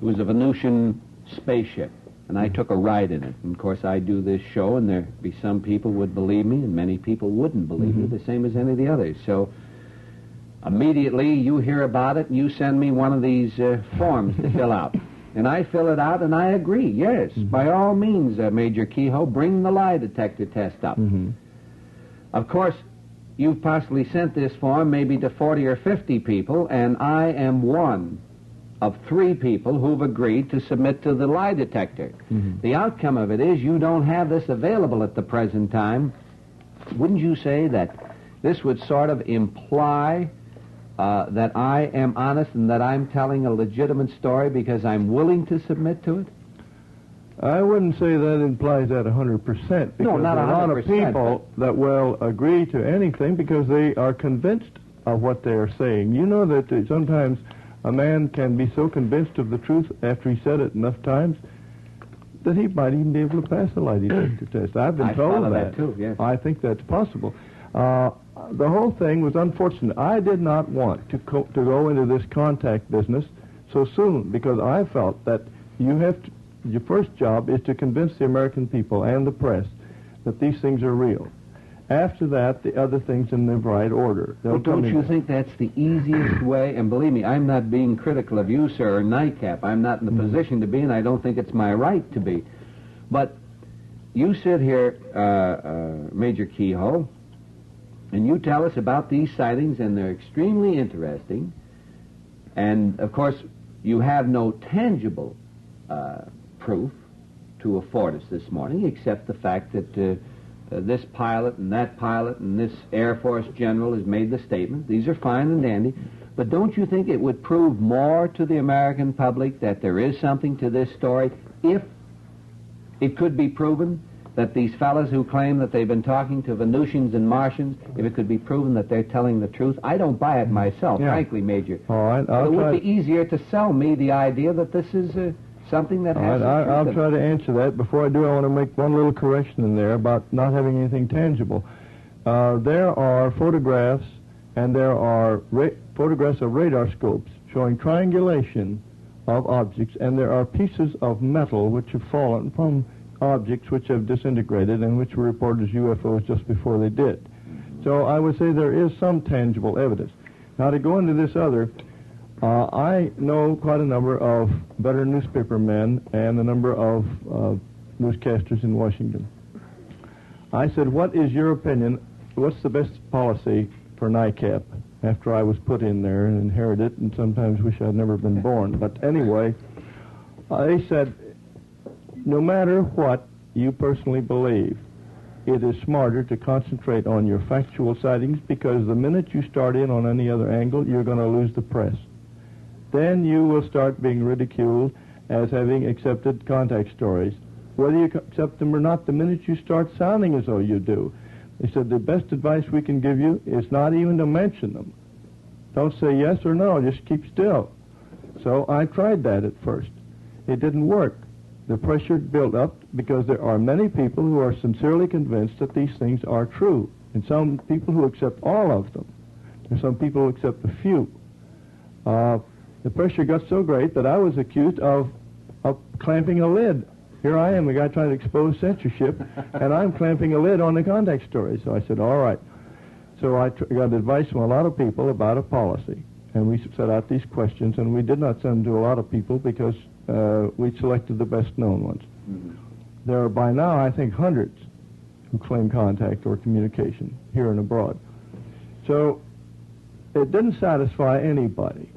it was a Venusian spaceship. And I took a ride in it. And of course, I do this show, and there'd be some people would believe me, and many people wouldn't believe me, the same as any of the others. So immediately, you hear about it, and you send me one of these forms to fill out. And I fill it out, and I agree. Yes, by all means, Major Keyhoe, bring the lie detector test up. Of course, you've possibly sent this form maybe to 40 or 50 people, and I am one of 3 people who've agreed to submit to the lie detector. The outcome of it is you don't have this available at the present time. Wouldn't you say that this would sort of imply that I am honest and that I'm telling a legitimate story because I'm willing to submit to it? I wouldn't say that implies that 100%. Because No, not 100%. There are a lot of people that will agree to anything because they are convinced of what they are saying. You know that sometimes a man can be so convinced of the truth after he said it enough times that he might even be able to pass the lie detector test. I've been told that too, yes. I think that's possible. The whole thing was unfortunate. I did not want to go into this contact business so soon because I felt that your first job is to convince the American people and the press that these things are real. After that, the other things in the right order. Well, don't you think that's the easiest way? And believe me, I'm not being critical of you, sir, or NICAP. I'm not in the position to be, and I don't think it's my right to be. But you sit here, Major Keyhoe, and you tell us about these sightings, and they're extremely interesting. And, of course, you have no tangible proof to afford us this morning, except the fact that this pilot and that pilot and this Air Force general has made the statement. These are fine and dandy. But don't you think it would prove more to the American public that there is something to this story if it could be proven that these fellas who claim that they've been talking to Venusians and Martians, if it could be proven that they're telling the truth? I don't buy it myself, frankly, Major. All right, it would be easier to sell me the idea that this is something that has... I'll try to answer that. Before I do, I want to make one little correction in there about not having anything tangible. There are photographs, and there are photographs of radar scopes showing triangulation of objects, and there are pieces of metal which have fallen from objects which have disintegrated and which were reported as UFOs just before they did. So I would say there is some tangible evidence. Now, to go into this other... I know quite a number of veteran newspaper men and a number of newscasters in Washington. I said, what is your opinion? What's the best policy for NICAP? After I was put in there and inherited it and sometimes wish I'd never been born. But anyway, they said, no matter what you personally believe, it is smarter to concentrate on your factual sightings because the minute you start in on any other angle, you're going to lose the press. Then you will start being ridiculed as having accepted contact stories. Whether you accept them or not, the minute you start sounding as though you do. They said the best advice we can give you is not even to mention them. Don't say yes or no, just keep still. So I tried that at first. It didn't work. The pressure built up because there are many people who are sincerely convinced that these things are true. And some people who accept all of them. There's some people who accept a few. The pressure got so great that I was accused of clamping a lid. Here I am, the guy trying to expose censorship, and I'm clamping a lid on the contact story. So I said, all right. So I got advice from a lot of people about a policy, and we set out these questions, and we did not send them to a lot of people because we selected the best-known ones. There are by now, I think, hundreds who claim contact or communication here and abroad. So it didn't satisfy anybody.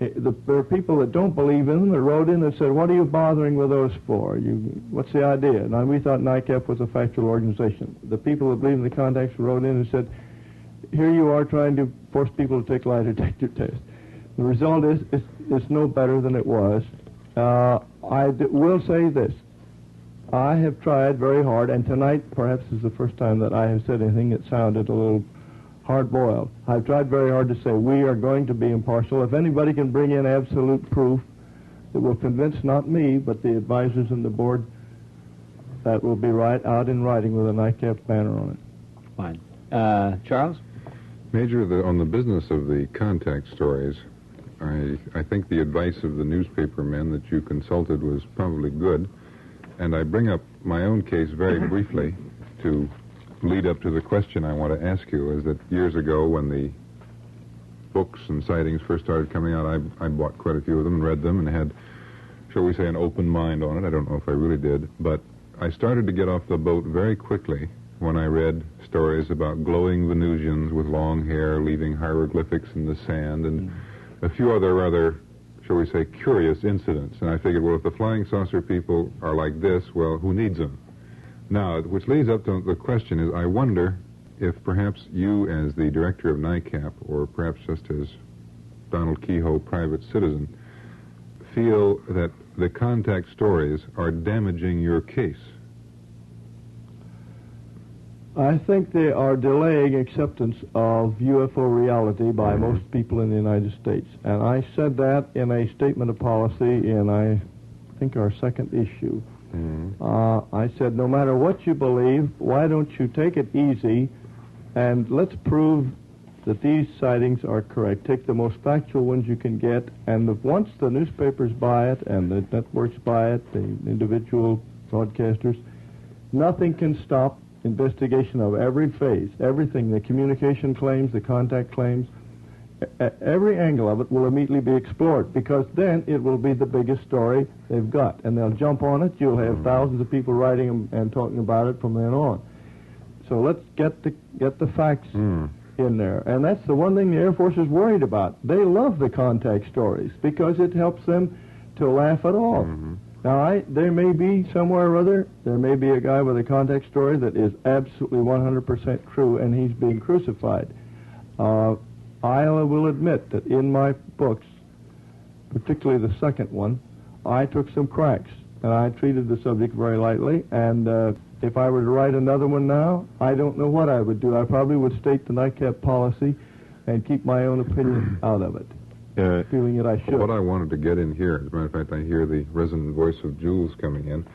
There are people that don't believe in them that wrote in and said, what are you bothering with those for? What's the idea? Now, we thought NICAP was a factual organization. The people that believe in the contacts wrote in and said, here you are trying to force people to take lie detector tests. The result is it's no better than it was. I will say this. I have tried very hard, and tonight perhaps is the first time that I have said anything that sounded a little hard-boiled. I've tried very hard to say we are going to be impartial. If anybody can bring in absolute proof that will convince not me, but the advisors and the board That will be out in writing with a NICAP banner on it. Fine. Charles? Major, on the business of the contact stories, I think the advice of the newspaper men that you consulted was probably good, and I bring up my own case very briefly to lead up to the question I want to ask you, is that years ago when the books and sightings first started coming out, I bought quite a few of them and read them and had, shall we say, an open mind on it. I don't know if I really did, but I started to get off the boat very quickly when I read stories about glowing Venusians with long hair leaving hieroglyphics in the sand and a few other rather, shall we say, curious incidents. And I figured, well, if the flying saucer people are like this, well, who needs them? Now, which leads up to the question is, I wonder if perhaps you as the director of NICAP, or perhaps just as Donald Keyhoe, private citizen, feel that the contact stories are damaging your case. I think they are delaying acceptance of UFO reality by most people in the United States. And I said that in a statement of policy in, I think, our second issue. I said, no matter what you believe, why don't you take it easy and let's prove that these sightings are correct. Take the most factual ones you can get, and once the newspapers buy it and the networks buy it, the individual broadcasters, nothing can stop investigation of every phase, everything, the communication claims, the contact claims, every angle of it will immediately be explored, because then it will be the biggest story they've got, and they'll jump on it. You'll have thousands of people writing and talking about it from then on. So let's get the facts in there, and that's the one thing the Air Force is worried about. They love the contact stories because it helps them to laugh it off. Now, there may be somewhere or other, there may be a guy with a contact story that is absolutely 100% true, and he's being crucified. I will admit that in my books, particularly the second one, I took some cracks, and I treated the subject very lightly, and if I were to write another one now, I don't know what I would do. I probably would state the NICAP policy and keep my own opinion out of it, feeling that I should. What I wanted to get in here, as a matter of fact, I hear the resonant voice of Jules coming in.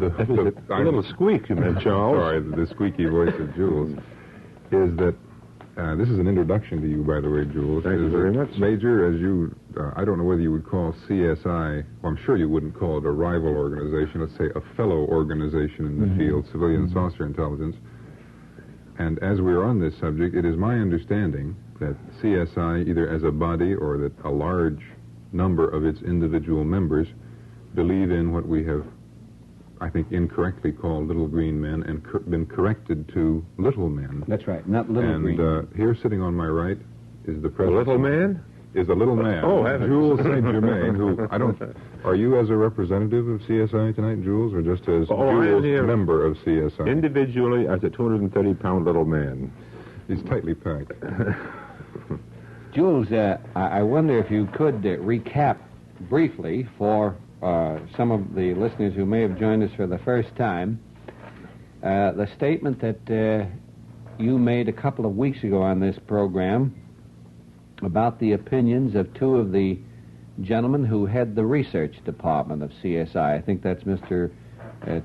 A little squeak, you meant, Charles. Sorry, the squeaky voice of Jules, is that this is an introduction to you, by the way, Jules. Thank you very much. Major, as you, I don't know whether you would call CSI, well, I'm sure you wouldn't call it a rival organization, let's say a fellow organization in the field, civilian saucer intelligence. And as we're on this subject, it is my understanding that CSI, either as a body or that a large number of its individual members, believe in what we have, I think, incorrectly called little green men and been corrected to little men. That's right, not little green. And here, sitting on my right, is the president. A little man? Is a little man. Oh, heavens. Jules St. Germain, who I don't. Are you as a representative of CSI tonight, Jules, or just as Jules, member of CSI? Individually, as a 230-pound little man. He's tightly packed. Jules, I wonder if you could recap briefly for some of the listeners who may have joined us for the first time the statement that you made a couple of weeks ago on this program about the opinions of two of the gentlemen who head the research department of CSI. I think that's Mr.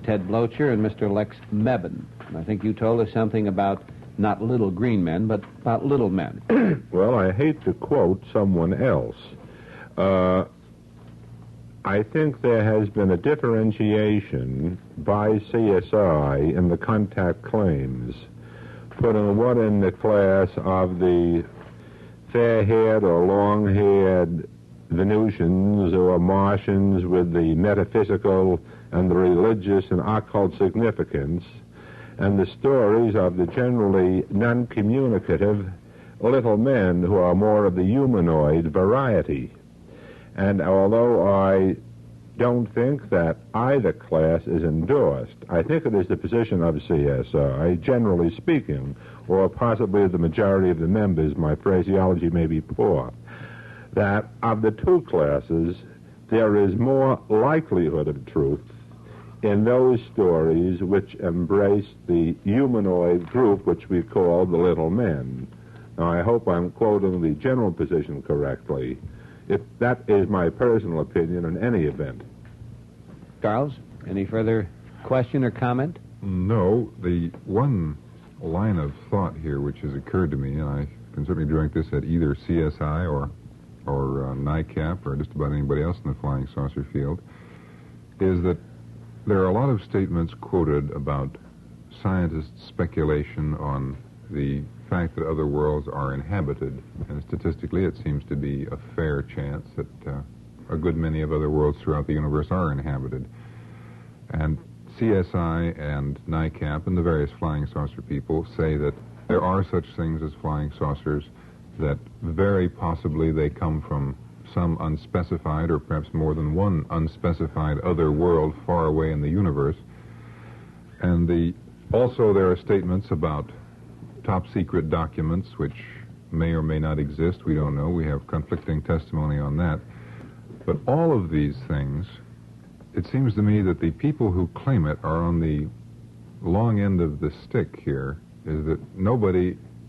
Ted Blocher and Mr. Lex Mebane. I think you told us something about not little green men, but about little men. Well, I hate to quote someone else. I think there has been a differentiation by CSI in the contact claims, putting one in the class of the fair-haired or long-haired Venusians or Martians with the metaphysical and the religious and occult significance, and the stories of the generally non-communicative little men who are more of the humanoid variety. And although I don't think that either class is endorsed, I think it is the position of CSI, generally speaking, or possibly the majority of the members, my phraseology may be poor, that of the two classes, there is more likelihood of truth in those stories which embrace the humanoid group which we call the little men. Now, I hope I'm quoting the general position correctly. If that is my personal opinion in any event. Charles, any further question or comment? No. The one line of thought here which has occurred to me, and I can certainly direct this at either CSI or NICAP or just about anybody else in the flying saucer field, is that there are a lot of statements quoted about scientists' speculation on the fact that other worlds are inhabited, and statistically it seems to be a fair chance that a good many of other worlds throughout the universe are inhabited. And CSI and NICAP and the various flying saucer people say that there are such things as flying saucers, that very possibly they come from some unspecified or perhaps more than one unspecified other world far away in the universe. And also there are statements about top-secret documents which may or may not exist. We don't know. We have conflicting testimony on that. But all of these things, it seems to me that the people who claim it are on the long end of the stick here, is that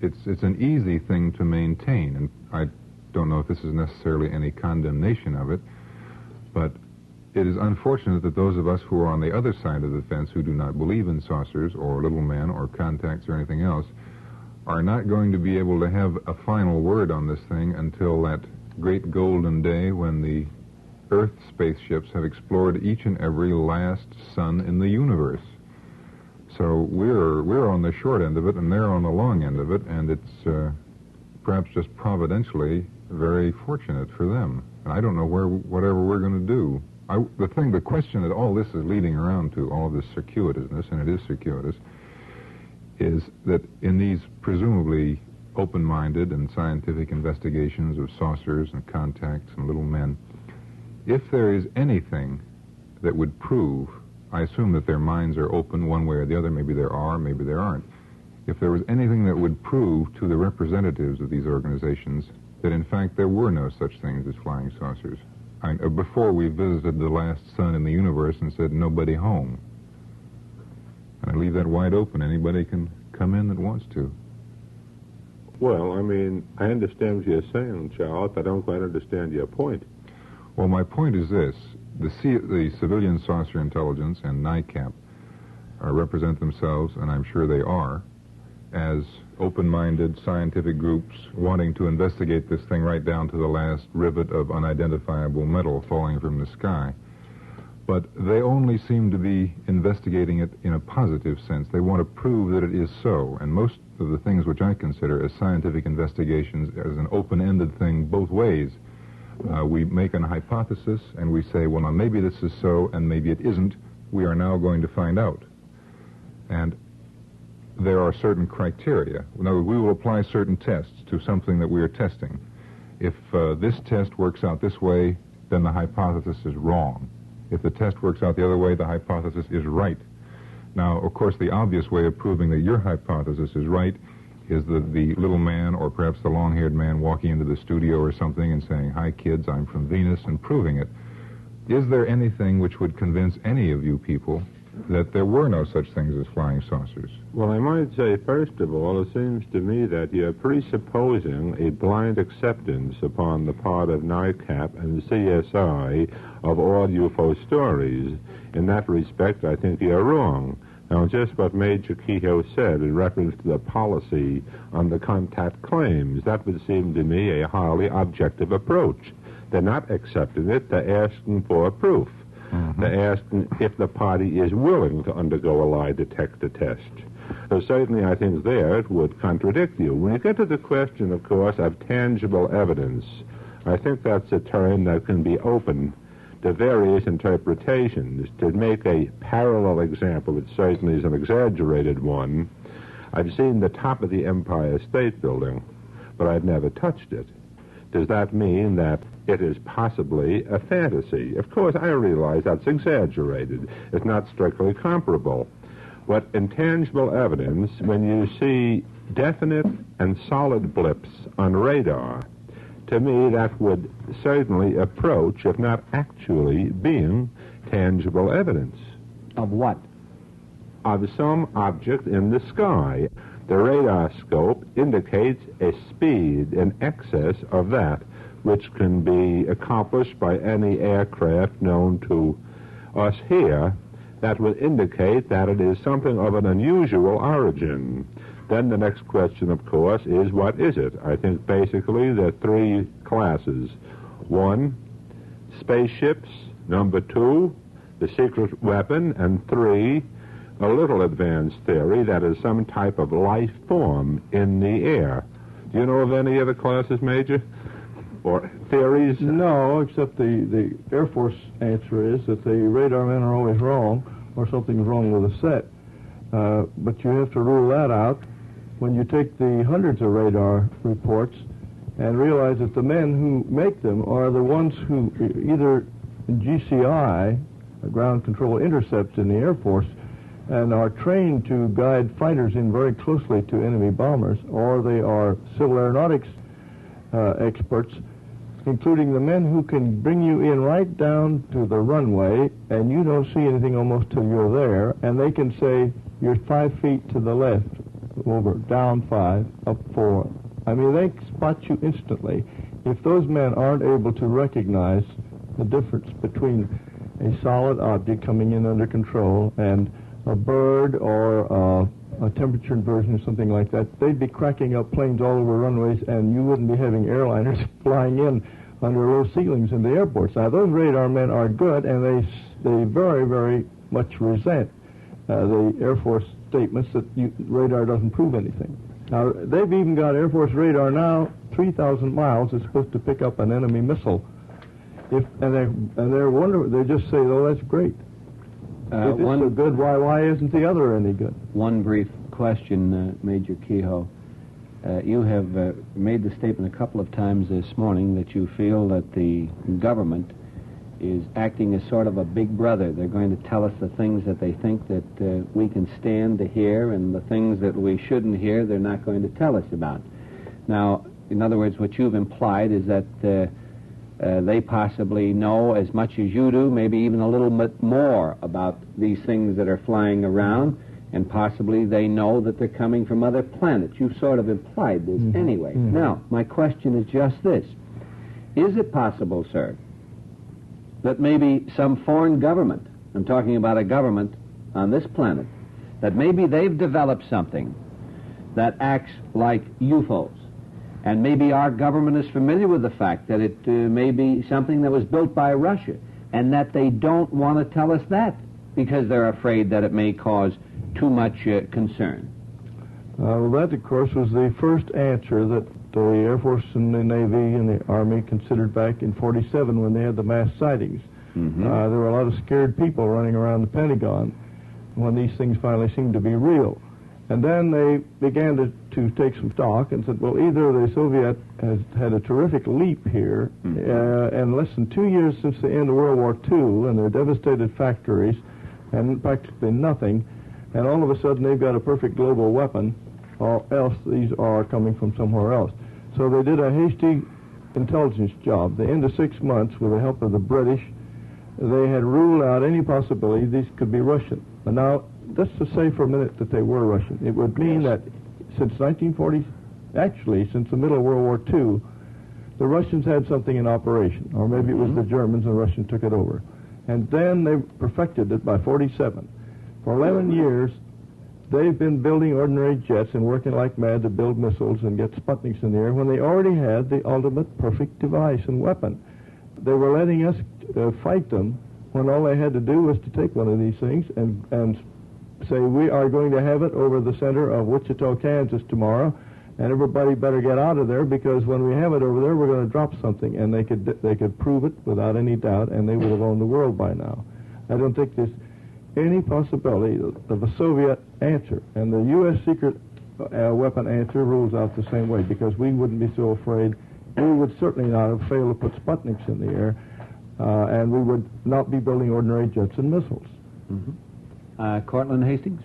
it's an easy thing to maintain. And I don't know if this is necessarily any condemnation of it, but it is unfortunate that those of us who are on the other side of the fence, who do not believe in saucers or little men or contacts or anything else, are not going to be able to have a final word on this thing until that great golden day when the Earth spaceships have explored each and every last sun in the universe. So we're on the short end of it, and they're on the long end of it, and it's perhaps just providentially very fortunate for them. And I don't know whatever we're going to do. The question that all this is leading around to, all of this circuitousness, and it is circuitous, is that in these presumably open-minded and scientific investigations of saucers and contacts and little men, if there is anything that would prove, I assume that their minds are open one way or the other, maybe there are, maybe there aren't, if there was anything that would prove to the representatives of these organizations that in fact there were no such things as flying saucers. Before we visited the last sun in the universe and said nobody home. And I leave that wide open. Anybody can come in that wants to. Well, I mean, I understand what you're saying, Charles. I don't quite understand your point. Well, my point is this. The civilian saucer intelligence and NICAP represent themselves, and I'm sure they are, as open-minded scientific groups wanting to investigate this thing right down to the last rivet of unidentifiable metal falling from the sky. But they only seem to be investigating it in a positive sense. They want to prove that it is so. And most of the things which I consider as scientific investigations as an open-ended thing both ways. We make an hypothesis and we say, well, now maybe this is so and maybe it isn't. We are now going to find out. And there are certain criteria. Now, we will apply certain tests to something that we are testing. If this test works out this way, then the hypothesis is wrong. If the test works out the other way, the hypothesis is right. Now, of course, the obvious way of proving that your hypothesis is right is the little man, or perhaps the long-haired man, walking into the studio or something and saying, "Hi, kids, I'm from Venus," and proving it. Is there anything which would convince any of you people that there were no such things as flying saucers? Well, I might say, first of all, it seems to me that you're presupposing a blind acceptance upon the part of NICAP and CSI of all UFO stories. In that respect, I think you're wrong. Now, just what Major Keyhoe said in reference to the policy on the contact claims, that would seem to me a highly objective approach. They're not accepting it, they're asking for proof. Mm-hmm. They're asking if the party is willing to undergo a lie detector test. So certainly I think there it would contradict you. When you get to the question, of course, of tangible evidence, I think that's a term that can be open to various interpretations. To make a parallel example, it certainly is an exaggerated one. I've seen the top of the Empire State Building, but I've never touched it. Does that mean that it is possibly a fantasy? Of course, I realize that's exaggerated. It's not strictly comparable. But intangible evidence, when you see definite and solid blips on radar, to me that would certainly approach, if not actually being, tangible evidence. Of what? Of some object in the sky. The radar scope indicates a speed in excess of that which can be accomplished by any aircraft known to us here. that would indicate that it is something of an unusual origin. Then the next question, of course, is what is it? I think basically there are three classes. One, spaceships. Number two, the secret weapon. And three, a little advanced theory that is some type of life form in the air. Do you know of any other classes, Major? Or theories? No, except the Air Force answer is that the radar men are always wrong, or something's wrong with the set. But you have to rule that out when you take the hundreds of radar reports and realize that the men who make them are the ones who either in GCI, ground control intercepts in the Air Force, and are trained to guide fighters in very closely to enemy bombers, or they are civil aeronautics experts, including the men who can bring you in right down to the runway, and you don't see anything almost till you're there, and they can say, you're 5 feet to the left, over, down 5, up 4. I mean, they spot you instantly. If those men aren't able to recognize the difference between a solid object coming in under control and a bird or a temperature inversion or something like that, they'd be cracking up planes all over runways, and you wouldn't be having airliners flying in under low ceilings in the airports. Now, those radar men are good, and they very, very much resent the Air Force statements that radar doesn't prove anything. Now, they've even got Air Force radar now, 3,000 miles, is supposed to pick up an enemy missile. They just say, oh, that's great. If it's so good, why isn't the other any good? One brief question, Major Keyhoe. You have made the statement a couple of times this morning that you feel that the government is acting as sort of a big brother. They're going to tell us the things that they think that we can stand to hear, and the things that we shouldn't hear, they're not going to tell us about. Now, in other words, what you've implied is that they possibly know as much as you do, maybe even a little bit more about these things that are flying around, and possibly they know that they're coming from other planets. You've sort of implied this anyway. Now, my question is just this. Is it possible, sir, that maybe some foreign government, I'm talking about a government on this planet, that maybe they've developed something that acts like UFOs, and maybe our government is familiar with the fact that it may be something that was built by Russia, and that they don't want to tell us that because they're afraid that it may cause too much concern? Well, that, of course, was the first answer that the Air Force and the Navy and the Army considered back in 47 when they had the mass sightings. There were a lot of scared people running around the Pentagon when these things finally seemed to be real. And then they began to take some stock and said, well, either the Soviet has had a terrific leap here, and less than 2 years since the end of World War II, and their devastated factories, and practically nothing, and all of a sudden they've got a perfect global weapon, or else these are coming from somewhere else. So they did a hasty intelligence job. The end of 6 months, with the help of the British, they had ruled out any possibility these could be Russian. And now, just to say for a minute that they were Russian, it would mean that since 1940, actually since the middle of World War II, the Russians had something in operation, or maybe it was the Germans and the Russians took it over. And then they perfected it by 47. For 11 years, they've been building ordinary jets and working like mad to build missiles and get Sputniks in the air when they already had the ultimate perfect device and weapon. They were letting us fight them when all they had to do was to take one of these things and say, we are going to have it over the center of Wichita, Kansas tomorrow, and everybody better get out of there, because when we have it over there, we're going to drop something. And they could prove it without any doubt, and they would have owned the world by now. I don't think there's any possibility of a Soviet answer. And the U.S. secret weapon answer rules out the same way, because we wouldn't be so afraid. We would certainly not have failed to put Sputniks in the air, and we would not be building ordinary jets and missiles. Cortlandt Hastings?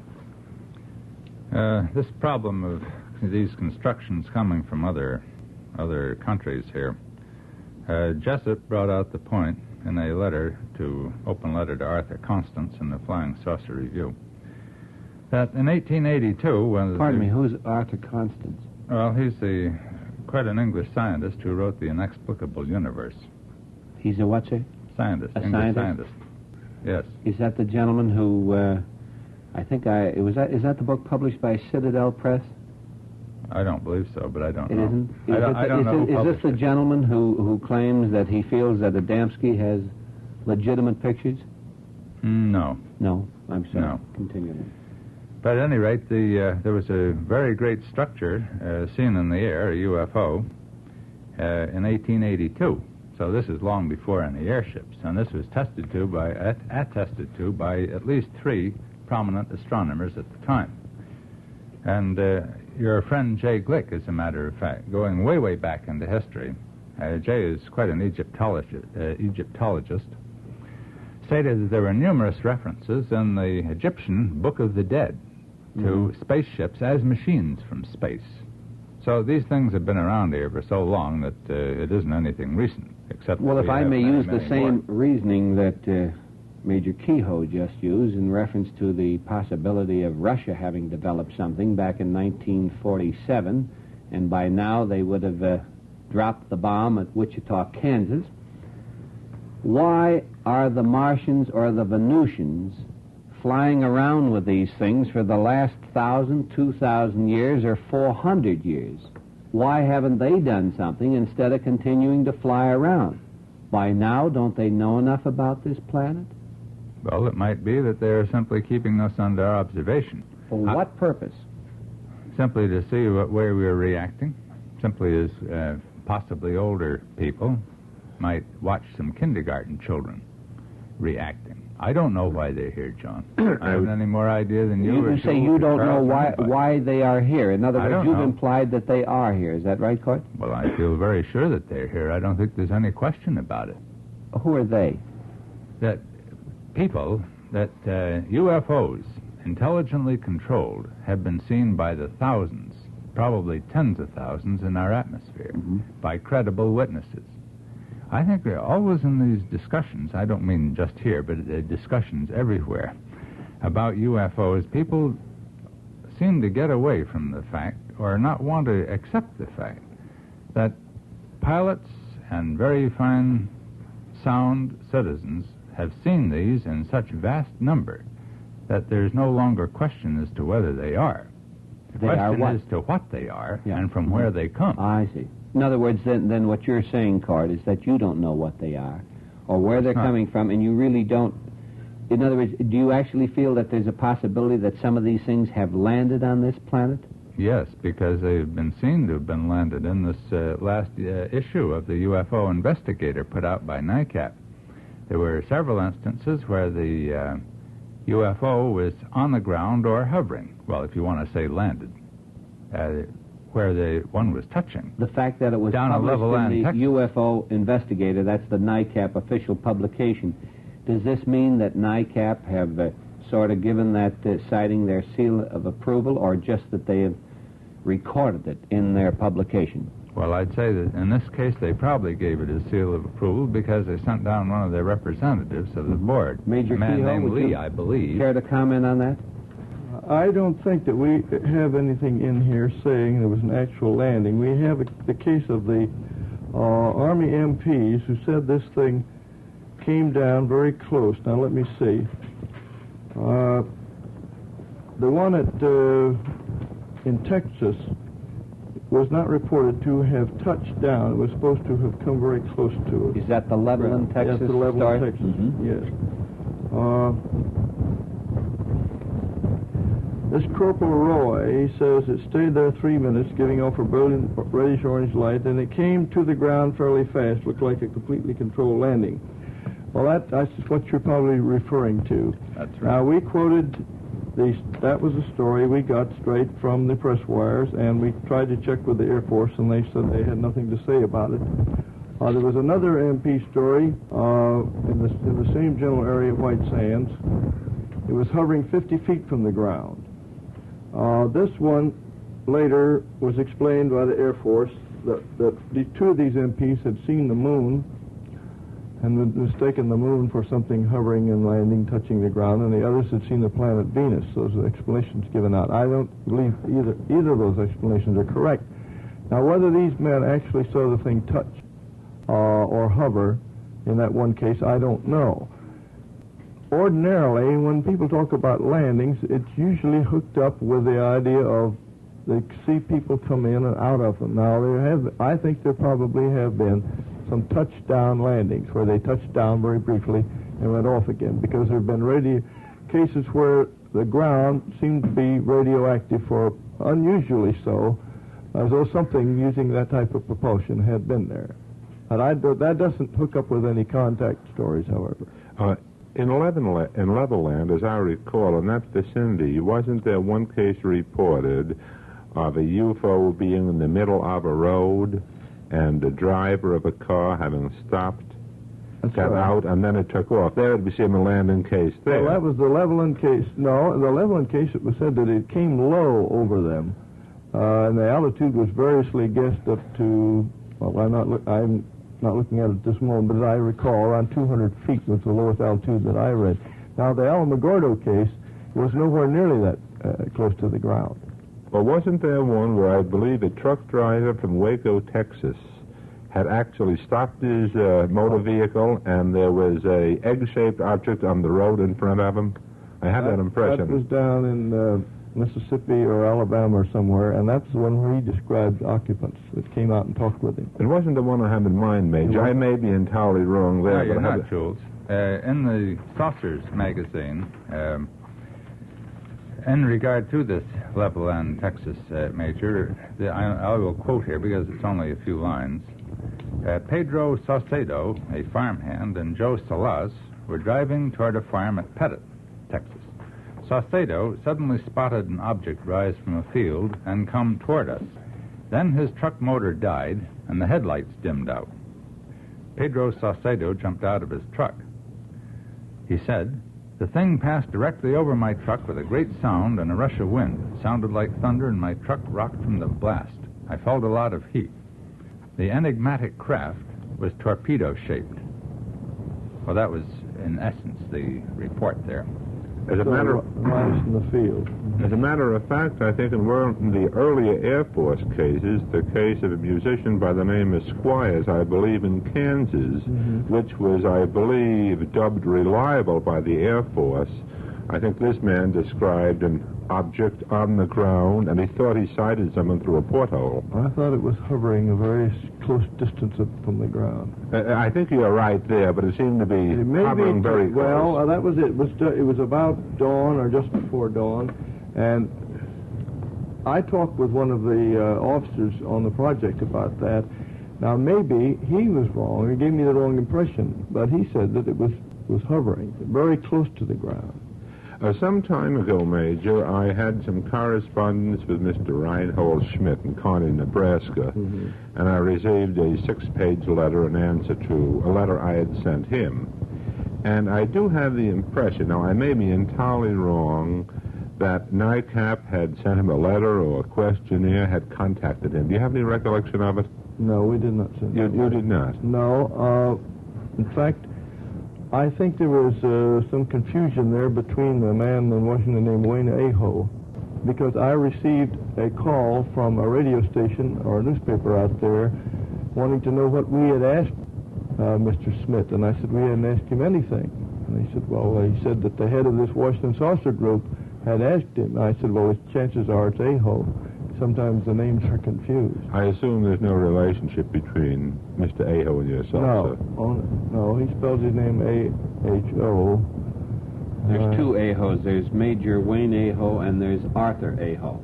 This problem of these constructions coming from other countries here, Jessup brought out the point in a open letter to Arthur Constance in the Flying Saucer Review, that in 1882, when... Pardon me, who's Arthur Constance? Well, he's quite an English scientist who wrote The Inexplicable Universe. He's a what, sir? Scientist. A English scientist? Yes. Is that the gentleman who, is that the book published by Citadel Press? I don't believe so, but I don't know. It isn't? I don't know. Is this the gentleman who claims that he feels that Adamski has legitimate pictures? No. No, I'm sorry. No. Continue. But at any rate, there was a very great structure seen in the air, a UFO, in 1882. So this is long before any airships, and this was attested to by at least 3 prominent astronomers at the time. And your friend Jay Glick, as a matter of fact, going way, way back into history, Jay is quite an Egyptologist, stated that there were numerous references in the Egyptian Book of the Dead to spaceships as machines from space. So these things have been around here for so long that it isn't anything recent, except... Well, if I may use the same more reasoning that Major Keyhoe just used in reference to the possibility of Russia having developed something back in 1947, and by now they would have dropped the bomb at Wichita, Kansas, why are the Martians or the Venusians flying around with these things for the last 1,000, 2,000 years, or 400 years? Why haven't they done something instead of continuing to fly around? By now, don't they know enough about this planet? Well, it might be that they're simply keeping us under observation. For what purpose? Simply to see what way we're reacting. Simply as possibly older people might watch some kindergarten children reacting. I don't know why they're here, John. I haven't any more idea than you. You say you don't know why they are here. In other words, you've implied that they are here. Is that right, Court? Well, I feel very sure that they're here. I don't think there's any question about it. Who are they? That people, that UFOs, intelligently controlled, have been seen by the thousands, probably tens of thousands in our atmosphere, by credible witnesses. I think they're always in these discussions, I don't mean just here, but discussions everywhere about UFOs, people seem to get away from the fact, or not want to accept the fact, that pilots and very fine, sound citizens have seen these in such vast number that there's no longer question as to whether they are. The question is to what they are and from where they come. I see. In other words, then what you're saying, Card, is that you don't know what they are or where they're coming from, and you really don't... In other words, do you actually feel that there's a possibility that some of these things have landed on this planet? Yes, because they've been seen to have been landed in this last issue of the UFO Investigator put out by NICAP. There were several instances where the UFO was on the ground or hovering. Well, if you want to say landed. Where the one was touching. The fact that it was down published a level in the Texas. UFO Investigator, that's the NICAP official publication, does this mean that NICAP have sort of given that sighting their seal of approval, or just that they have recorded it in their publication? Well, I'd say that in this case they probably gave it a seal of approval because they sent down one of their representatives of the board. Major a man Keyhoe, named Lee, I believe. Care to comment on that? I don't think that we have anything in here saying there was an actual landing. We have the case of the Army MPs who said this thing came down very close. Now, let me see. The one in Texas was not reported to have touched down. It was supposed to have come very close to it. Is that the Levelland, Texas Yes, the Levelland, Texas, yes. This Corporal Roy, he says it stayed there 3 minutes, giving off a brilliant reddish-orange light, and it came to the ground fairly fast, looked like a completely controlled landing. Well, that's what you're probably referring to. That's right. Now, we quoted that was a story we got straight from the press wires, and we tried to check with the Air Force, and they said they had nothing to say about it. There was another MP story in the same general area of White Sands. It was hovering 50 feet from the ground. This one later was explained by the Air Force that the two of these MPs had seen the moon and mistaken the moon for something hovering and landing, touching the ground, and the others had seen the planet Venus. Those are explanations given out. I don't believe either of those explanations are correct. Now, whether these men actually saw the thing touch or hover in that one case, I don't know. ordinarily, when people talk about landings, it's usually hooked up with the idea of they see people come in and out of them. Now, I think there probably have been some touchdown landings where they touched down very briefly and went off again, because there have been cases where the ground seemed to be radioactive for unusually so, as though something using that type of propulsion had been there. But that doesn't hook up with any contact stories, however. In Levelland, as I recall, in that vicinity, wasn't there one case reported of a UFO being in the middle of a road and the driver of a car having stopped, got out, and then it took off? There would be a landing case there. Well, that was the Levelland case. No, in the Levelland case, it was said that it came low over them, and the altitude was variously guessed up to, well, I'm not looking at it at this moment, but as I recall, around 200 feet was the lowest altitude that I read. Now, the Alamogordo case was nowhere nearly that close to the ground. Well, wasn't there one where I believe a truck driver from Waco, Texas, had actually stopped his motor vehicle, and there was a egg-shaped object on the road in front of him? I had that impression. That was down in Mississippi or Alabama or somewhere, and that's the one where he described occupants that came out and talked with him. It wasn't the one I have in mind, Major. I may be entirely wrong there. No, you're not, Jules. In the Saucers magazine, in regard to this Levelland, Texas, Major, I will quote here because it's only a few lines. Pedro Saucedo, a farmhand, and Joe Salas were driving toward a farm at Pettit, Texas. Saucedo suddenly spotted an object rise from a field and come toward us. Then his truck motor died, and the headlights dimmed out. Pedro Saucedo jumped out of his truck. He said, "The thing passed directly over my truck with a great sound and a rush of wind. It sounded like thunder, and my truck rocked from the blast. I felt a lot of heat. The enigmatic craft was torpedo-shaped." Well, that was, in essence, the report there. As a matter in the field. As a matter of fact, I think in the earlier Air Force cases, the case of a musician by the name of Squires, I believe in Kansas, which was, I believe, dubbed reliable by the Air Force. I think this man described an object on the ground, and he thought he sighted someone through a porthole. I thought it was hovering a very close distance up from the ground. I think you're right there, but it seemed to be hovering very close. Well, that was it. It was about dawn or just before dawn, and I talked with one of the officers on the project about that. Now, maybe he was wrong. He gave me the wrong impression, but he said that it was hovering very close to the ground. Some time ago, Major, I had some correspondence with Mr. Reinhold Schmidt in Kearney, Nebraska, and I received a 6-page letter in answer to a letter I had sent him. And I do have the impression, now I may be entirely wrong, that NICAP had sent him a letter or a questionnaire, had contacted him. Do you have any recollection of it? No, we did not send it. You did not? No. In fact, I think there was some confusion there between the man in Washington named Wayne Aho, because I received a call from a radio station or a newspaper out there wanting to know what we had asked Mr. Smith, and I said we hadn't asked him anything. And he said, well, he said that the head of this Washington Saucer group had asked him. And I said, well, chances are it's Aho. Sometimes the names are confused. I assume there's no relationship between Mr. Aho and yourself, No, he spells his name A-H-O. There's two Ahos. There's Major Wayne Aho and there's Arthur Aho.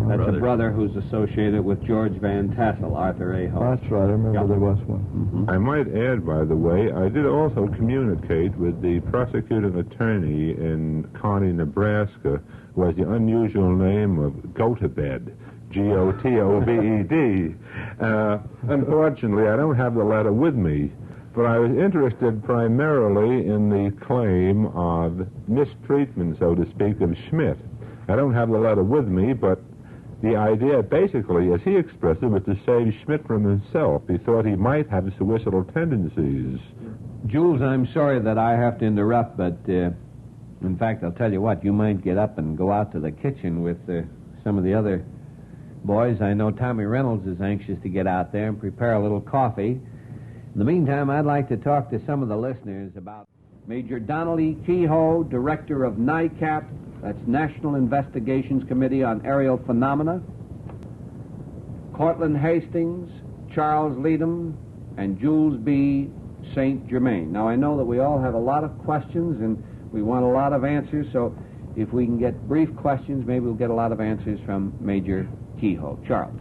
That's a brother who's associated with George Van Tassel, Arthur Aho. That's right. I remember there was one. I might add, by the way, I did also communicate with the prosecuting attorney in Kearney, Nebraska, who has the unusual name of Gotobed, G-O-T-O-B-E-D. Unfortunately, I don't have the letter with me, but I was interested primarily in the claim of mistreatment, so to speak, of Schmidt. I don't have the letter with me, but the idea, basically, as he expressed it, was to save Schmidt from himself. He thought he might have suicidal tendencies. Jules, I'm sorry that I have to interrupt, but in fact, I'll tell you what, you might get up and go out to the kitchen with some of the other boys. I know Tommy Reynolds is anxious to get out there and prepare a little coffee. In the meantime, I'd like to talk to some of the listeners about... Major Donnelly Keyhoe, Director of NICAP, that's National Investigations Committee on Aerial Phenomena, Cortland Hastings, Charles Leadham, and Jules B. St. Germain. Now, I know that we all have a lot of questions, and we want a lot of answers, so if we can get brief questions, maybe we'll get a lot of answers from Major Keyhoe. Charles.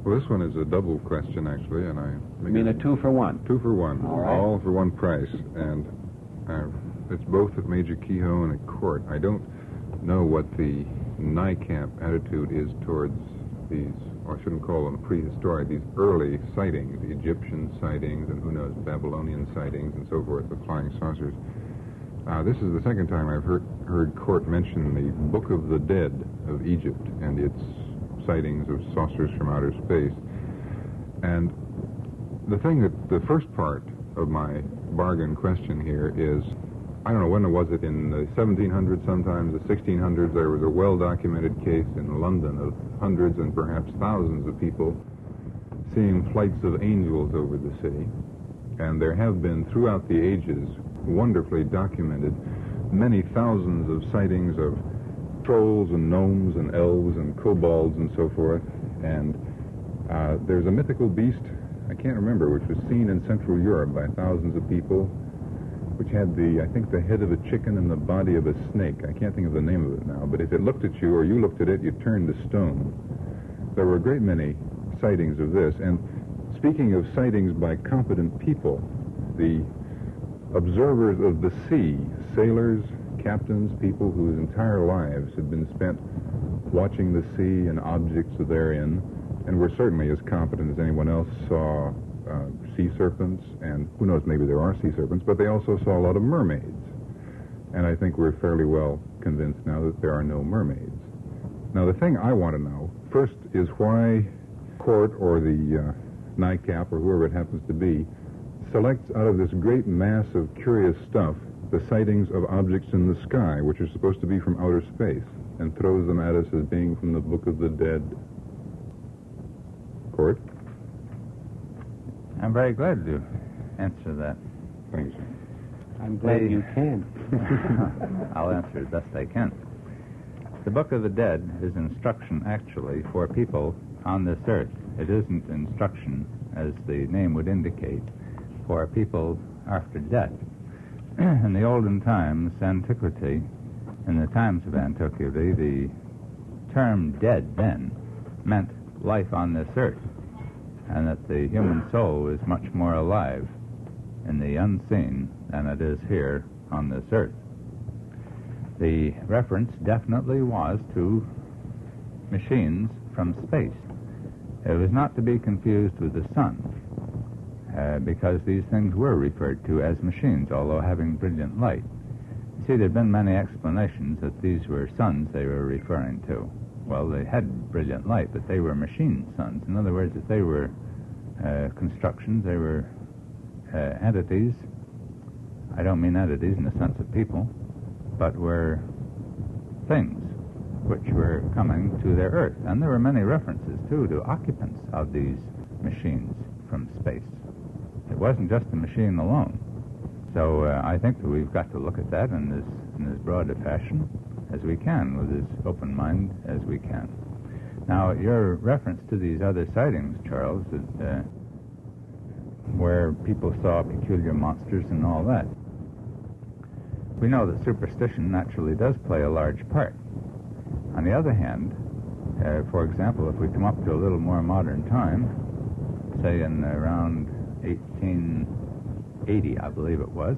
Well, this one is a double question, actually, and You mean a 2 for 1? 2 for 1. All right. All for one price. And it's both at Major Keyhoe and at court. I don't know what the NICAP attitude is towards these, or I shouldn't call them prehistoric, these early sightings, the Egyptian sightings, and who knows, Babylonian sightings, and so forth, the flying saucers. This is the second time I've heard court mention the Book of the Dead of Egypt and its sightings of saucers from outer space. And the thing that the first part of my bargain question here is, I don't know, when was it, in the 1700s, sometimes the 1600s, there was a well-documented case in London of hundreds and perhaps thousands of people seeing flights of angels over the city. And there have been, throughout the ages, wonderfully documented many thousands of sightings of trolls and gnomes and elves and kobolds and so forth. And there's a mythical beast, I can't remember, which was seen in Central Europe by thousands of people, which had I think the head of a chicken and the body of a snake. I can't think of the name of it now, but if it looked at you or you looked at it, you turned to stone. There were a great many sightings of this. And speaking of sightings by competent people, the observers of the sea, sailors, captains, people whose entire lives had been spent watching the sea and objects therein, and were certainly as competent as anyone else, saw sea serpents, and who knows, maybe there are sea serpents, but they also saw a lot of mermaids. And I think we're fairly well convinced now that there are no mermaids. Now, the thing I want to know, first, is why court or the NICAP or whoever it happens to be selects out of this great mass of curious stuff the sightings of objects in the sky, which are supposed to be from outer space, and throws them at us as being from the Book of the Dead. Court? I'm very glad to answer that. Thanks. I'm glad you can. I'll answer as best I can. The Book of the Dead is instruction, actually, for people on this earth. It isn't instruction, as the name would indicate, for people after death. In the olden times, antiquity, in the times of antiquity, the term dead then meant life on this earth, and that the human soul is much more alive in the unseen than it is here on this earth. The reference definitely was to machines from space. It was not to be confused with the sun, because these things were referred to as machines, although having brilliant light. You see, there have been many explanations that these were suns they were referring to. Well, they had brilliant light, but they were machine suns. In other words, that they were constructions, they were entities. I don't mean entities in the sense of people, but were things which were coming to their Earth. And there were many references, too, to occupants of these machines from space. It wasn't just the machine alone. So I think that we've got to look at that in as broad a fashion as we can, with as open mind as we can. Now, your reference to these other sightings, Charles, where people saw peculiar monsters and all that, we know that superstition naturally does play a large part. On the other hand, for example, if we come up to a little more modern time, say in around 1880, I believe it was,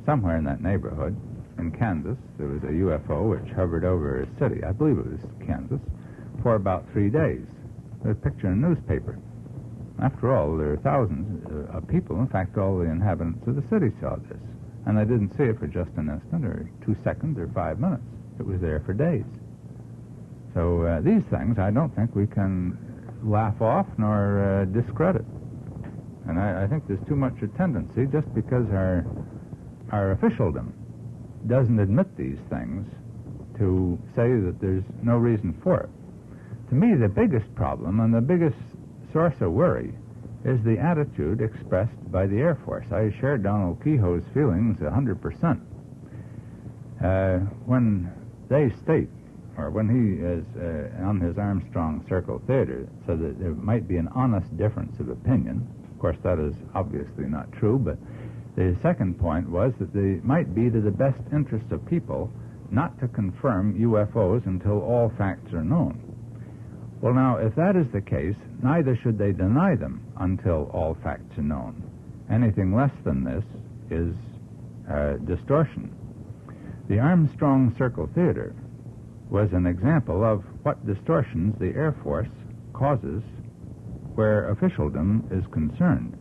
somewhere in that neighborhood, in Kansas, there was a UFO which hovered over a city, I believe it was Kansas, for about 3 days. There's a picture in a newspaper. After all, there are thousands of people, in fact, all the inhabitants of the city saw this. And they didn't see it for just an instant, or 2 seconds, or 5 minutes. It was there for days. So these things, I don't think we can laugh off nor discredit. And I think there's too much a tendency, just because our officialdom doesn't admit these things, to say that there's no reason for it. To me, the biggest problem and the biggest source of worry is the attitude expressed by the Air Force. I share Donald Keyhoe's feelings 100%. When they state, or when he is on his Armstrong Circle Theater, so that there might be an honest difference of opinion. Of course, that is obviously not true, but the second point was that they might be to the best interest of people not to confirm UFOs until all facts are known. Well, now, if that is the case, neither should they deny them until all facts are known. Anything less than this is distortion. The Armstrong Circle Theater was an example of what distortions the Air Force causes where officialdom is concerned.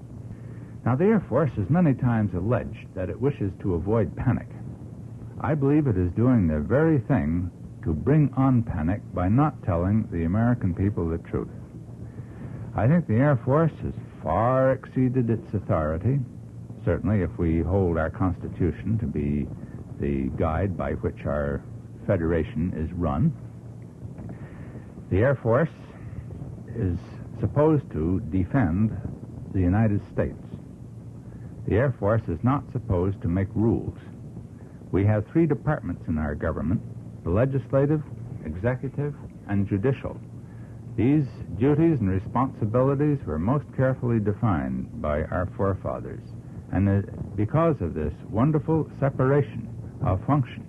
Now, the Air Force has many times alleged that it wishes to avoid panic. I believe it is doing the very thing to bring on panic by not telling the American people the truth. I think the Air Force has far exceeded its authority, certainly if we hold our Constitution to be the guide by which our Federation is run. The Air Force is supposed to defend the United States. The Air Force is not supposed to make rules. We have 3 departments in our government: the legislative, executive, and judicial. These duties and responsibilities were most carefully defined by our forefathers. And because of this wonderful separation of function,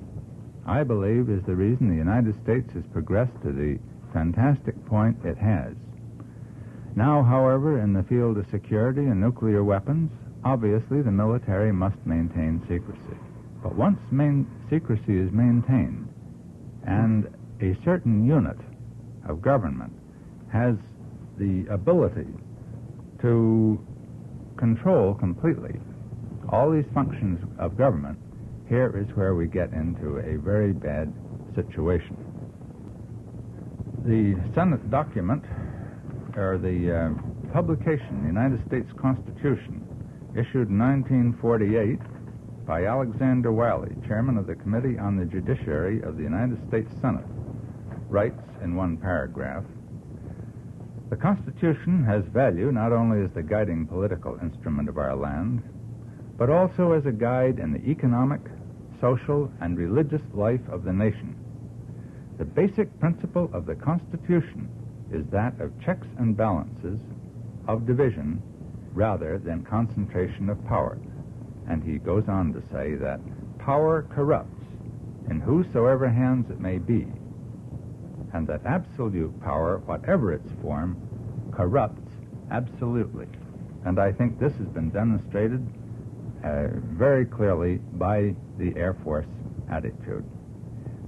I believe is the reason the United States has progressed to the fantastic point it has. Now, however, in the field of security and nuclear weapons, obviously the military must maintain secrecy. But once secrecy is maintained, and a certain unit of government has the ability to control completely all these functions of government, here is where we get into a very bad situation. The Senate document, or the publication, the United States Constitution, issued in 1948 by Alexander Wiley, chairman of the Committee on the Judiciary of the United States Senate, writes in one paragraph, "The Constitution has value not only as the guiding political instrument of our land, but also as a guide in the economic, social, and religious life of the nation. The basic principle of the Constitution is that of checks and balances, of division, rather than concentration of power." And he goes on to say that power corrupts in whosoever hands it may be, and that absolute power, whatever its form, corrupts absolutely. And I think this has been demonstrated very clearly by the Air Force attitude.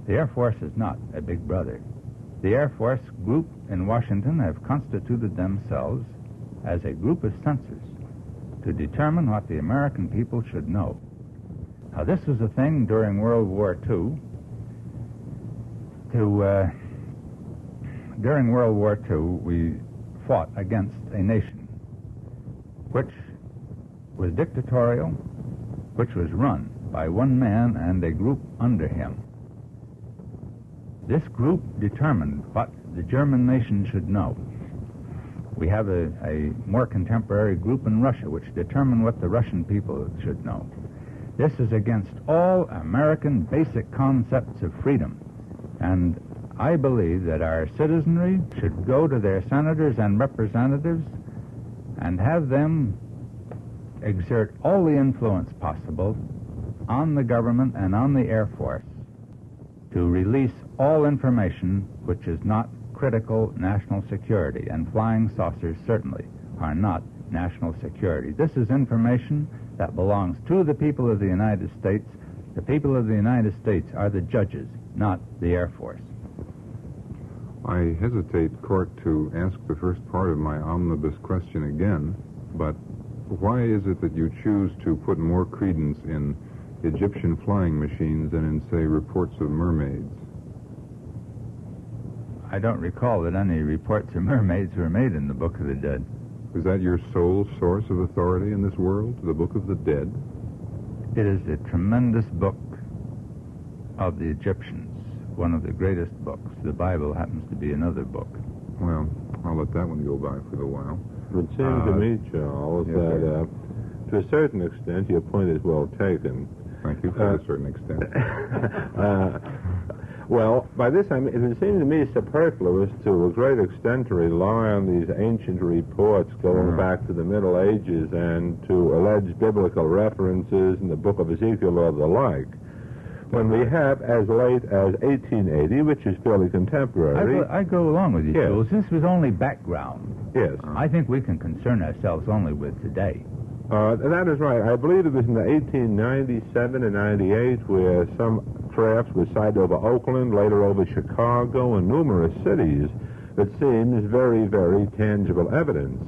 The Air Force is not a big brother. The Air Force group in Washington have constituted themselves as a group of censors to determine what the American people should know. Now, this was a thing during World War II. During World War II, we fought against a nation which was dictatorial, which was run by one man and a group under him. This group determined what the German nation should know. We have a more contemporary group in Russia which determined what the Russian people should know. This is against all American basic concepts of freedom. And I believe that our citizenry should go to their senators and representatives and have them exert all the influence possible on the government and on the Air Force to release all information which is not critical national security, and flying saucers certainly are not national security. This is information that belongs to the people of the United States. The people of the United States are the judges, not the Air Force. I hesitate, Court, to ask the first part of my omnibus question again, but why is it that you choose to put more credence in Egyptian flying machines than in, say, reports of mermaids? I don't recall that any reports of mermaids were made in the Book of the Dead. Is that your sole source of authority in this world, the Book of the Dead? It is a tremendous book of the Egyptians, one of the greatest books. The Bible happens to be another book. Well, I'll let that one go by for a while. It seems to me, Charles, yes, that to a certain extent your point is well taken. Thank you for a certain extent. Well, by this I mean, it seems to me superfluous to a great extent to rely on these ancient reports going back to the Middle Ages and to allege biblical references in the book of Ezekiel or the like. When we have as late as 1880, which is fairly contemporary. I go along with you, Yes. Jules. This was only background. Yes. I think we can concern ourselves only with today. That is right. I believe it was in the 1897 and 98 where some crafts were sighted over Oakland, later over Chicago, and numerous cities that seems very, very tangible evidence.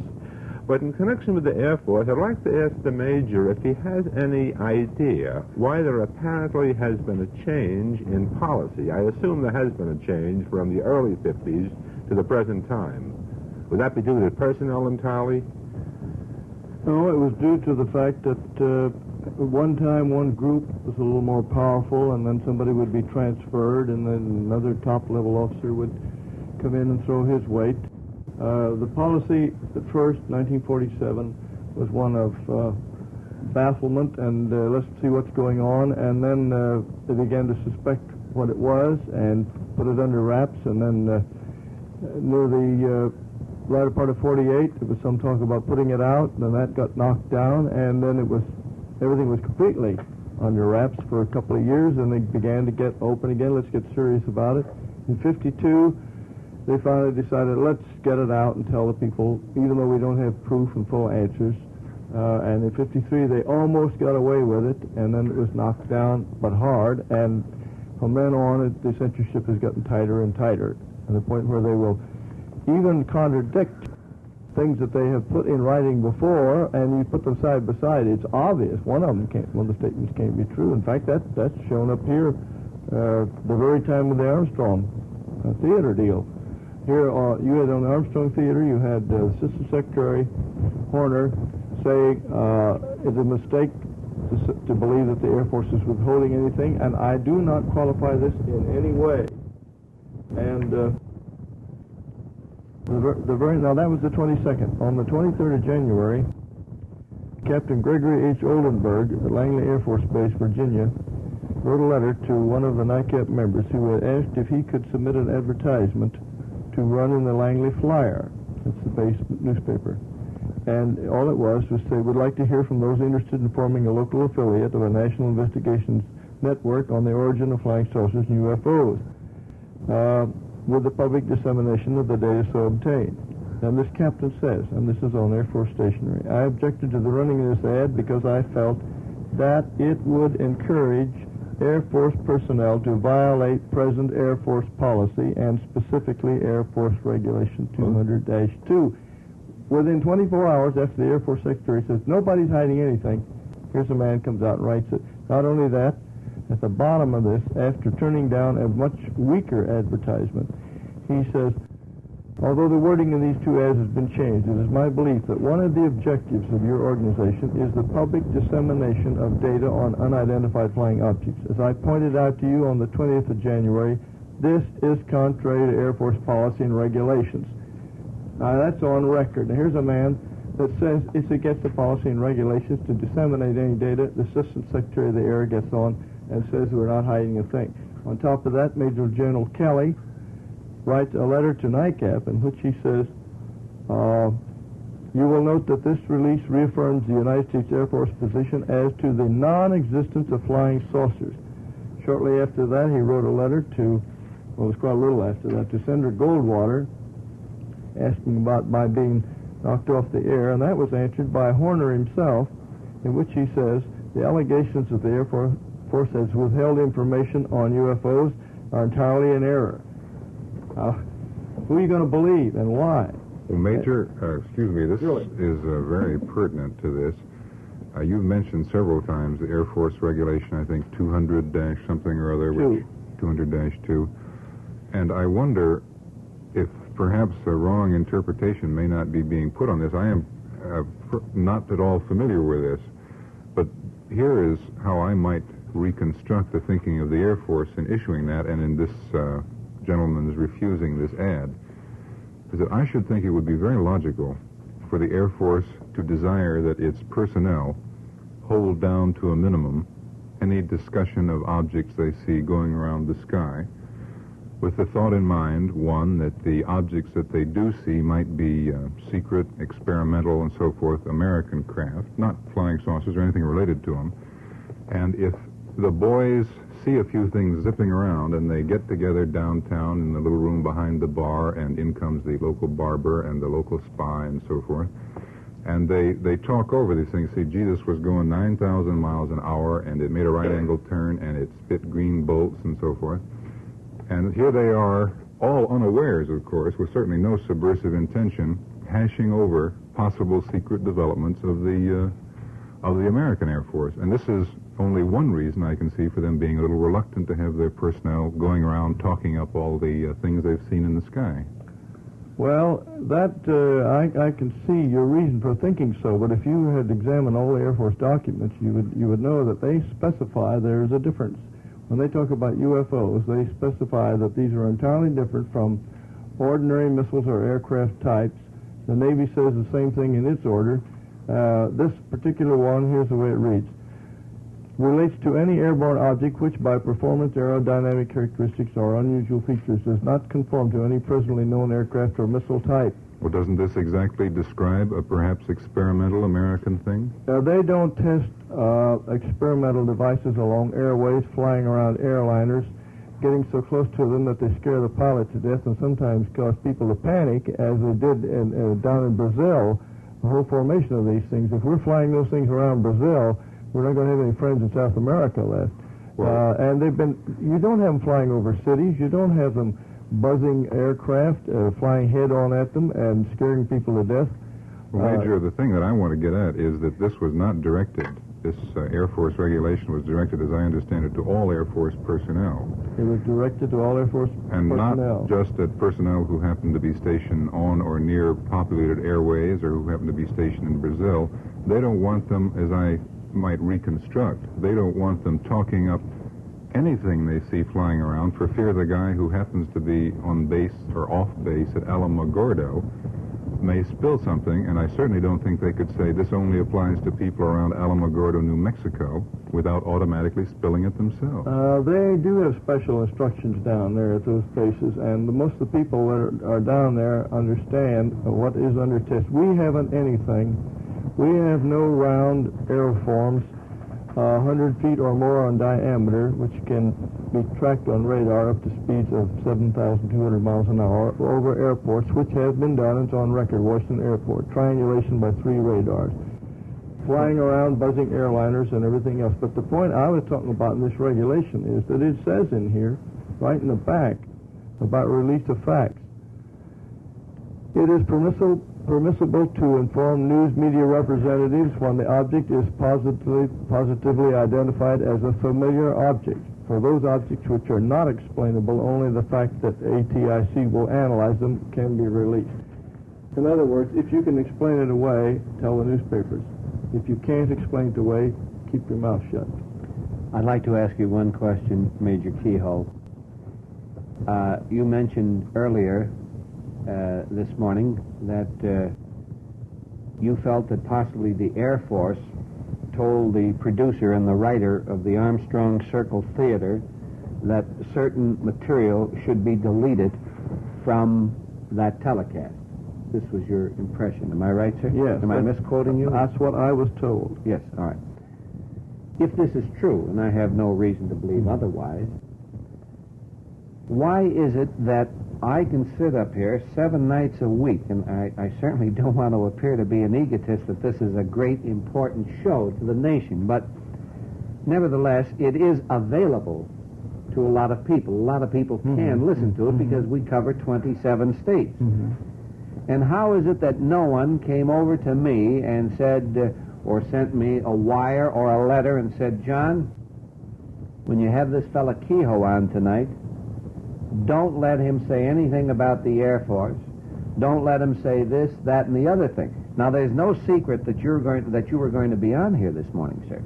But in connection with the Air Force, I'd like to ask the Major if he has any idea why there apparently has been a change in policy. I assume there has been a change from the early 50s to the present time. Would that be due to personnel entirely? No, it was due to the fact that at one time one group was a little more powerful, and then somebody would be transferred, and then another top-level officer would come in and throw his weight. The policy at first, 1947, was one of bafflement and let's see what's going on, and then they began to suspect what it was and put it under wraps, and then near the latter part of 48, there was some talk about putting it out, and then that got knocked down, and then everything was completely under wraps for a couple of years, and they began to get open again. Let's get serious about it. In 52, they finally decided, let's get it out and tell the people, even though we don't have proof and full answers. And in 53, they almost got away with it, and then it was knocked down, but hard, and from then on, the censorship has gotten tighter and tighter, to the point where they will even contradict things that they have put in writing before, and you put them side by side. It's obvious. One of the statements can't be true. In fact, that's shown up here the very time of the Armstrong theater deal. Here, you had on the Armstrong Theater, you had Assistant Secretary Horner saying it's a mistake to believe that the Air Force is withholding anything, and I do not qualify this in any way. And now that was the 22nd. On the 23rd of January, Captain Gregory H. Oldenburg at Langley Air Force Base, Virginia, wrote a letter to one of the NICAP members who had asked if he could submit an advertisement to run in the Langley Flyer. That's the base newspaper. And all it was they would like to hear from those interested in forming a local affiliate of a national investigations network on the origin of flying saucers and UFOs, with the public dissemination of the data so obtained. And this captain says, and this is on Air Force stationery, I objected to the running of this ad because I felt that it would encourage Air Force personnel to violate present Air Force policy and specifically Air Force Regulation 200-2. Within 24 hours after the Air Force Secretary says, nobody's hiding anything, here's a man comes out and writes it. Not only that, at the bottom of this, after turning down a much weaker advertisement, he says, although the wording in these two ads has been changed, it is my belief that one of the objectives of your organization is the public dissemination of data on unidentified flying objects. As I pointed out to you on the 20th of January, this is contrary to Air Force policy and regulations. Now, that's on record. Now, here's a man that says it's against the policy and regulations to disseminate any data. The Assistant Secretary of the Air gets on and says we're not hiding a thing. On top of that, Major General Kelly writes a letter to NICAP in which he says, you will note that this release reaffirms the United States Air Force position as to the non-existence of flying saucers. Shortly after that, he wrote a letter to, well, it was quite a little after that, to Senator Goldwater, asking about my being knocked off the air, and that was answered by Horner himself, in which he says the allegations that the Air Force has withheld information on UFOs are entirely in error. Who are you going to believe and why? Well, Major, excuse me, this is very pertinent to this. You've mentioned several times the Air Force regulation, I think 200-something or other, 200-2, and I wonder if perhaps a wrong interpretation may not be being put on this. I am not at all familiar with this, but here is how I might reconstruct the thinking of the Air Force in issuing that and in this gentleman's refusing this ad. is that I should think it would be very logical for the Air Force to desire that its personnel hold down to a minimum any discussion of objects they see going around the sky, with the thought in mind, one, that the objects that they do see might be secret, experimental, and so forth, American craft, not flying saucers or anything related to them. And if the boys see a few things zipping around and they get together downtown in the little room behind the bar, and in comes the local barber and the local spy and so forth, and they talk over these things, see, Jesus was going 9,000 miles an hour, and it made a right-angle turn, and it spit green bolts and so forth. And here they are, all unawares, of course, with certainly no subversive intention, hashing over possible secret developments of the American Air Force. And this is only one reason I can see for them being a little reluctant to have their personnel going around talking up all the things they've seen in the sky. Well, that I can see your reason for thinking so, but if you had examined all the Air Force documents, you would know that they specify there's a difference. When they talk about UFOs, they specify that these are entirely different from ordinary missiles or aircraft types. The Navy says the same thing in its order. This particular one, here's the way it reads: relates to any airborne object which by performance, aerodynamic characteristics, or unusual features does not conform to any presently known aircraft or missile type. Well, doesn't this exactly describe a perhaps experimental American thing? They don't test experimental devices along airways, flying around airliners, getting so close to them that they scare the pilot to death and sometimes cause people to panic, as they did down in Brazil, the whole formation of these things. If we're flying those things around Brazil, we're not going to have any friends in South America left. And you don't have them flying over cities. You don't have them buzzing aircraft, flying head-on at them and scaring people to death. Well, Major, the thing that I want to get at is that this was not directed, this Air Force regulation was directed, as I understand it, to all Air Force personnel. It was directed to all Air Force and personnel. And not just at personnel who happen to be stationed on or near populated airways or who happen to be stationed in Brazil. They don't want them, as I might reconstruct, they don't want them talking up anything they see flying around for fear the guy who happens to be on base or off base at Alamogordo may spill something, and I certainly don't think they could say this only applies to people around Alamogordo, New Mexico, without automatically spilling it themselves. They do have special instructions down there at those bases, and most of the people that are down there understand what is under test. We haven't anything. We have no round aeroforms 100 feet or more in diameter, which can be tracked on radar up to speeds of 7,200 miles an hour over airports, which has been done. It's on record, Washington Airport. Triangulation by 3 radars. Flying around, buzzing airliners and everything else. But the point I was talking about in this regulation is that it says in here, right in the back, about release of facts. It is permissible to inform news media representatives when the object is positively identified as a familiar object. For those objects which are not explainable, only the fact that ATIC will analyze them can be released. In other words, if you can explain it away, tell the newspapers. If you can't explain it away, keep your mouth shut. I'd like to ask you one question, Major Keyhoe. You mentioned earlier this morning that you felt that possibly the Air Force told the producer and the writer of the Armstrong Circle Theater that certain material should be deleted from that telecast. This was your impression. Am I right, sir? Yes. Am I misquoting you? That's what I was told. Yes, all right. If this is true, and I have no reason to believe otherwise, why is it that I can sit up here 7 nights a week, and I certainly don't want to appear to be an egotist that this is a great, important show to the nation, but nevertheless, it is available to a lot of people. A lot of people can listen to it because we cover 27 states. And how is it that no one came over to me and said, or sent me a wire or a letter and said, John, when you have this fella Keyhoe on tonight, don't let him say anything about the Air Force. Don't let him say this, that, and the other thing. Now, there's no secret that you were going to be on here this morning, sir.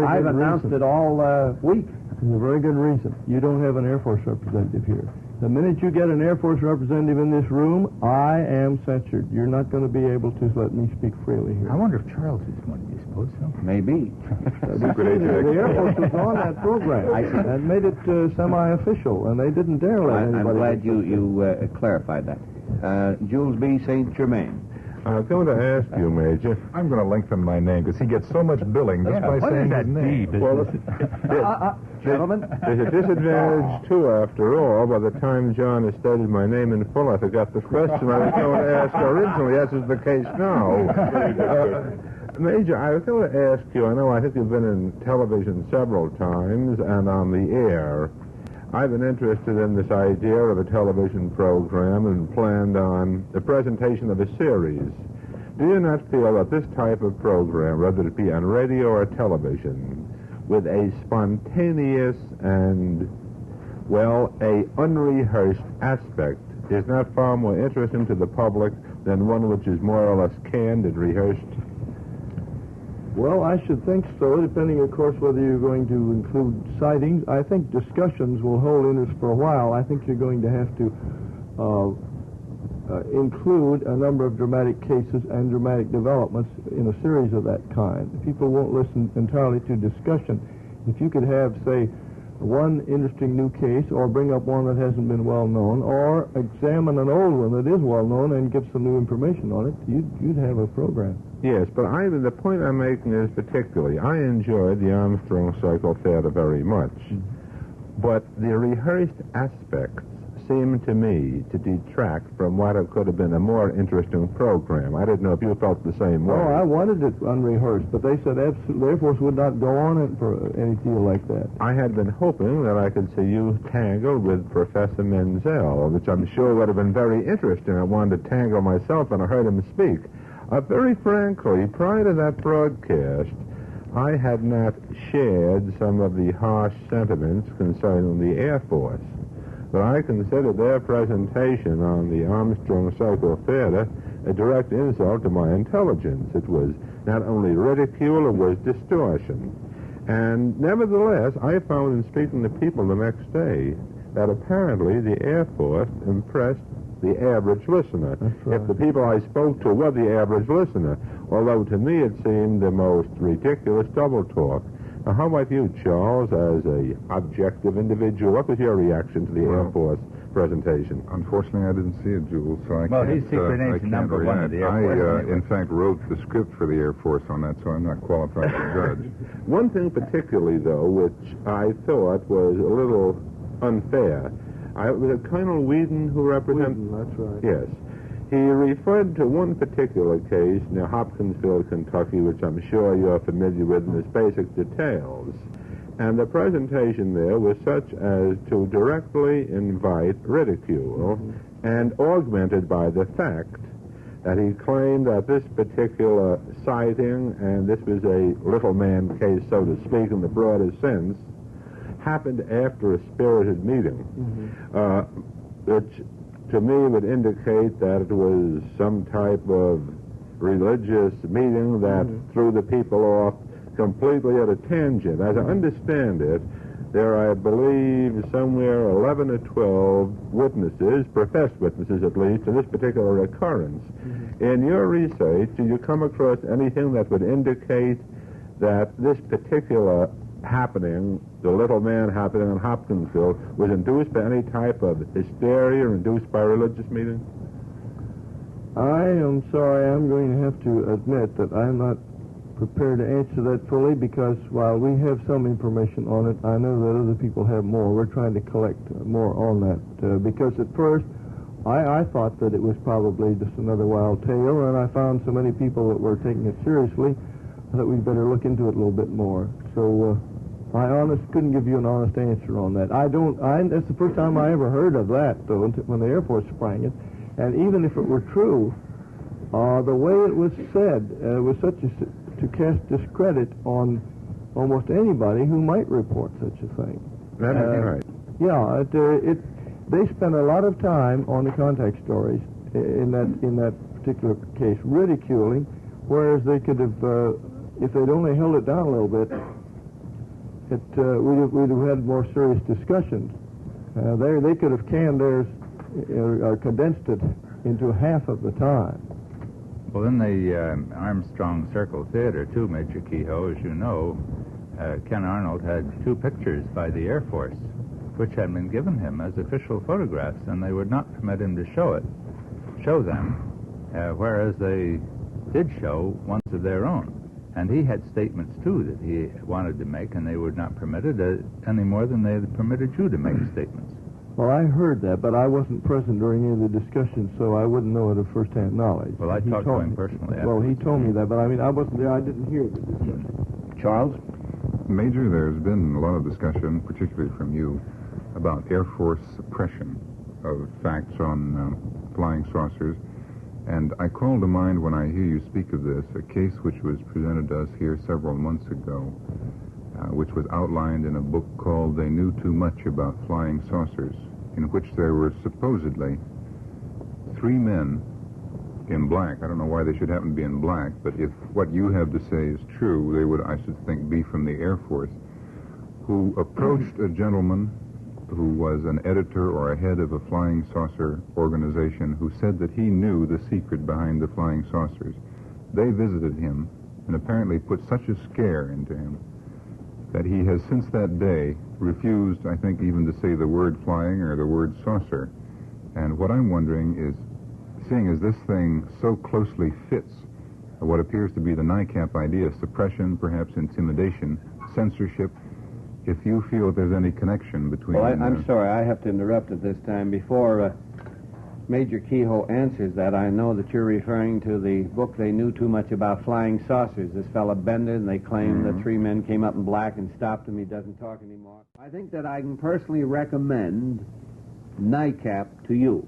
I've announced it all week. There's a very good reason. You don't have an Air Force representative here. The minute you get an Air Force representative in this room, I am censored. You're not going to be able to let me speak freely here. I wonder if Charles is one. Do you suppose so? Maybe. The Air Force was on that program and made it semi-official, and they didn't dare let anybody... I'm glad you clarified that. Jules B. St. Germain. I was going to ask you, Major. I'm going to lengthen my name because he gets so much billing just by saying his name. Well, Gentlemen? there's a disadvantage, too, after all. By the time John has stated my name in full, I forgot the question I was going to ask originally, as is the case now. Major, I was going to ask you, I think you've been in television several times and on the air. I've been interested in this idea of a television program and planned on the presentation of a series. Do you not feel that this type of program, whether it be on radio or television, with a spontaneous and, well, a unrehearsed aspect, is not far more interesting to the public than one which is more or less canned and rehearsed? Well, I should think so, depending, of course, whether you're going to include sightings. I think discussions will hold interest for a while. I think you're going to have to include a number of dramatic cases and dramatic developments in a series of that kind. People won't listen entirely to discussion. If you could have, say, one interesting new case, or bring up one that hasn't been well known, or examine an old one that is well known and give some new information on it, you'd have a program. Yes, but the point I'm making is particularly, I enjoyed the Armstrong Cycle Theater very much, but the rehearsed aspects seem to me to detract from what it could have been a more interesting program. I didn't know if you felt the same way. Oh, I wanted it unrehearsed, but they said absolutely the Air Force would not go on it for any deal like that. I had been hoping that I could see you tangle with Professor Menzel, which I'm sure would have been very interesting. I wanted to tangle myself, and I heard him speak. Very frankly, prior to that broadcast, I had not shared some of the harsh sentiments concerning the Air Force. But I considered their presentation on the Armstrong Cycle Theater a direct insult to my intelligence. It was not only ridicule, it was distortion. And nevertheless, I found in speaking to people the next day that apparently the Air Force impressed the average listener. Right. If the people I spoke to were the average listener, although to me it seemed the most ridiculous double talk. Now, how about you, Charles, as a objective individual? What was your reaction to the Air Force presentation? Unfortunately, I didn't see it, Jules, so I Well, can't. his secret I name's can't number one of the Air Force. in fact, wrote the script for the Air Force on that, so I'm not qualified to judge. One thing particularly, though, which I thought was a little unfair, was it Colonel Whedon who represented? Whedon, that's right. Yes. He referred to one particular case near Hopkinsville, Kentucky, which I'm sure you're familiar with in its basic details. And the presentation there was such as to directly invite ridicule, and augmented by the fact that he claimed that this particular sighting, and this was a little man case, so to speak, in the broader sense, happened after a spirited meeting, which to me would indicate that it was some type of religious meeting that threw the people off completely at a tangent. As I understand it, there are, I believe, somewhere 11 or 12 witnesses, professed witnesses at least, to this particular occurrence. In your research, did you come across anything that would indicate that this particular happening, the little man happening in Hopkinsville, was induced by any type of hysteria or induced by a religious meeting? I am sorry, I'm going to have to admit that I'm not prepared to answer that fully, because while we have some information on it, I know that other people have more. We're trying to collect more on that, because at first I thought that it was probably just another wild tale, and I found so many people that were taking it seriously that we'd better look into it a little bit more. So I couldn't give you an honest answer on that. That's the first time I ever heard of that, though, when the Air Force sprang it. And even if it were true, the way it was said was such to cast discredit on almost anybody who might report such a thing. That is right. Yeah, they spent a lot of time on the contact stories in that particular case, ridiculing, whereas they could have, if they'd only held it down a little bit, we'd have had more serious discussions. They could have canned theirs or condensed it into half of the time. Well, in the Armstrong Circle Theater, too, Major Keyhoe, as you know, Ken Arnold had 2 pictures by the Air Force, which had been given him as official photographs, and they would not permit him to show them, whereas they did show ones of their own. And he had statements, too, that he wanted to make, and they would not permit it any more than they had permitted you to make statements. Well, I heard that, but I wasn't present during any of the discussions, so I wouldn't know it of first-hand knowledge. Well, I talked to him personally. Well, he told me that, but I mean, I wasn't there. I didn't hear the discussion. Charles? Major, there's been a lot of discussion, particularly from you, about Air Force suppression of facts on flying saucers. And I call to mind, when I hear you speak of this, a case which was presented to us here several months ago, which was outlined in a book called They Knew Too Much About Flying Saucers, in which there were supposedly 3 men in black. I don't know why they should happen to be in black, but if what you have to say is true, they would, I should think, be from the Air Force, who approached a gentleman who was an editor or a head of a flying saucer organization who said that he knew the secret behind the flying saucers. They visited him and apparently put such a scare into him that he has since that day refused, I think, even to say the word flying or the word saucer. And what I'm wondering is, seeing as this thing so closely fits what appears to be the NICAP idea of suppression, perhaps intimidation, censorship, if you feel that there's any connection between... Well, I'm sorry, I have to interrupt at this time. Before Major Keyhoe answers that, I know that you're referring to the book They Knew Too Much About Flying Saucers. This fellow Bender, and they claim that 3 men came up in black and stopped him. He doesn't talk anymore. I think that I can personally recommend NICAP to you.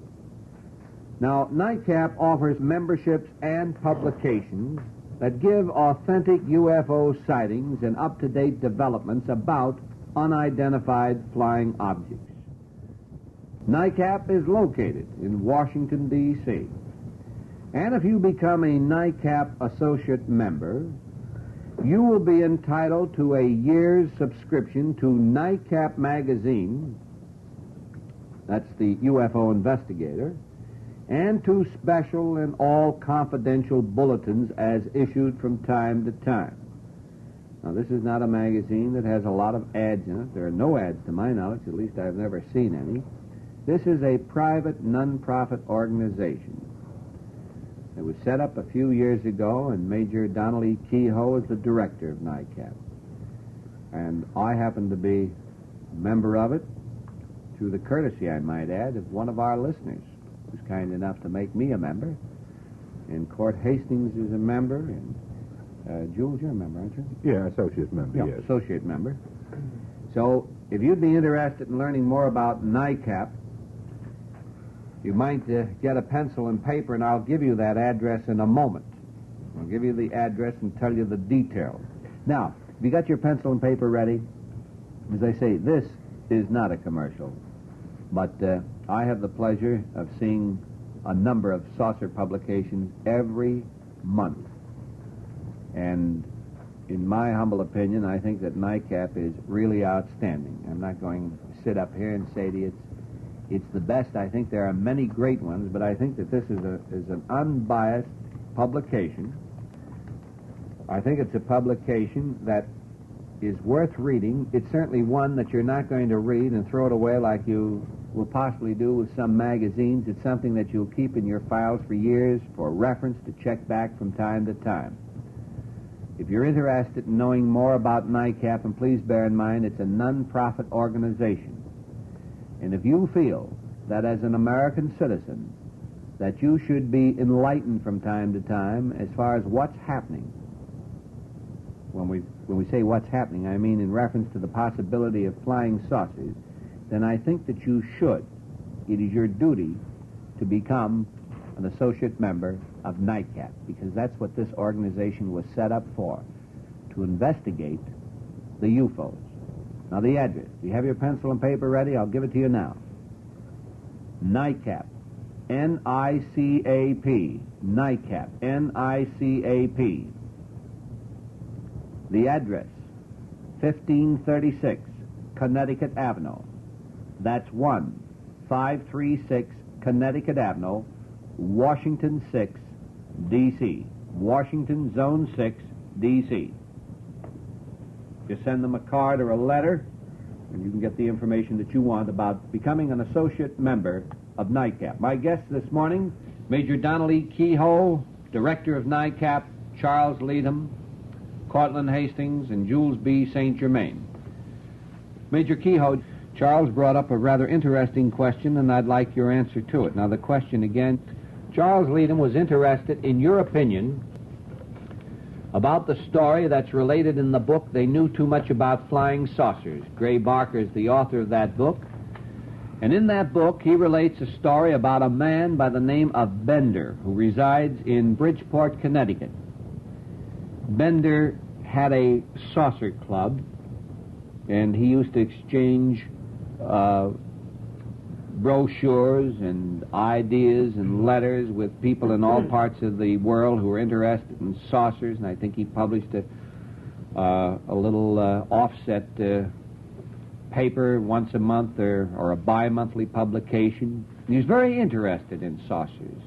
Now, NICAP offers memberships and publications that give authentic UFO sightings and up-to-date developments about unidentified flying objects. NICAP is located in Washington, D.C. And if you become a NICAP associate member, you will be entitled to a year's subscription to NICAP magazine, that's the UFO Investigator, and to special and all confidential bulletins as issued from time to time. Now, this is not a magazine that has a lot of ads in it. There are no ads to my knowledge, at least I've never seen any. This is a private, non-profit organization. It was set up a few years ago, and Major Donnelly Keyhoe is the director of NICAP. And I happen to be a member of it through the courtesy, I might add, of one of our listeners, who's kind enough to make me a member. And Court Hastings is a member, and Jules, you're a member, aren't you? Yeah, associate member, Yeah, yes. associate member. So, if you'd be interested in learning more about NICAP, you might get a pencil and paper, and I'll give you that address in a moment. I'll give you the address and tell you the details. Now, if you got your pencil and paper ready, as I say, this is not a commercial, but I have the pleasure of seeing a number of saucer publications every month. And in my humble opinion, I think that NICAP is really outstanding. I'm not going to sit up here and say to you it's the best. I think there are many great ones, but I think that this is an unbiased publication. I think it's a publication that is worth reading. It's certainly one that you're not going to read and throw it away like you will possibly do with some magazines. It's something that you'll keep in your files for years for reference to check back from time to time. If you're interested in knowing more about NICAP, and please bear in mind it's a non-profit organization, and if you feel that as an American citizen that you should be enlightened from time to time as far as what's happening, when we say what's happening, I mean in reference to the possibility of flying saucers, then I think that you should. It is your duty to become an associate member of NICAP, because that's what this organization was set up for, to investigate the UFOs. Now, the address. Do you have your pencil and paper ready? I'll give it to you now. NICAP. N-I-C-A-P. NICAP. N-I-C-A-P. The address, 1536 Connecticut Avenue, That's 1536 Connecticut Avenue, Washington 6, D.C. Washington, Zone 6, D.C. You send them a card or a letter, and you can get the information that you want about becoming an associate member of NICAP. My guests this morning, Major Donnelly Keyhoe, Director of NICAP, Charles Leadham, Cortland Hastings, and Jules B. St. Germain. Major Keyhoe, Charles brought up a rather interesting question, and I'd like your answer to it. Now, the question again, Charles Leadham was interested in your opinion about the story that's related in the book They Knew Too Much About Flying Saucers. Gray Barker is the author of that book. And in that book, he relates a story about a man by the name of Bender, who resides in Bridgeport, Connecticut. Bender had a saucer club, and he used to exchange brochures and ideas and letters with people in all parts of the world who were interested in saucers, and I think he published a little offset paper once a month or a bi-monthly publication. He was very interested in saucers.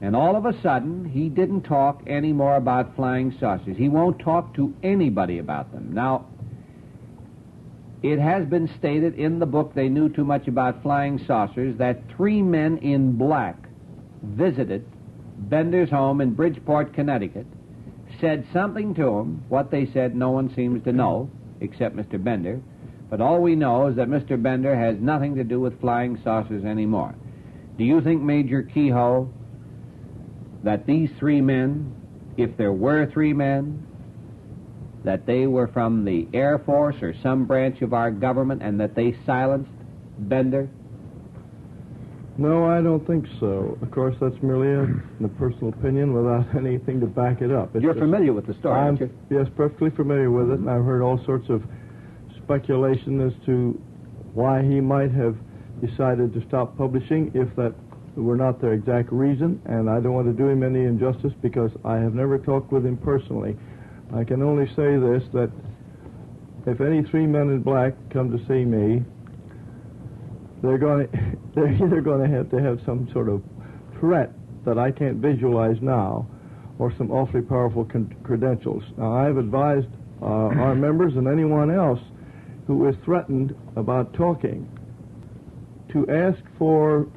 And all of a sudden, he didn't talk any more about flying saucers. He won't talk to anybody about them. Now, it has been stated in the book They Knew Too Much About Flying Saucers that 3 men in black visited Bender's home in Bridgeport, Connecticut, said something to him. What they said no one seems to know, except Mr. Bender. But all we know is that Mr. Bender has nothing to do with flying saucers anymore. Do you think, Major Keyhoe, that these 3 men, if there were 3 men, that they were from the Air Force or some branch of our government and that they silenced Bender? No, I don't think so. Of course, that's merely a personal opinion without anything to back it up. You're familiar with the story, aren't you? Yes, perfectly familiar with it, and I've heard all sorts of speculation as to why he might have decided to stop publishing if that were not their exact reason, and I don't want to do him any injustice because I have never talked with him personally. I can only say this, that if any 3 men in black come to see me, they're either going to have some sort of threat that I can't visualize now, or some awfully powerful credentials. Now, I've advised our members and anyone else who is threatened about talking to ask for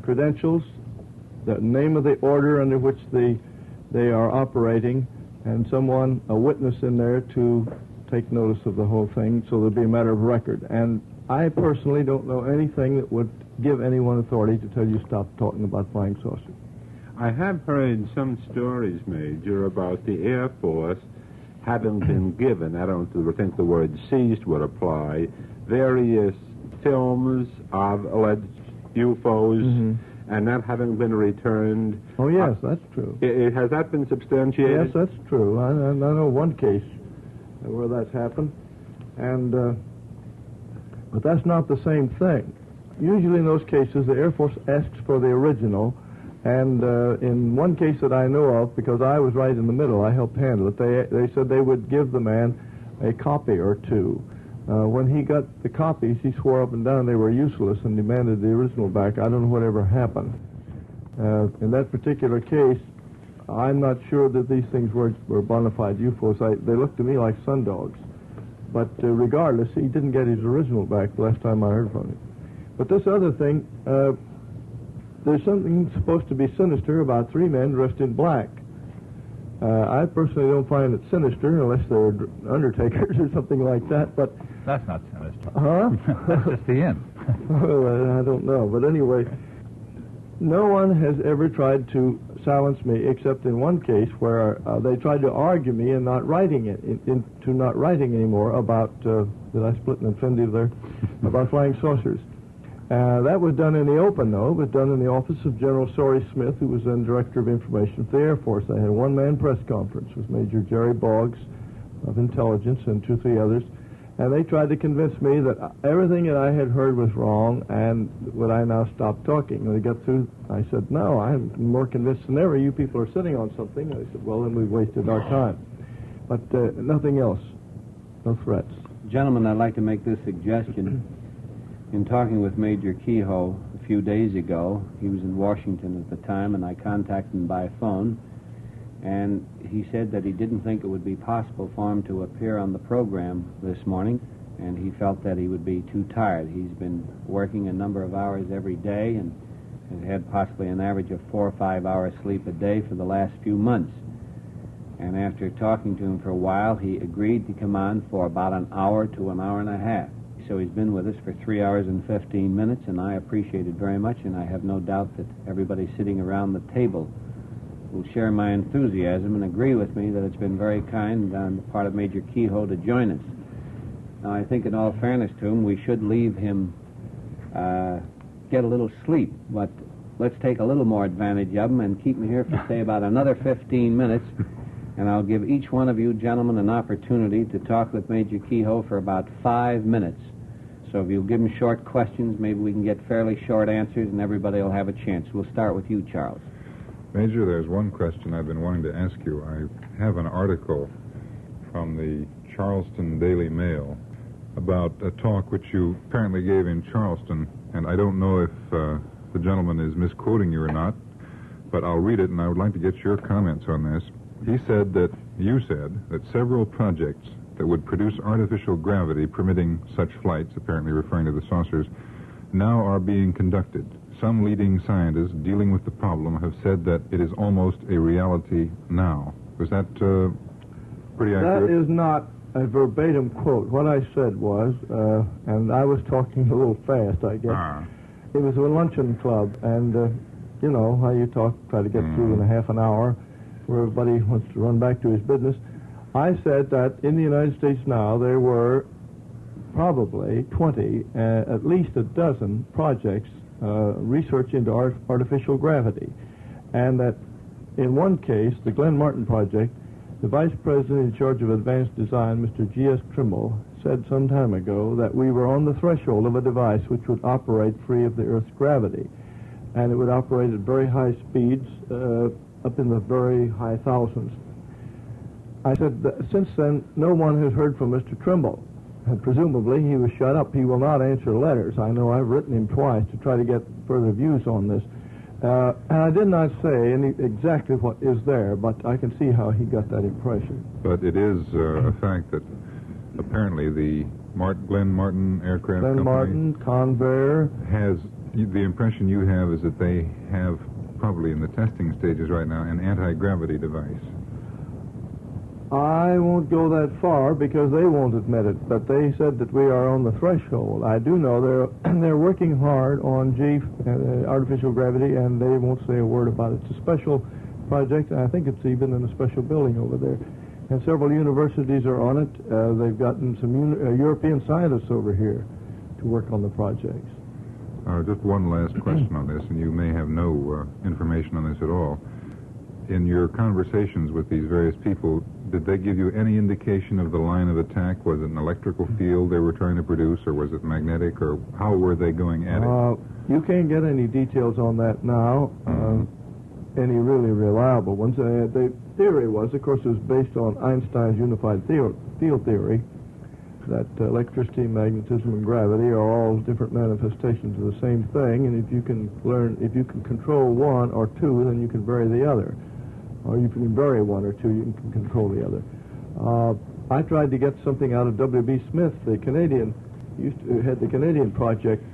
credentials, the name of the order under which they are operating, and someone, a witness in there, to take notice of the whole thing, so there'll be a matter of record. And I personally don't know anything that would give anyone authority to tell you stop talking about flying saucers. I have heard some stories, Major, about the Air Force having been given, I don't think the word seized would apply, various films of alleged UFOs, and not having been returned. Oh, yes, that's true. Has that been substantiated? Yes, that's true. I know one case where that's happened, and but that's not the same thing. Usually in those cases, the Air Force asks for the original, and in one case that I know of, because I was right in the middle, I helped handle it, they said they would give the man a copy or 2. When he got the copies, he swore up and down they were useless and demanded the original back. I don't know whatever happened. In that particular case, I'm not sure that these things were bona fide UFOs. They looked to me like sundogs. But regardless, he didn't get his original back the last time I heard from him. But this other thing, there's something supposed to be sinister about 3 men dressed in black. I personally don't find it sinister unless they're undertakers or something like that, but... That's not sinister. Huh? That's just the end. Well, I don't know. But anyway, no one has ever tried to silence me except in one case where they tried to argue me in not writing it, into not writing anymore about, did I split an infinitive there? About flying saucers. That was done in the open, though. It was done in the office of General Sory Smith, who was then Director of Information for the Air Force. I had a one-man press conference with Major Jerry Boggs of Intelligence and 2 or 3 others, and they tried to convince me that everything that I had heard was wrong, and would I now stop talking? When they got through, I said, no, I'm more convinced than ever you people are sitting on something. And they said, well, then we wasted our time. But nothing else. No threats. Gentlemen, I'd like to make this suggestion. In talking with Major Keyhoe a few days ago, he was in Washington at the time, and I contacted him by phone, and he said that he didn't think it would be possible for him to appear on the program this morning, and he felt that he would be too tired. He's been working a number of hours every day and has had possibly an average of 4 or 5 hours sleep a day for the last few months. And after talking to him for a while, he agreed to come on for about an hour to an hour and a half. So he's been with us for 3 hours and 15 minutes, and I appreciate it very much, and I have no doubt that everybody sitting around the table will share my enthusiasm and agree with me that it's been very kind on the part of Major Keyhoe to join us. Now, I think in all fairness to him, we should leave him get a little sleep, but let's take a little more advantage of him and keep him here for, say, about another 15 minutes, and I'll give each one of you gentlemen an opportunity to talk with Major Keyhoe for about 5 minutes. So if you'll give him short questions, maybe we can get fairly short answers, and everybody will have a chance. We'll start with you, Charles. Major, there's one question I've been wanting to ask you. I have an article from the Charleston Daily Mail about a talk which you apparently gave in Charleston, and I don't know if the gentleman is misquoting you or not, but I'll read it, and I would like to get your comments on this. You said that several projects that would produce artificial gravity permitting such flights, apparently referring to the saucers, now are being conducted. Some leading scientists dealing with the problem have said that it is almost a reality now. Was that pretty accurate? That is not a verbatim quote. What I said was, and I was talking a little fast, I guess. It was a luncheon club, and you know how you try to get through in a half an hour where everybody wants to run back to his business. I said that in the United States now there were probably 20, at least a dozen projects, research into artificial gravity. And that in one case, the Glenn Martin project, the vice president in charge of advanced design, Mr. G.S. Trimble, said some time ago that we were on the threshold of a device which would operate free of the Earth's gravity. And it would operate at very high speeds, up in the very high thousands. I said, since then, no one has heard from Mr. Trimble. And presumably, he was shut up. He will not answer letters. I know I've written him twice to try to get further views on this. And I did not say exactly what is there, but I can see how he got that impression. But it is a fact that apparently the Glenn Martin aircraft company... Martin, Convair... has... The impression you have is that they have, probably in the testing stages right now, an anti-gravity device. I won't go that far because they won't admit it, but they said that we are on the threshold. I do know they're working hard on artificial gravity, and they won't say a word about it. It's a special project, and I think it's even in a special building over there. And several universities are on it. They've gotten some European scientists over here to work on the projects. Just one last question on this, and you may have no information on this at all. In your conversations with these various people, did they give you any indication of the line of attack? Was it an electrical field they were trying to produce, or was it magnetic, or how were they going at it? You can't get any details on that now, any really reliable ones. The theory was, of course, it was based on Einstein's unified field theory, that electricity, magnetism, and gravity are all different manifestations of the same thing, and if you can control one or two, then you can vary the other. Or you can vary one or two, you can control the other. I tried to get something out of W.B. Smith, the Canadian, had the Canadian project.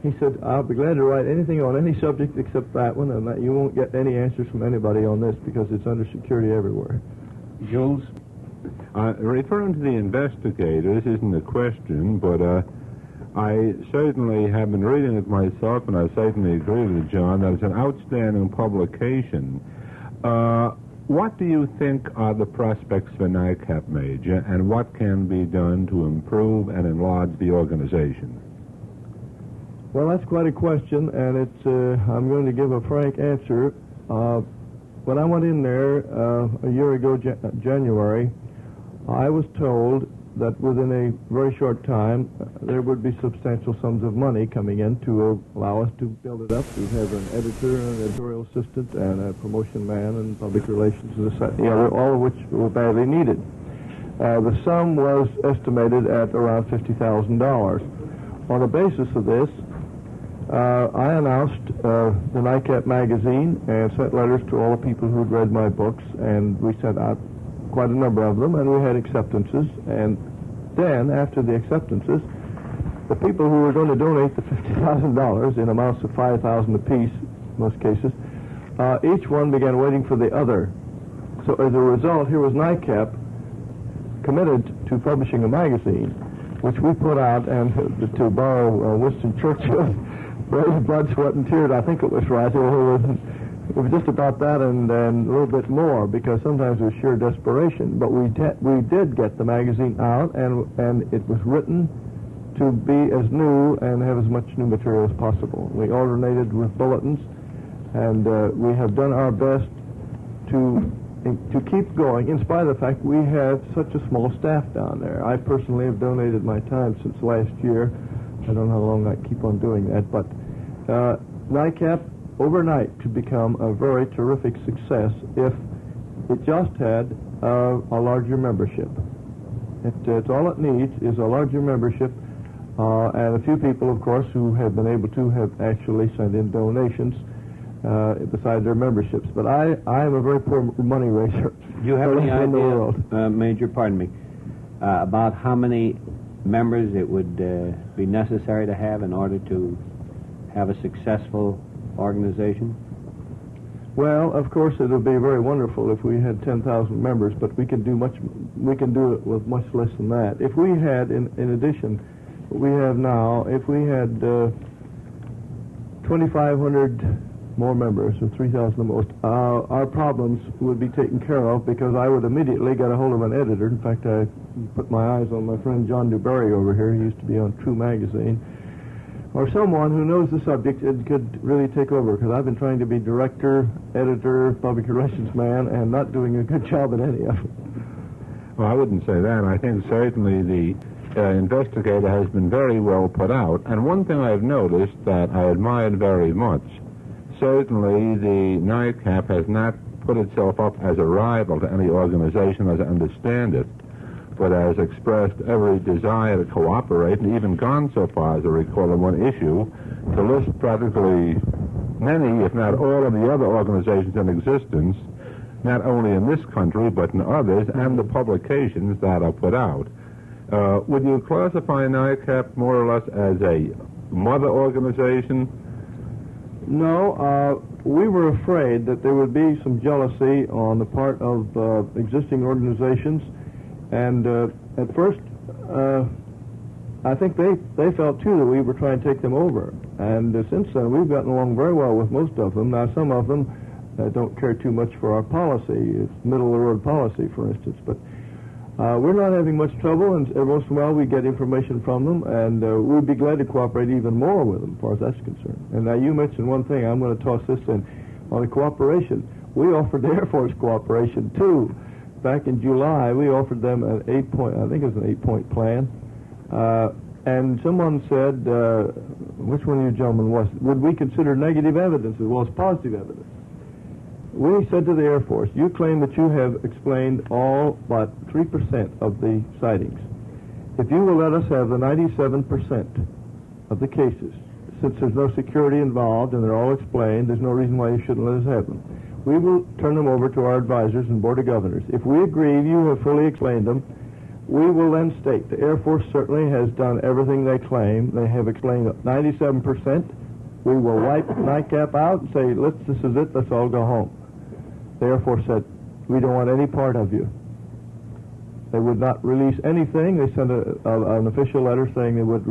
He said, I'll be glad to write anything on any subject except that one, and that you won't get any answers from anybody on this because it's under security everywhere. Jules? Referring to the investigator, this isn't a question, but I certainly have been reading it myself, and I certainly agree with John that it's an outstanding publication. What do you think are the prospects for NICAP, Major, and what can be done to improve and enlarge the organization? Well, that's quite a question, and I'm going to give a frank answer. When I went in there a year ago, January, I was told that within a very short time there would be substantial sums of money coming in to allow us to build it up. We have an editor, an editorial assistant, and a promotion man, and public relations, all of which were badly needed. The sum was estimated at around $50,000. on the basis of this, I announced the NICAP magazine and sent letters to all the people who'd read my books, and we sent out quite a number of them, and we had acceptances. And then, after the acceptances, the people who were going to donate the $50,000 in amounts of $5,000 apiece, in most cases, each one began waiting for the other. So as a result, here was NICAP committed to publishing a magazine, which we put out, and to borrow Winston Churchill's brave blood, sweat, and tears, I think it was right. It was just about that and a little bit more, because sometimes it was sheer desperation. But we did get the magazine out, and it was written to be as new and have as much new material as possible. We alternated with bulletins, and we have done our best to keep going, in spite of the fact we have such a small staff down there. I personally have donated my time since last year. I don't know how long I keep on doing that, but NICAP overnight could become a very terrific success if it just had a larger membership. It's all it needs is a larger membership, and a few people, of course, who have been able to have actually sent in donations besides their memberships. But I am a very poor money raiser. Do you have any in the idea, world. Major, pardon me, about how many members it would be necessary to have in order to have a successful organization? Well, of course, it would be very wonderful if we had 10,000 members, but we can do much. We can do it with much less than that. If we had, in addition, what we have now, if we had 2,500 more members, or 3,000 the most, our problems would be taken care of, because I would immediately get a hold of an editor. In fact, I put my eyes on my friend John Nebel over here. He used to be on True Magazine. Or someone who knows the subject and could really take over, because I've been trying to be director, editor, public relations man, and not doing a good job at any of it. Well, I wouldn't say that. I think certainly the investigator has been very well put out. And one thing I've noticed that I admired very much, certainly the NICAP has not put itself up as a rival to any organization as I understand it, but has expressed every desire to cooperate, and even gone so far, as I recall in one issue, to list practically many, if not all, of the other organizations in existence, not only in this country, but in others, and the publications that are put out. Would you classify NICAP more or less as a mother organization? No, we were afraid that there would be some jealousy on the part of existing organizations. And at first, I think they felt, too, that we were trying to take them over. And since then, we've gotten along very well with most of them. Now, some of them don't care too much for our policy. It's middle-of-the-road policy, for instance. But we're not having much trouble, and every once in a while we get information from them, and we'd be glad to cooperate even more with them, as far as that's concerned. And now, you mentioned one thing. I'm going to toss this in. On the cooperation, we offered the Air Force cooperation, too. Back in July, we offered them an 8-point, I think it was an 8-point plan. And someone said, which one of you gentlemen was it? Would we consider negative evidence as well as positive evidence? We said to the Air Force, you claim that you have explained all but 3% of the sightings. If you will let us have the 97% of the cases, since there's no security involved and they're all explained, there's no reason why you shouldn't let us have them. We will turn them over to our advisors and Board of Governors. If we agree you have fully explained them, we will then state the Air Force certainly has done everything they claim. They have explained 97%. We will wipe NICAP out and say, this is it, let's all go home. The Air Force said, we don't want any part of you. They would not release anything. They sent an official letter saying they would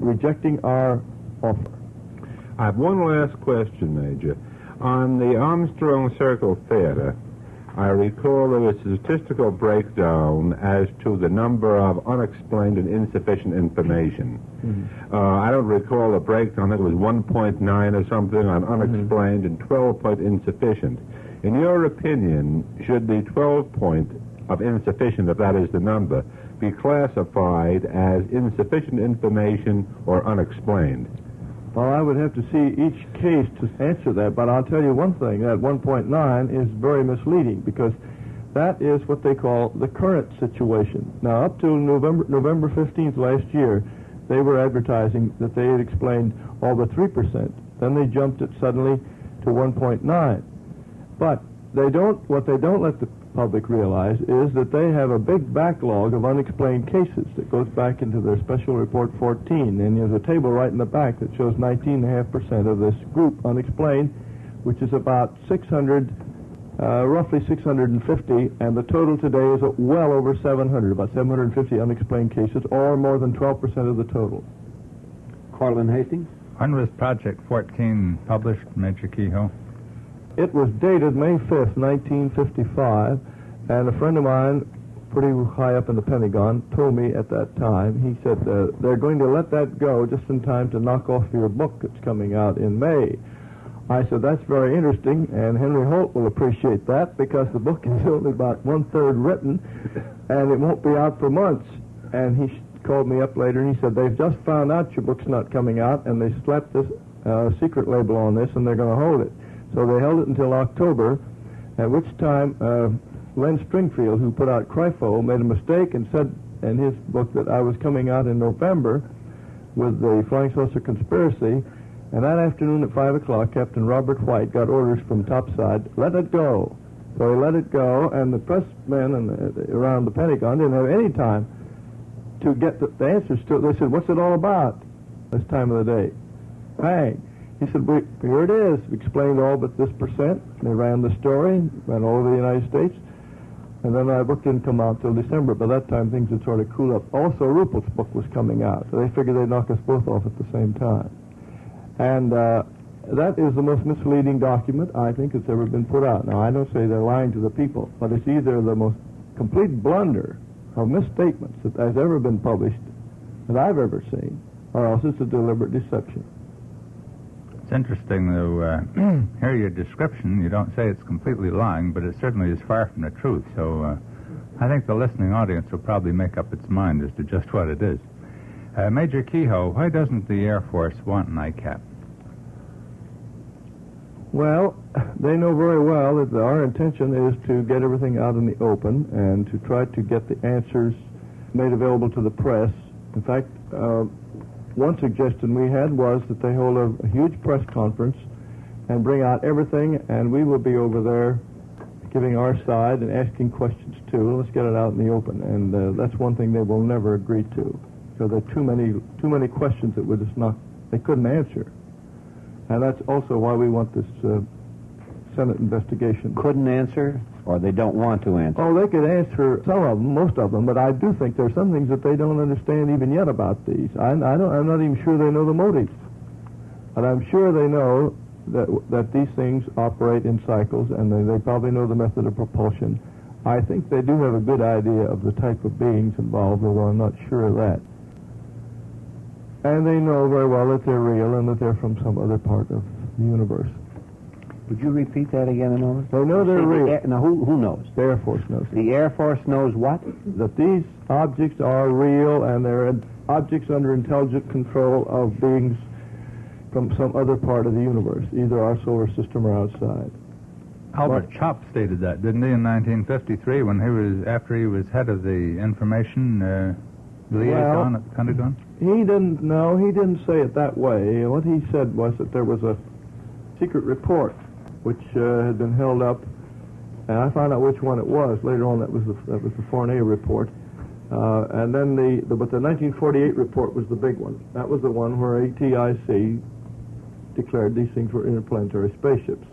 rejecting our offer. I have one last question, Major. On the Armstrong Circle Theater, I recall there was a statistical breakdown as to the number of unexplained and insufficient information. Mm-hmm. I don't recall the breakdown. I think it was 1.9 or something on unexplained and 12-point insufficient. In your opinion, should the 12-point of insufficient, if that is the number, be classified as insufficient information or unexplained? Well, I would have to see each case to answer that, but I'll tell you one thing, that 1.9 is very misleading, because that is what they call the current situation. Now, up to November 15th last year, they were advertising that they had explained all but 3%. Then they jumped it suddenly to 1.9. But what they don't let the public realize is that they have a big backlog of unexplained cases that goes back into their Special Report 14. And there's a table right in the back that shows 19.5% of this group unexplained, which is about 600, roughly 650, and the total today is well over 700, about 750 unexplained cases, or more than 12% of the total. Cortland Hastings? When was Project 14 published, Major Keyhoe? It was dated May 5th, 1955, and a friend of mine, pretty high up in the Pentagon, told me at that time, he said, they're going to let that go just in time to knock off your book that's coming out in May. I said, that's very interesting, and Henry Holt will appreciate that because the book is only about one-third written, and it won't be out for months. And he called me up later, and he said, they've just found out your book's not coming out, and they slapped this secret label on this, and they're going to hold it. So they held it until October, at which time Len Stringfield, who put out Crypho, made a mistake and said in his book that I was coming out in November with the Flying Saucer Conspiracy. And that afternoon at 5 o'clock, Captain Robert White got orders from topside, let it go. So he let it go, and the press men around the Pentagon didn't have any time to get the answers to it. They said, what's it all about this time of the day? Bang. He said, here it is. We explained all but this percent. They ran the story, ran all over the United States. And then our book didn't come out till December. By that time, things had sort of cooled up. Also, Ruppel's book was coming out. So they figured they'd knock us both off at the same time. And that is the most misleading document, I think, that's ever been put out. Now, I don't say they're lying to the people, but it's either the most complete blunder of misstatements that has ever been published that I've ever seen, or else it's a deliberate deception. It's interesting, though, hear your description. You don't say it's completely lying, but it certainly is far from the truth. So I think the listening audience will probably make up its mind as to just what it is. Major Keyhoe, why doesn't the Air Force want NICAP? Well, they know very well that our intention is to get everything out in the open and to try to get the answers made available to the press. In fact, one suggestion we had was that they hold a huge press conference and bring out everything, and we will be over there giving our side and asking questions too. Let's get it out in the open, and that's one thing they will never agree to. So there are too many questions that they couldn't answer. And that's also why we want this Senate investigation. Couldn't answer, or they don't want to answer? Oh, they could answer some of them, most of them, but I do think there are some things that they don't understand even yet about these. I'm not even sure they know the motives. But I'm sure they know that these things operate in cycles, and they probably know the method of propulsion. I think they do have a good idea of the type of beings involved, although I'm not sure of that. And they know very well that they're real and that they're from some other part of the universe. Would you repeat that again a moment? They know they're real. Now, who knows? The Air Force knows. The Air Force knows what? That these objects are real and they're objects under intelligent control of beings from some other part of the universe, either our solar system or outside. Albert Chopp stated that, didn't he, in 1953, after he was head of the information liaison at the Pentagon? He didn't say it that way. What he said was that there was a secret report which had been held up, and I found out which one it was. Later on, that was the Foreign Aid report. And then but the 1948 report was the big one. That was the one where ATIC declared these things were interplanetary spaceships.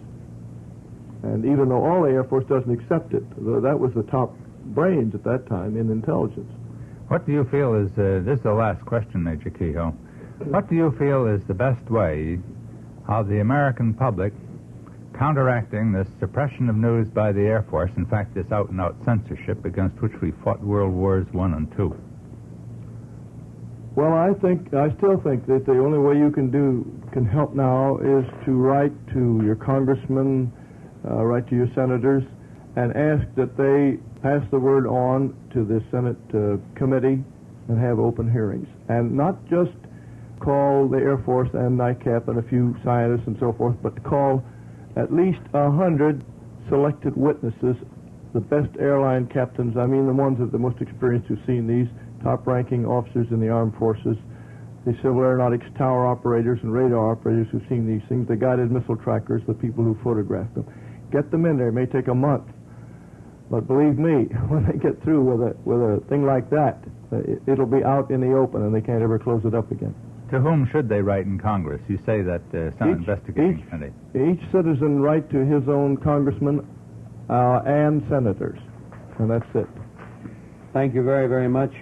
And even though all the Air Force doesn't accept it, that was the top brains at that time in intelligence. What do you feel is, this is the last question, Major Keyhoe, what do you feel is the best way of the American public counteracting this suppression of news by the Air Force, in fact, this out-and-out censorship against which we fought World Wars I and II? Well, I still think that the only way you can help now is to write to your congressmen, write to your senators, and ask that they pass the word on to the Senate committee and have open hearings. And not just call the Air Force and NICAP and a few scientists and so forth, but call at least 100 selected witnesses, the best airline captains, I mean the ones that are the most experienced who've seen these, top-ranking officers in the armed forces, the Civil Aeronautics tower operators and radar operators who've seen these things, the guided missile trackers, the people who photographed them. Get them in there. It may take a month. But believe me, when they get through with a thing like that, it'll be out in the open and they can't ever close it up again. To whom should they write in Congress? You say that some investigating committee. Each citizen write to his own congressman and senators. And that's it. Thank you very, very much,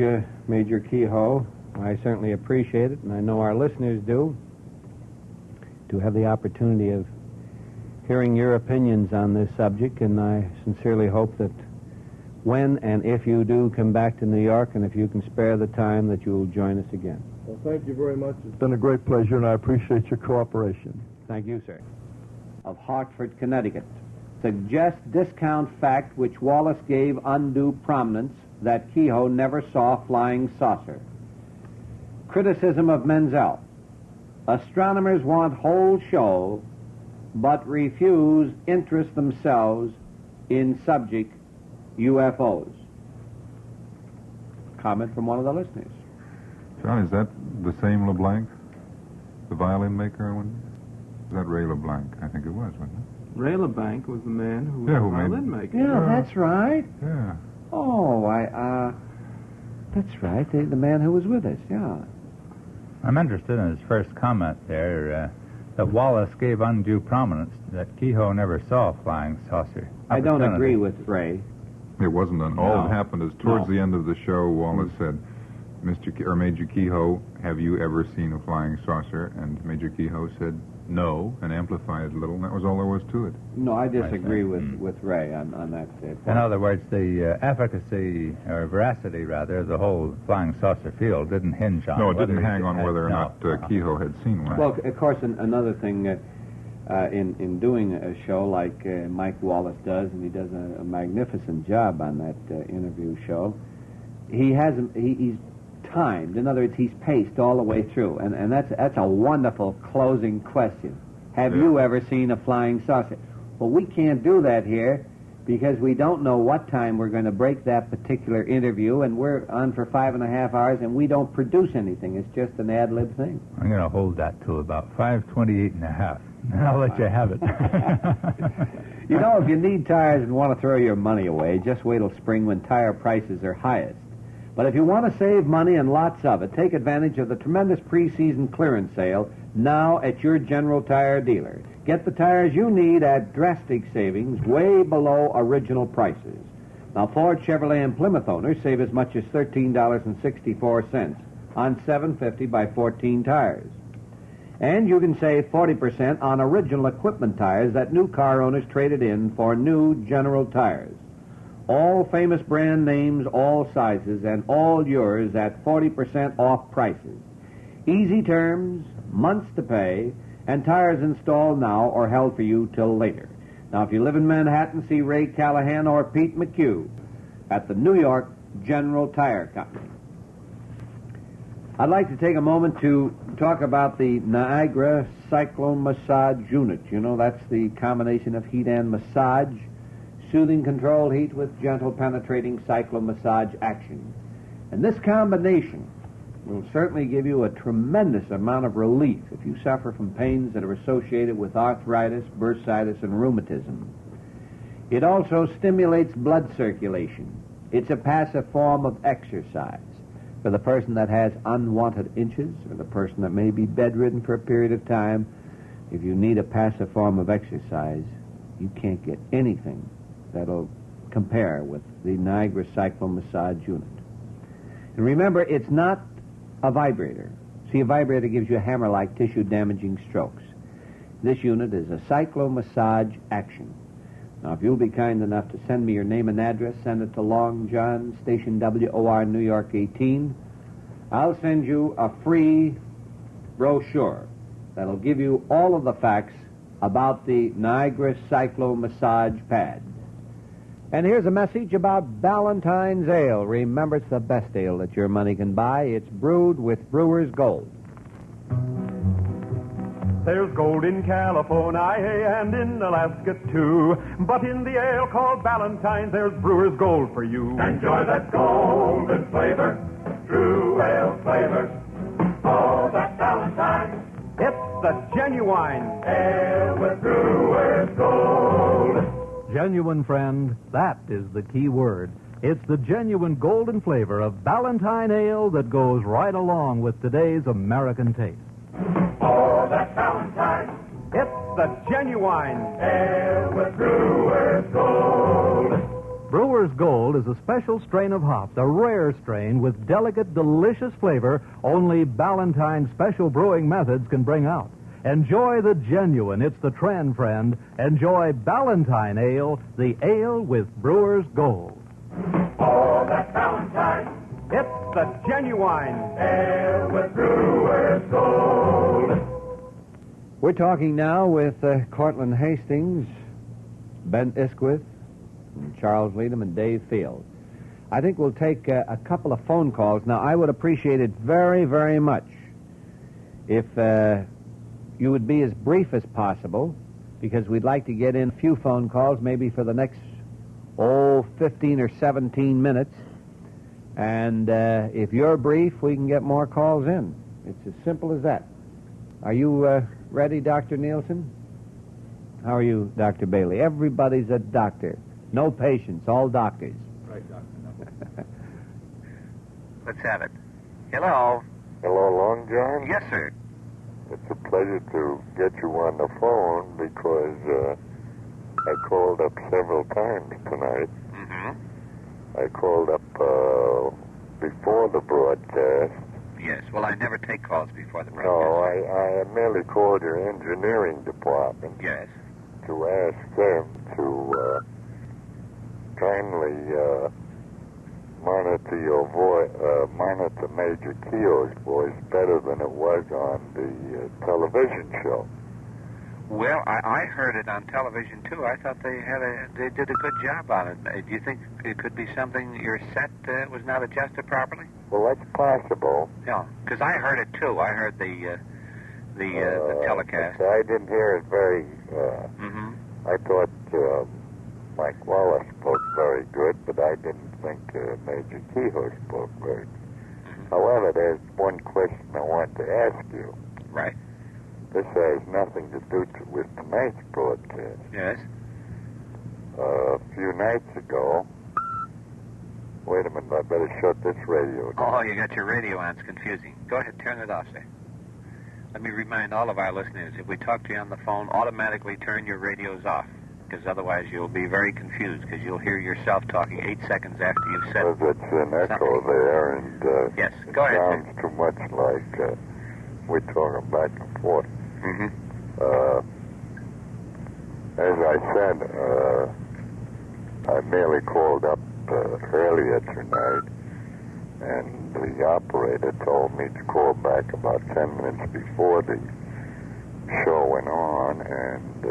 Major Keyhoe. I certainly appreciate it, and I know our listeners do, to have the opportunity of hearing your opinions on this subject, and I sincerely hope that when and if you do come back to New York, and if you can spare the time, that you will join us again. Well, thank you very much. It's been a great pleasure, and I appreciate your cooperation. Thank you, sir. Of Hartford, Connecticut, suggests discount fact which Wallace gave undue prominence that Keyhoe never saw flying saucer. Criticism of Menzel. Astronomers want whole show, but refuse interest themselves in subject UFOs. Comment from one of the listeners. John, is that the same LeBlanc, the violin maker? Is that Ray LeBlanc? I think it was, wasn't it? Ray LeBlanc was the man who was Yeah, the who made- violin maker. Yeah, that's right. Yeah. Oh, that's right. The man who was with us, yeah. I'm interested in his first comment there, that Wallace gave undue prominence that Keyhoe never saw a flying saucer. I don't agree with Ray. It wasn't all No. that happened is towards No. the end of the show, Wallace said, Major Keyhoe, have you ever seen a flying saucer? And Major Keyhoe said no, and amplified it a little, and that was all there was to it. No, I disagree with Ray on that point. In other words, the efficacy, or veracity rather, of the whole flying saucer field didn't hinge on No, it whether didn't hang on had- whether or no. not Keyhoe had seen one. Well, of course, another thing, in doing a show like Mike Wallace does, and he does a magnificent job on that interview show, he's timed. In other words, he's paced all the way through, and that's a wonderful closing question. Have you ever seen a flying saucer? Well, we can't do that here because we don't know what time we're going to break that particular interview, and we're on for 5.5 hours, and we don't produce anything. It's just an ad-lib thing. I'm going to hold that till about 5:28.5. And I'll let you have it. You know, if you need tires and want to throw your money away, just wait till spring when tire prices are highest. But if you want to save money and lots of it, take advantage of the tremendous preseason clearance sale now at your General Tire dealer. Get the tires you need at drastic savings way below original prices. Now, Ford, Chevrolet, and Plymouth owners save as much as $13.64 on 750 by 14 tires. And you can save 40% on original equipment tires that new car owners traded in for new General Tires. All famous brand names, all sizes, and all yours at 40% off prices. Easy terms, months to pay, and tires installed now or held for you till later. Now, if you live in Manhattan, see Ray Callahan or Pete McHugh at the New York General Tire Company. I'd like to take a moment to talk about the Niagara Cyclone Massage Unit. You know, that's the combination of heat and massage. Soothing controlled heat with gentle penetrating cyclomassage action. And this combination will certainly give you a tremendous amount of relief if you suffer from pains that are associated with arthritis, bursitis, and rheumatism. It also stimulates blood circulation. It's a passive form of exercise for the person that has unwanted inches or the person that may be bedridden for a period of time. If you need a passive form of exercise, you can't get anything that'll compare with the Niagara Cyclone Massage Unit. And remember, it's not a vibrator. See, a vibrator gives you hammer-like tissue-damaging strokes. This unit is a cyclo-massage action. Now, if you'll be kind enough to send me your name and address, send it to Long John, Station WOR, New York 18. I'll send you a free brochure that'll give you all of the facts about the Niagara Cyclo-Massage Pad. And here's a message about Ballantine's Ale. Remember, it's the best ale that your money can buy. It's brewed with Brewer's Gold. There's gold in California and in Alaska, too. But in the ale called Ballantine's, there's Brewer's Gold for you. Enjoy that golden flavor, true ale flavor. Oh, the genuine Ale with Brewers Gold. Genuine, friend, that is the key word. It's the genuine golden flavor of Ballantine Ale that goes right along with today's American taste. Oh, that's Ballantine. It's the genuine Ale with Brewers Gold. Brewer's Gold is a special strain of hops, a rare strain with delicate, delicious flavor only Ballantine's special brewing methods can bring out. Enjoy the genuine. It's the trend, friend. Enjoy Ballantine Ale, the ale with Brewer's Gold. Oh, that's Ballantine. It's the genuine Ale with Brewers Gold. We're talking now with Cortland Hastings, Ben Isquith, Charles Leadham, and Dave Field. I think we'll take a couple of phone calls. Now, I would appreciate it very, very much if you would be as brief as possible, because we'd like to get in a few phone calls, maybe for the next, 15 or 17 minutes. And if you're brief, we can get more calls in. It's as simple as that. Are you ready, Dr. Nielsen? How are you, Dr. Bailey? Everybody's a doctor. No patients, all doctors. Right, Doctor. Let's have it. Hello. Hello, Long John? Yes, sir. It's a pleasure to get you on the phone because I called up several times tonight. Mm-hmm. I called up before the broadcast. Yes, well, I never take calls before the broadcast. No, I merely called your engineering department. Yes. To ask them to kindly monitor Major Keyhoe's voice better than it was on the television show. Well, I heard it on television too. I thought they did a good job on it. Do you think it could be something your set was not adjusted properly? Well, that's possible. Yeah, because I heard it too. I heard the telecast. I didn't hear it very. I thought Mike Wallace spoke very good, but I didn't think Major Keyhoe spoke very good. However, there's one question I want to ask you. Right. This has nothing to do with tonight's broadcast. Yes. A few nights ago. Wait a minute, I better shut this radio down. Oh, you got your radio on. It's confusing. Go ahead, turn it off, sir. Let me remind all of our listeners, if we talk to you on the phone, automatically turn your radios off, because otherwise you'll be very confused, because you'll hear yourself talking 8 seconds after you've said something. It's an echo there, and yes, go ahead, sounds sir. Too much like we're talking back and forth. As I said, I merely called up earlier tonight, and the operator told me to call back about 10 minutes before the show went on, and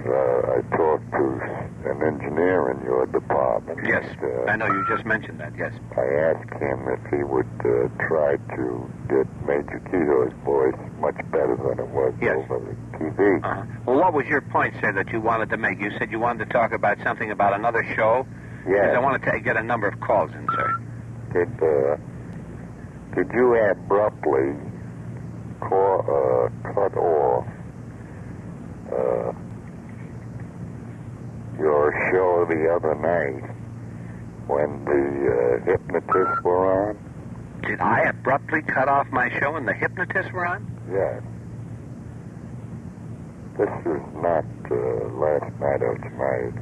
I talked to an engineer in your department. Yes, I know you just mentioned that, yes. I asked him if he would try to get Major Keyhoe's voice much better than it was over the TV. Well, what was your point, sir, that you wanted to make? You said you wanted to talk about something about another show? Yes. Because I wanted to get a number of calls in, sir. Did you abruptly cut off your show the other night when the hypnotists were on? Did I abruptly cut off my show and the hypnotists were on? Yes. This was not last night or tonight.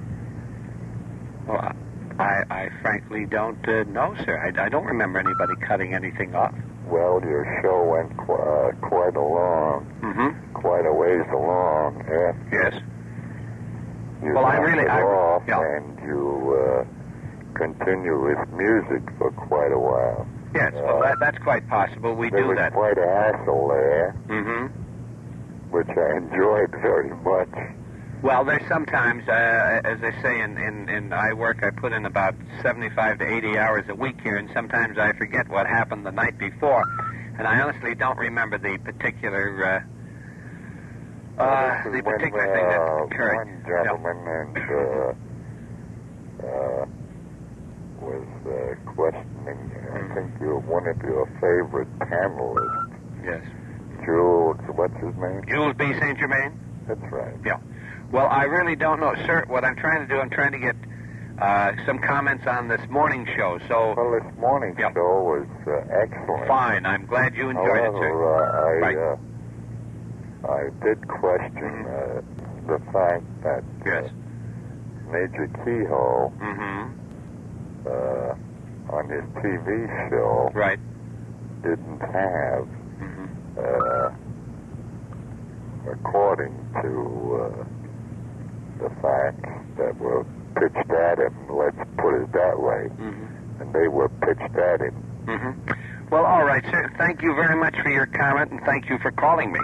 Well, I frankly don't know, sir. I don't remember anybody cutting anything off. Well, your show went quite a ways along. Yes. You well, off and you continue with music for quite a while. Yes, well, that's quite possible. We do that. There was quite a hassle there, which I enjoyed very much. Well, there's sometimes, as they say in I work, I put in about 75 to 80 hours a week here, and sometimes I forget what happened the night before, and I honestly don't remember the particular thing that occurred. One gentleman was questioning, I think one of your favorite panelists. Yes. Jules, what's his name? Jules B. St. Germain? That's right. Yeah. Well, I really don't know, sir. What I'm trying to do, I'm trying to get some comments on this morning show. So. Well, this morning show was excellent. Fine. I'm glad you enjoyed it, sir. However, I did question the fact that Major Keyhoe on his TV show didn't have, according to the facts that were pitched at him, let's put it that way, and they were pitched at him. Well, all right, sir. Thank you very much for your comment, and thank you for calling me.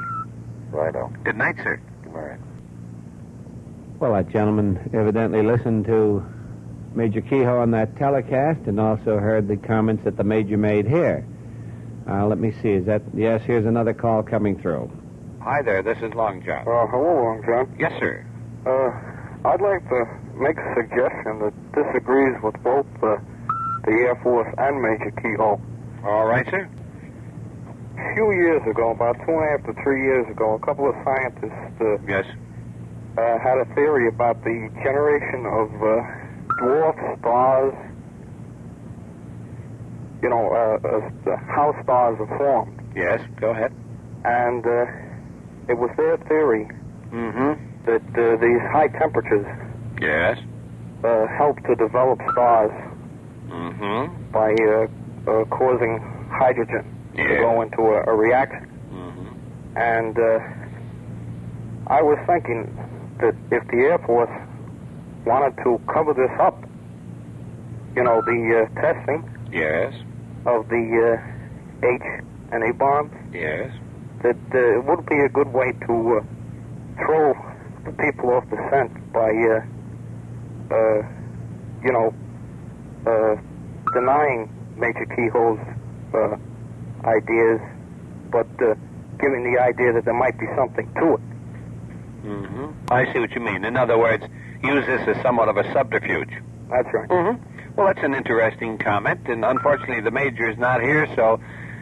Righto. Good night, sir. Good night. Well, that gentleman evidently listened to Major Keyhoe on that telecast and also heard the comments that the Major made here. Let me see. Is that... Yes, here's another call coming through. Hi there. This is Long John. Hello, Long John. Yes, sir. I'd like to make a suggestion that disagrees with both the Air Force and Major Keyhoe. All right, sir. A few years ago, about 2.5 to 3 years ago, a couple of scientists had a theory about the generation of dwarf stars, how stars are formed. Yes, go ahead. And it was their theory that these high temperatures help to develop stars by causing hydrogen to go into a reaction. And I was thinking that if the Air Force wanted to cover this up, the testing of the H and A bombs, that it would be a good way to throw the people off the scent by, denying Major Keyhoe's ideas, but giving the idea that there might be something to it. I see what you mean. In other words, use this as somewhat of a subterfuge. That's right. Well, that's an interesting comment, and unfortunately the Major is not here, so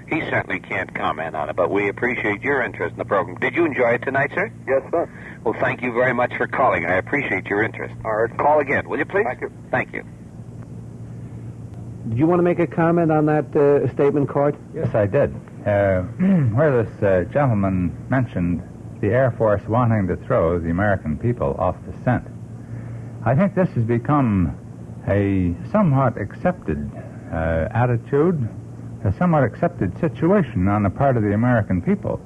he certainly can't comment on it, but we appreciate your interest in the program. Did you enjoy it tonight, sir? Yes, sir. Well, thank you very much for calling. I appreciate your interest. All right. Call again, will you, please? Thank you. Thank you. Did you want to make a comment on that statement, Court? Yes, I did. Where this gentleman mentioned the Air Force wanting to throw the American people off the scent, I think this has become a somewhat accepted attitude, a somewhat accepted situation on the part of the American people.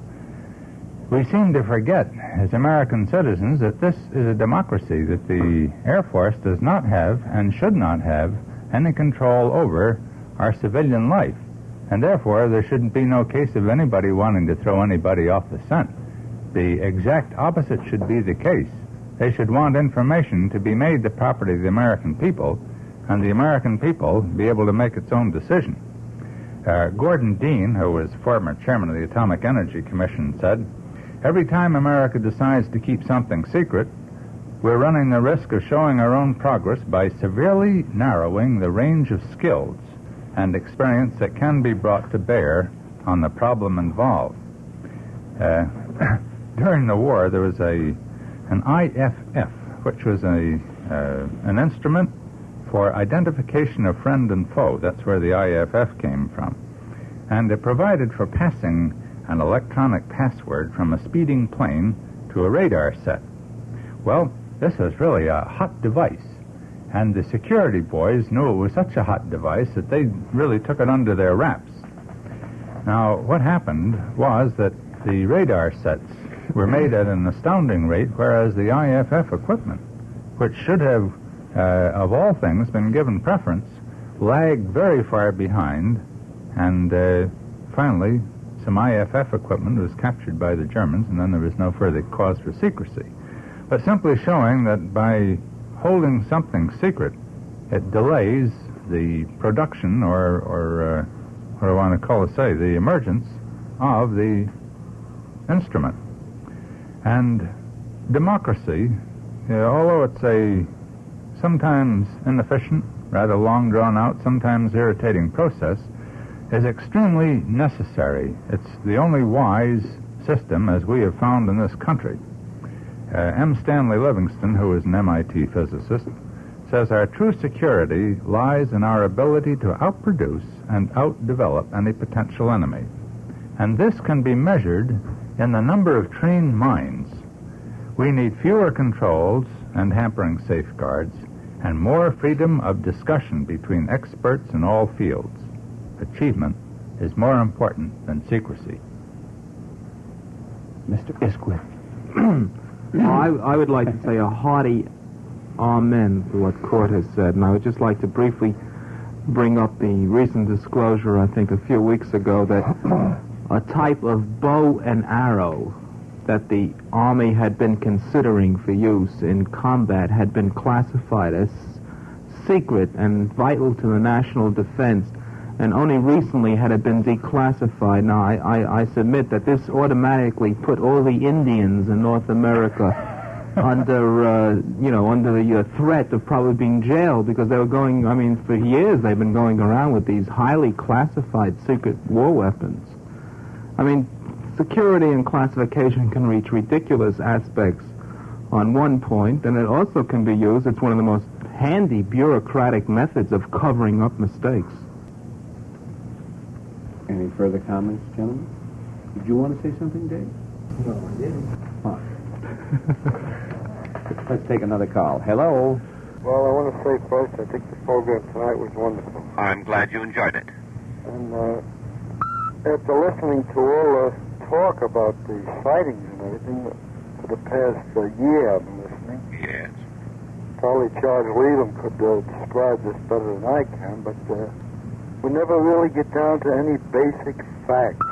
We seem to forget, as American citizens, that this is a democracy, that the Air Force does not have and should not have any control over our civilian life. And therefore, there shouldn't be no case of anybody wanting to throw anybody off the scent. The exact opposite should be the case. They should want information to be made the property of the American people, and the American people be able to make its own decision. Gordon Dean, who was former chairman of the Atomic Energy Commission, said, "Every time America decides to keep something secret, we're running the risk of showing our own progress by severely narrowing the range of skills and experience that can be brought to bear on the problem involved." During the war, there was an IFF, which was an instrument for identification of friend and foe. That's where the IFF came from. And it provided for passing an electronic password from a speeding plane to a radar set. Well, this was really a hot device, and the security boys knew it was such a hot device that they really took it under their wraps. Now, what happened was that the radar sets were made at an astounding rate, whereas the IFF equipment, which should have, of all things, been given preference, lagged very far behind, and finally some IFF equipment was captured by the Germans, and then there was no further cause for secrecy. But simply showing that by holding something secret, it delays the production or what I want to call it, the emergence of the instrument. And democracy, although it's a sometimes inefficient, rather long drawn out, sometimes irritating process, is extremely necessary. It's the only wise system as we have found in this country. M. Stanley Livingston, who is an MIT physicist, says our true security lies in our ability to outproduce and outdevelop any potential enemy. And this can be measured in the number of trained minds. We need fewer controls and hampering safeguards, and more freedom of discussion between experts in all fields. Achievement is more important than secrecy. Mr. Isquith. I would like to say a hearty amen to what Court has said, and I would just like to briefly bring up the recent disclosure, I think a few weeks ago, that a type of bow and arrow that the Army had been considering for use in combat had been classified as secret and vital to the national defense, and only recently had it been declassified. Now, I submit that this automatically put all the Indians in North America under the threat of probably being jailed, because they were going, for years they've been going around with these highly classified secret war weapons. Security and classification can reach ridiculous aspects on one point, and it also can be used. It's one of the most handy bureaucratic methods of covering up mistakes. Any further comments, gentlemen? Did you want to say something, Dave? No, I didn't. Let's take another call. Hello? Well, I want to say first, I think the program tonight was wonderful. I'm glad you enjoyed it. And after listening to all the talk about the sightings and everything for the past year I've been listening. Yes. Probably Charles Weedham could describe this better than I can, but we never really get down to any basic facts.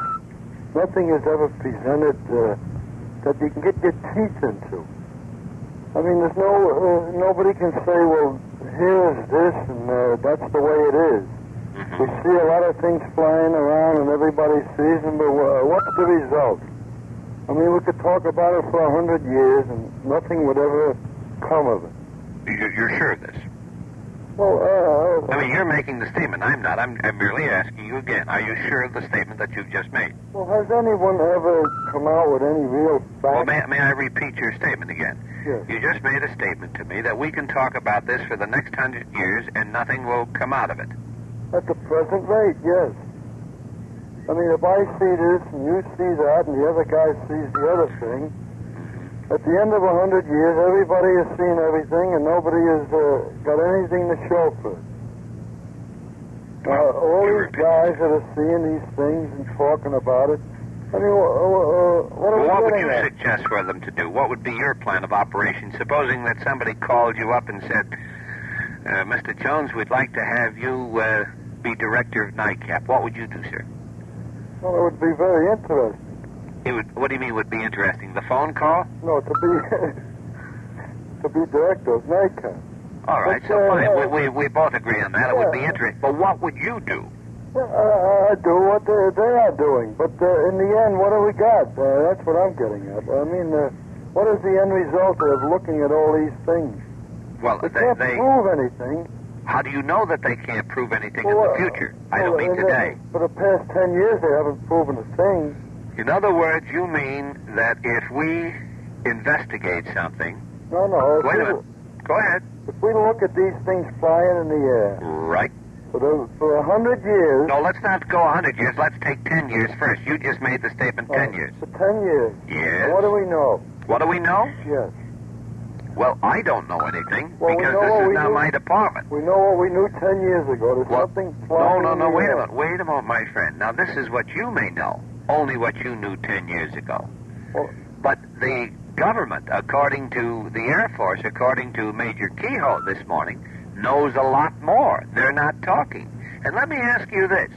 Nothing is ever presented that you can get your teeth into. There's nobody can say, well, here's this and that's the way it is. We see a lot of things flying around and everybody sees them, but what's the result? We could talk about it for 100 years and nothing would ever come of it. You're sure of this? Well, you're making the statement. I'm not. I'm merely asking you again. Are you sure of the statement that you've just made? Well, has anyone ever come out with any real facts? Well, may I repeat your statement again? Yes. You just made a statement to me that we can talk about this for the next 100 years and nothing will come out of it. At the present rate, yes. If I see this and you see that and the other guy sees the other thing, at the end of 100 years, everybody has seen everything and nobody has got anything to show for it. All these guys that are seeing these things and talking about it, what would you suggest for them to do? What would be your plan of operation? Supposing that somebody called you up and said, Mr. Jones, we'd like to have you be director of NICAP. What would you do, sir? Well, it would be very interesting. What do you mean would be interesting? The phone call? No, to be director of NICAP. All right, so fine. We both agree on that. It would be interesting. But what would you do? Well, I do what they are doing. But in the end, what do we got? That's what I'm getting at. What is the end result of looking at all these things? Well, they can't prove anything. How do you know that they can't prove anything in the future? I don't mean today. For the past 10 years, they haven't proven a thing. In other words, you mean that if we investigate something... No. Wait a minute. Go ahead. If we look at these things flying in the air... Right. For 100 years... No, let's not go 100 years. Let's take 10 years first. You just made the statement 10 years. For 10 years. Yes. What do we know? What do we know? Yes. Well, I don't know anything, because this is not my department. We know what we knew 10 years ago. There's something flying in the wait air. a minute. Wait a moment, my friend. Now, this is what you may know. Only what you knew 10 years ago. But the government, according to the Air Force, according to Major Keyhoe this morning, knows a lot more. They're not talking. And let me ask you this.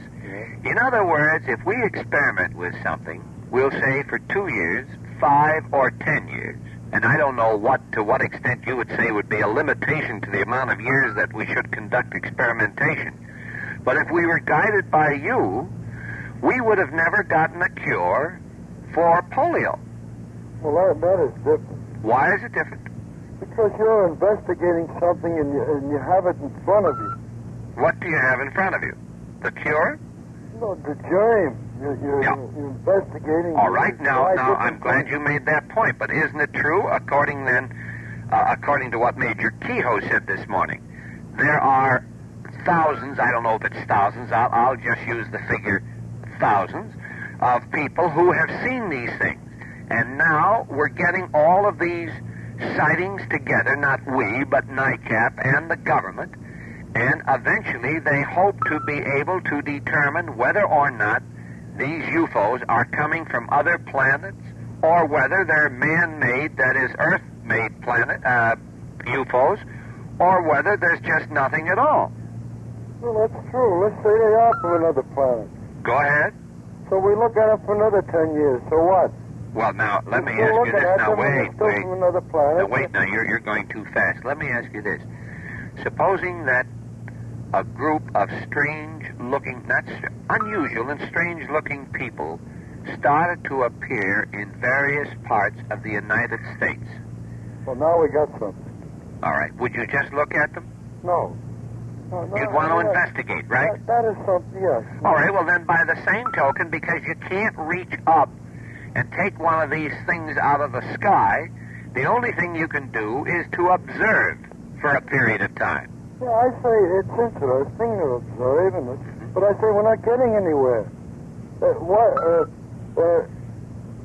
In other words, if we experiment with something, we'll say for 2 years, 5 or 10 years, and I don't know to what extent you would say would be a limitation to the amount of years that we should conduct experimentation. But if we were guided by you, we would have never gotten a cure for polio. Well, that is different. Why is it different? Because you're investigating something and you have it in front of you. What do you have in front of you? The cure? No, the germ. You're investigating. All right, now I'm glad you made that point, but isn't it true, according to what Major Keyhoe said this morning, there are thousands, I don't know if it's thousands, I'll just use the figure thousands, of people who have seen these things. And now we're getting all of these sightings together, not we, but NICAP and the government, and eventually they hope to be able to determine whether or not these UFOs are coming from other planets or whether they're man-made, that is Earth-made planet UFOs, or whether there's just nothing at all. Well, that's true. Let's say they are from another planet. Go ahead. So we look at it for another 10 years. So what? Well, now, let me ask you this. Now, wait. From another planet. Now, wait, now, you're going too fast. Let me ask you this. Supposing that a group of strange-looking, not unusual and strange-looking people started to appear in various parts of the United States. Well, now we got something. All right. Would you just look at them? No. You'd want to investigate, right? That is something, yes. All right, well then by the same token, because you can't reach up and take one of these things out of the sky, the only thing you can do is to observe for a period of time. Yeah, I say it's interesting to observe, but I say we're not getting anywhere.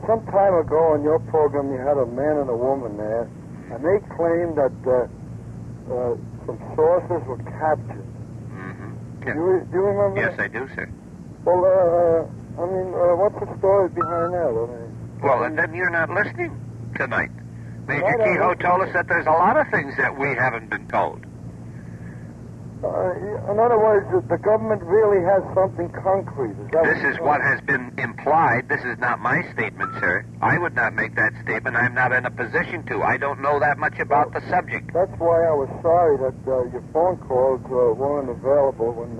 Some time ago on your program you had a man and a woman there, and they claimed that some saucers were captured. Mm-hmm. Yeah. Do you remember? Yes, I do, sir. Well, what's the story behind that? Well, and then you're not listening tonight. Major Keyhoe told us that there's a lot of things that we haven't been told. In other words, the government really has something concrete. This is what has been implied. This is not my statement, sir. I would not make that statement. I'm not in a position to. I don't know that much about the subject. That's why I was sorry that your phone calls weren't available when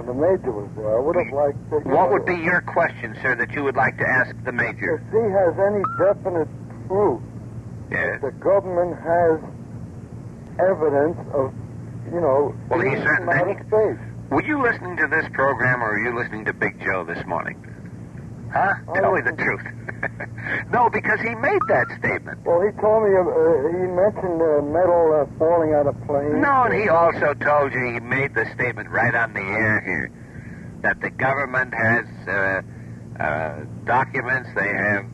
the major was there. I would have liked to... What would be your question, sir, that you would like to ask the major? If he has any definite proof that the government has evidence of, well, he certainly... out of space. Were you listening to this program, or were you listening to Big Joe this morning? Huh? Tell me the truth. No, because he made that statement. Well, he told me, he mentioned metal falling out of planes. No, and he also told you, he made the statement right on the air here, that the government has documents, they have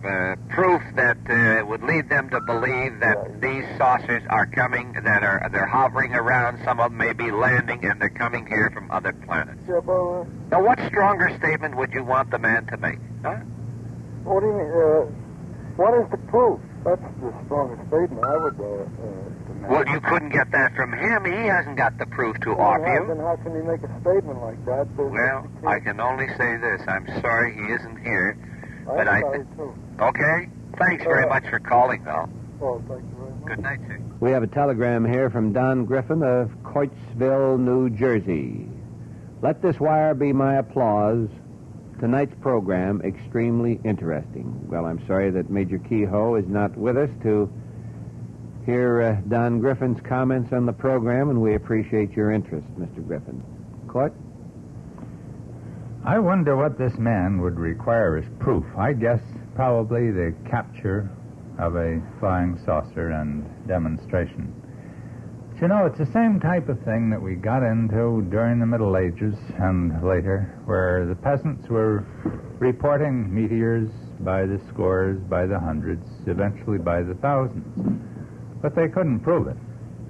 proof that would lead them to believe that these saucers are coming, they're hovering around, some of them may be landing, and they're coming here from other planets. Yeah, but... Now, what stronger statement would you want the man to make? Huh? What do you mean? What is the proof? That's the strongest statement I would demand. Well, you couldn't get that from him. He hasn't got the proof to offer you. Then how can he make a statement like that? Well, I can only say this. I'm sorry he isn't here. But I'm sorry, too. Okay. Thanks very much for calling, though. Oh, thank you very much. Good night, sir. We have a telegram here from Don Griffin of Coitesville, New Jersey. Let this wire be my applause. Tonight's program, extremely interesting. Well, I'm sorry that Major Keyhoe is not with us to hear Don Griffin's comments on the program, and we appreciate your interest, Mr. Griffin. Court? I wonder what this man would require as proof. I guess probably the capture of a flying saucer and demonstration. But, it's the same type of thing that we got into during the Middle Ages and later, where the peasants were reporting meteors by the scores, by the hundreds, eventually by the thousands. But they couldn't prove it.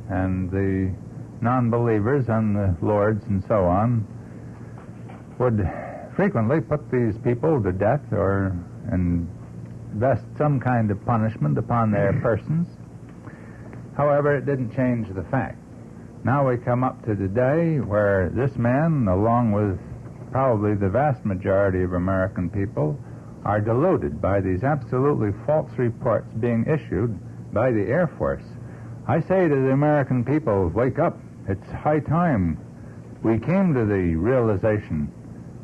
And the non-believers and the lords and so on would frequently put these people to death or invest some kind of punishment upon their persons. However, it didn't change the fact. Now we come up to the day where this man, along with probably the vast majority of American people, are deluded by these absolutely false reports being issued by the Air Force. I say to the American people, wake up. It's high time we came to the realization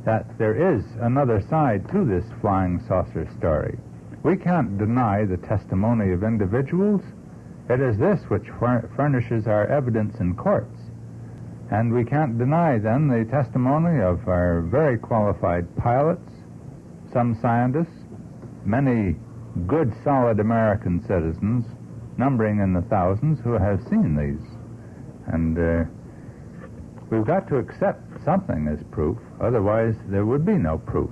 that there is another side to this flying saucer story. We can't deny the testimony of individuals. It is this which furnishes our evidence in courts. And we can't deny, then, the testimony of our very qualified pilots some scientists, many good, solid American citizens, numbering in the thousands, who have seen these. And we've got to accept something as proof, otherwise there would be no proof.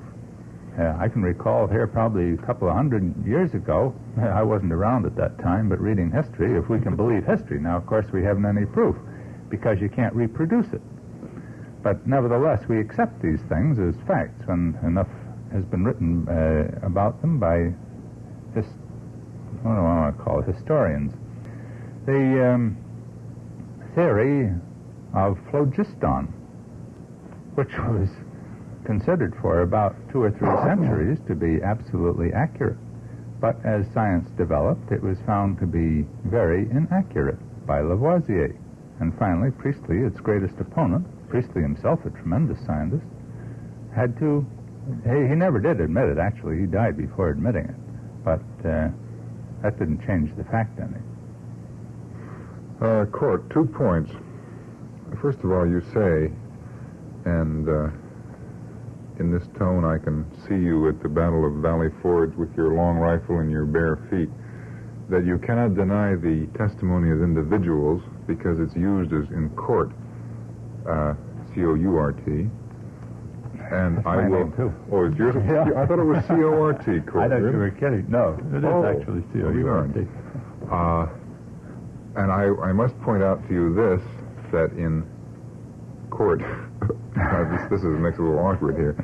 I can recall here probably a couple of 100 years ago, I wasn't around at that time, but reading history, if we can believe history. Now, of course, we haven't any proof, because you can't reproduce it. But nevertheless, we accept these things as facts when enough has been written about them by, what do I want to call it, historians. The theory of phlogiston, which was considered for about 2 or 3 centuries to be absolutely accurate. But as science developed, it was found to be very inaccurate by Lavoisier. And finally, Priestley, its greatest opponent, Priestley himself, a tremendous scientist, had to... He never did admit it, actually. He died before admitting it. But that didn't change the fact any. Court, 2 points. First of all, you say, and in this tone I can see you at the Battle of Valley Forge with your long rifle and your bare feet, that you cannot deny the testimony of individuals because it's used as in court, C-O-U-R-T. And I will... Too. Oh, it's yours? Yeah. I thought it was C-O-R-T, Court. I thought you were kidding. No, it is actually C-O-U-R-T. And I must point out to you this, that in court, this makes it a little awkward here,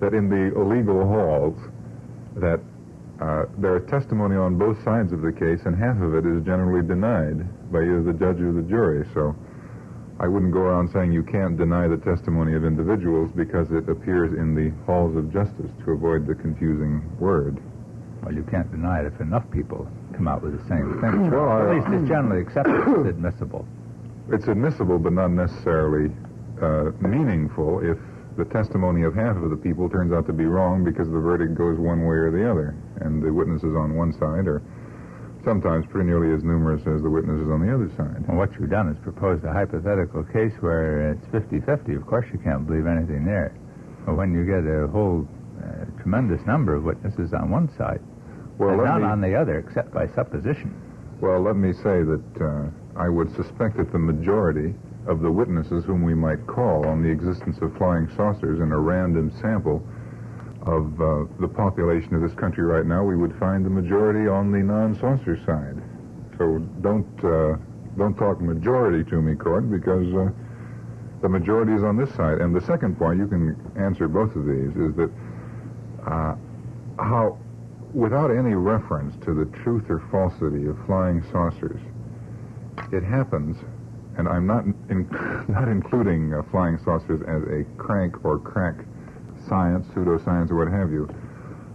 that in the illegal halls, that there is testimony on both sides of the case, and half of it is generally denied by either the judge or the jury. So I wouldn't go around saying you can't deny the testimony of individuals because it appears in the halls of justice, to avoid the confusing word. Well, you can't deny it if enough people come out with the same thing. Well, at least it's generally accepted as admissible. It's admissible, but not necessarily meaningful if the testimony of half of the people turns out to be wrong because the verdict goes one way or the other, and the witnesses on one side are sometimes pretty nearly as numerous as the witnesses on the other side. Well, what you've done is proposed a hypothetical case where it's 50-50. Of course you can't believe anything there. But when you get a whole tremendous number of witnesses on one side, and not on the other, except by supposition. Well, let me say that I would suspect that the majority of the witnesses whom we might call on the existence of flying saucers in a random sample of the population of this country right now, we would find the majority on the non-saucer side. So don't talk majority to me, Court, because the majority is on this side. And the second point, you can answer both of these, is that how, without any reference to the truth or falsity of flying saucers, it happens, and I'm not including flying saucers as a crank or crack science, pseudoscience, or what have you,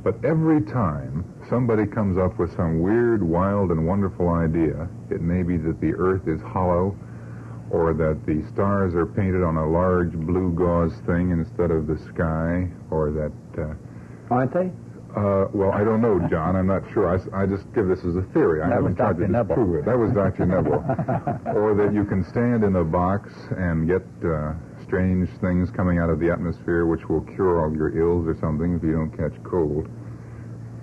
but every time somebody comes up with some weird, wild, and wonderful idea, it may be that the Earth is hollow, or that the stars are painted on a large blue gauze thing instead of the sky, or that... Aren't they? Well, I don't know, John. I'm not sure. I just give this as a theory. I haven't tried to disprove it. That was Dr. Nebel. Or that you can stand in a box and get strange things coming out of the atmosphere which will cure all your ills or something if you don't catch cold.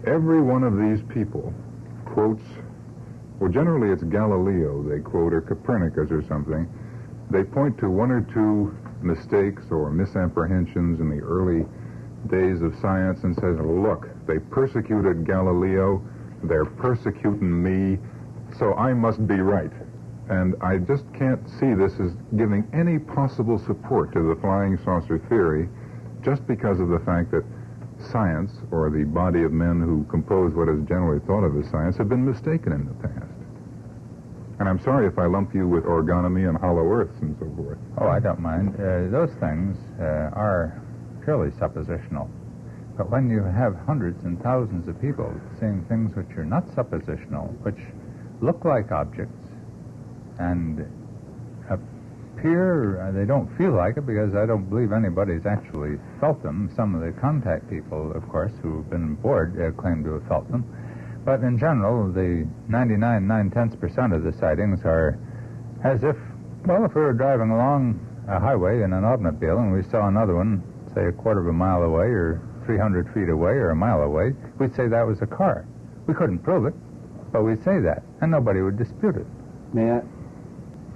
Every one of these people quotes, well, generally it's Galileo they quote, or Copernicus or something. They point to 1 or 2 mistakes or misapprehensions in the early days of science and says, look, they persecuted Galileo, they're persecuting me, so I must be right. And I just can't see this as giving any possible support to the flying saucer theory just because of the fact that science, or the body of men who compose what is generally thought of as science, have been mistaken in the past. And I'm sorry if I lump you with orgonomy and hollow earths and so forth. Oh, I don't mind. Those things are purely suppositional. But when you have hundreds and thousands of people seeing things which are not suppositional, which look like objects and appear, they don't feel like it because I don't believe anybody's actually felt them. Some of the contact people, of course, who've been aboard claim to have felt them. But in general, the 99.9% of the sightings are as if, well, if we were driving along a highway in an automobile and we saw another one, say a quarter of a mile away or 300 feet away or a mile away, we'd say that was a car. We couldn't prove it, but we'd say that, and nobody would dispute it. May I?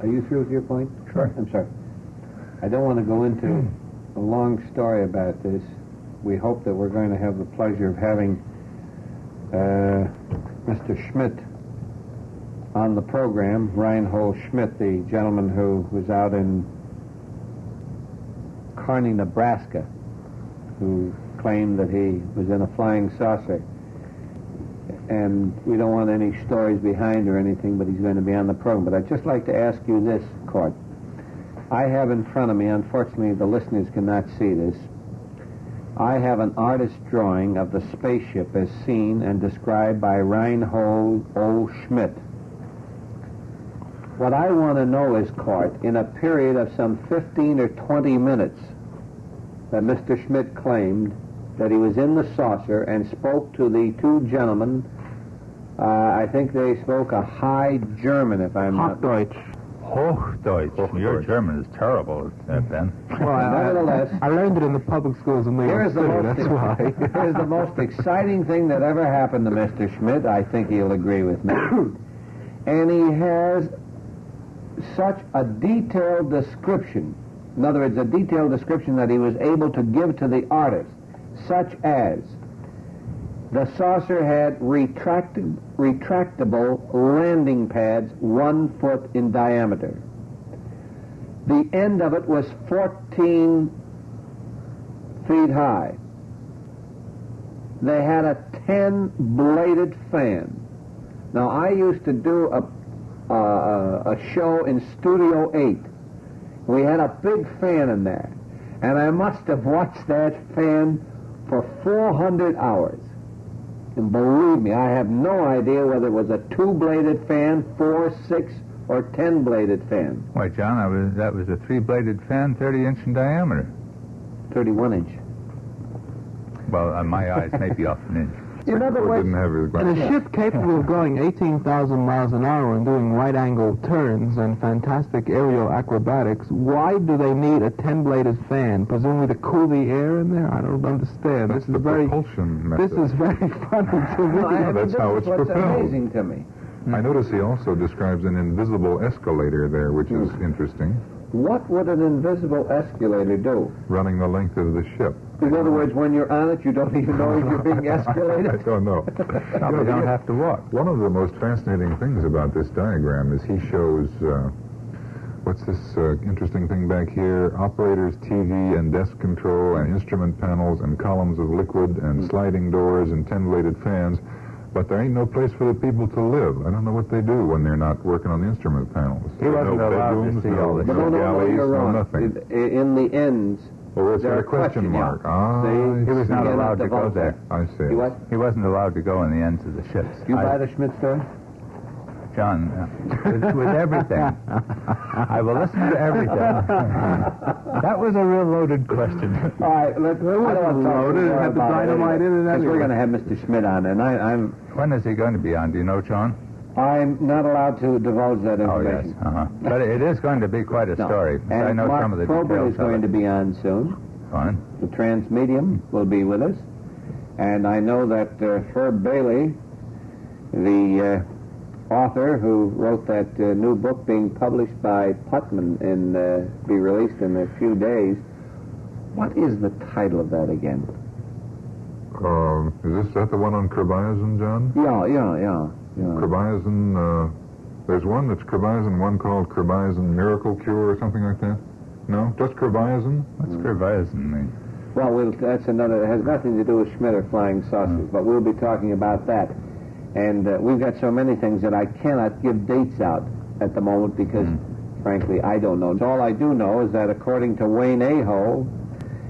Are you through with your point? Sure. I'm sorry. I don't want to go into a long story about this. We hope that we're going to have the pleasure of having Mr. Schmidt on the program, Reinhold Schmidt, the gentleman who was out in Kearney, Nebraska, who claimed that he was in a flying saucer. And we don't want any stories behind or anything, but he's going to be on the program. But I'd just like to ask you this, Court. I have in front of me, unfortunately the listeners cannot see this, I have an artist's drawing of the spaceship as seen and described by Reinhold O. Schmidt. What I want to know is, Court, in a period of some 15 or 20 minutes that Mr. Schmidt claimed that he was in the saucer and spoke to the two gentlemen, I think they spoke a high German, if I'm not... Hochdeutsch. Hochdeutsch. Your German is terrible, Ben. Well, nevertheless, I learned it in the public schools in New York City, that's why. Here's the most exciting thing that ever happened to Mr. Schmidt. I think he'll agree with me. And he has such a detailed description, in other words, a detailed description that he was able to give to the artist, such as the saucer had retractable landing pads 1 foot in diameter. The end of it was 14 feet high. They had a 10-bladed fan. Now, I used to do a show in Studio 8. We had a big fan in there, and I must have watched that fan for 400 hours. And believe me, I have no idea whether it was a 2-bladed fan, 4, 6, or 10-bladed fan. Why, John, that was a 3-bladed fan, 30-inch in diameter. 31-inch. Well, my eyes may be off an inch. In other words, in a ship capable of going 18,000 miles an hour and doing right-angle turns and fantastic aerial acrobatics, why do they need a 10-bladed fan? Presumably to cool the air in there? I don't understand. That's the propulsion method. This is very funny to me. That's how it's propelled. Amazing to me. I notice he also describes an invisible escalator there, which is interesting. What would an invisible escalator do? Running the length of the ship. In other words, when you're on it, you don't even know if you're being escalated? I don't know. You don't have to walk. One of the most fascinating things about this diagram is he shows, what's this interesting thing back here? Operators, TV, and desk control, and instrument panels, and columns of liquid, and sliding doors, and 10-bladed fans. But there ain't no place for the people to live. I don't know what they do when they're not working on the instrument panels. He wasn't allowed to see all this. No galleys, you're wrong. no nothing. In the ends, well, it's a question mark. He was not allowed to go there. I see. He wasn't allowed to go in the ends of the ships. You buy the Schmidt story? John, with everything. I will listen to everything. That was a real loaded question. All right, let's. It wasn't loaded. It had the dynamite in it Because anyway. we're going to have Mr. Schmidt on, and I'm. When is he going to be on? Do you know, John? I'm not allowed to divulge that information. Oh, yes. But it is going to be quite a story. And I know Mark some of the Probert details is going to be on soon. Fine. The Transmedium will be with us. And I know that Herb Bailey, the author who wrote that new book being published by Putnam and be released in a few days. What is the title of that again? Is that the one on Krebiazin, John? Yeah. Krebiazin, there's one that's Krebiazin, one called Krebiazin Miracle Cure or something like that? No? Just Krebiazin? What's Krebiazin mean? Well, that's another, it has nothing to do with Schmidt or flying saucers, but we'll be talking about that. And we've got so many things that I cannot give dates out at the moment because, frankly, I don't know. All I do know is that according to Wayne Aho,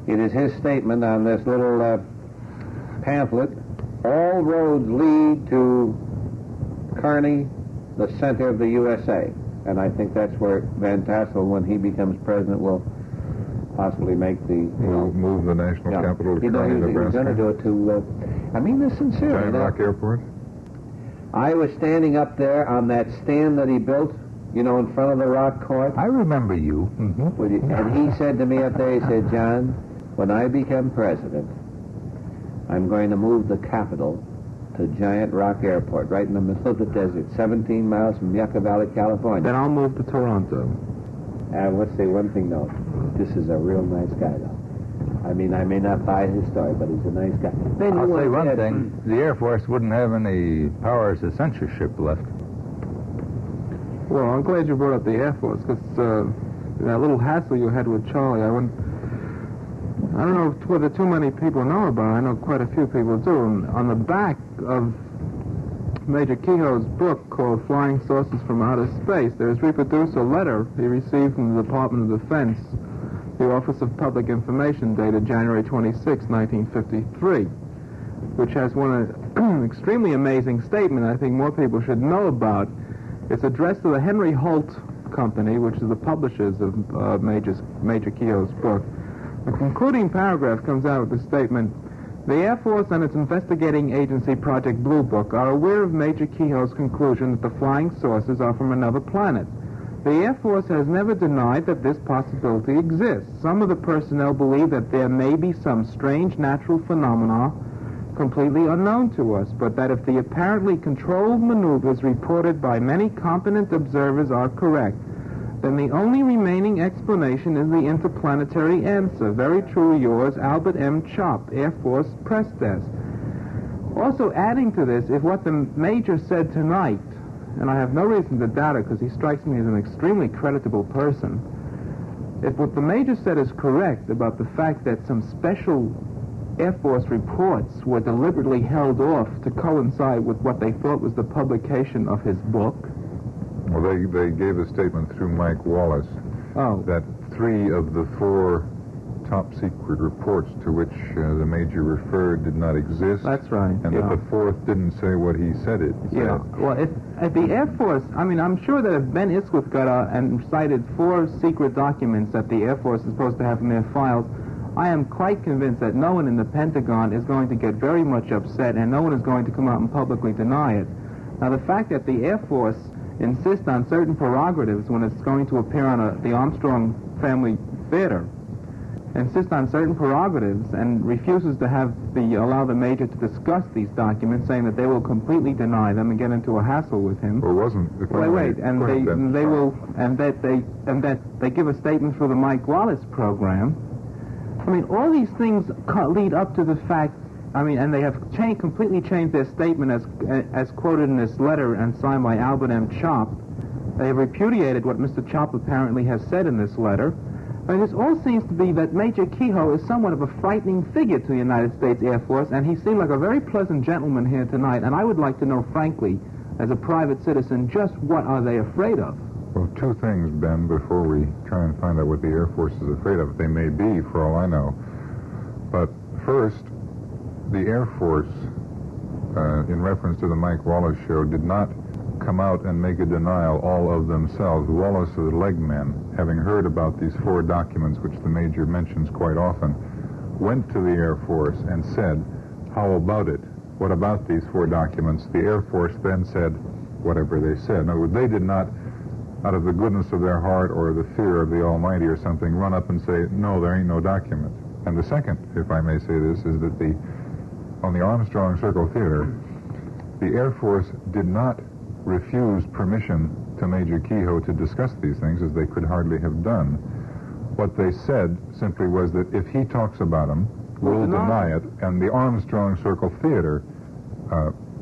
it is his statement on this little pamphlet, all roads lead to Kearney, the center of the USA. And I think that's where Van Tassel, when he becomes president, will possibly make the... move the national capital to Kearney, Nebraska. He's going to do it to... I mean this sincerely. Giant Rock Airport? I was standing up there on that stand that he built, in front of the rock court. I remember you. And he said to me up there, he said, John, when I become president, I'm going to move the capital to Giant Rock Airport, right in the middle of the desert, 17 miles from Yucca Valley, California. Then I'll move to Toronto. Let's say one thing, though. This is a real nice guy, though. I mean, I may not buy his story, but he's a nice guy. I'll say one thing. The Air Force wouldn't have any powers of censorship left. Well, I'm glad you brought up the Air Force, because that little hassle you had with Charlie, I don't know whether too many people know about it. I know quite a few people do. And on the back of Major Keyhoe's book called Flying Saucers from Outer Space, there's reproduced a letter he received from the Department of Defense, the Office of Public Information, dated January 26, 1953, which has an extremely amazing statement I think more people should know about. It's addressed to the Henry Holt Company, which is the publishers of Major Keyhoe's book. The concluding paragraph comes out with the statement, "The Air Force and its investigating agency, Project Blue Book, are aware of Major Keyhoe's conclusion that the flying saucers are from another planet. The Air Force has never denied that this possibility exists. Some of the personnel believe that there may be some strange natural phenomena completely unknown to us, but that if the apparently controlled maneuvers reported by many competent observers are correct, then the only remaining explanation is the interplanetary answer. Very truly yours, Albert M. Chop, Air Force Press Desk." Also adding to this, if what the Major said tonight, and I have no reason to doubt it because he strikes me as an extremely creditable person, if what the Major said is correct about the fact that some special Air Force reports were deliberately held off to coincide with what they thought was the publication of his book. Well, they gave a statement through Mike Wallace that 3 of the 4 top-secret reports to which the Major referred did not exist. That's right. And that the 4th didn't say what he said it said. Yeah. Well, if the Air Force, I mean, I'm sure that if Ben Iskwith got and cited 4 secret documents that the Air Force is supposed to have in their files, I am quite convinced that no one in the Pentagon is going to get very much upset, and no one is going to come out and publicly deny it. Now, the fact that the Air Force insists on certain prerogatives when it's going to appear on the Armstrong Family Theater, insists on certain prerogatives and refuses to allow the Major to discuss these documents, saying that they will completely deny them and get into a hassle with him. Or wasn't? Wait, and that they give a statement for the Mike Wallace program. I mean, all these things lead up to the fact. I mean, and they have completely changed their statement as quoted in this letter and signed by Albert M. Chop. They have repudiated what Mr. Chop apparently has said in this letter. I mean, this all seems to be that Major Keyhoe is somewhat of a frightening figure to the United States Air Force, and he seemed like a very pleasant gentleman here tonight, and I would like to know, frankly, as a private citizen, just what are they afraid of? Well, 2 things, Ben, before we try and find out what the Air Force is afraid of. They may be, for all I know. But first, the Air Force, in reference to the Mike Wallace show, did not come out and make a denial all of themselves. Wallace, the leg man, having heard about these 4 documents, which the Major mentions quite often, went to the Air Force and said, "How about it? What about these 4 documents?" The Air Force then said whatever they said. In other words, they did not, out of the goodness of their heart or the fear of the Almighty or something, run up and say, "No, there ain't no document." And the second, if I may say this, is that on the Armstrong Circle Theater, the Air Force did not refuse permission to Major Keyhoe to discuss these things, as they could hardly have done. What they said simply was that if he talks about them, we'll deny it, and the Armstrong Circle Theater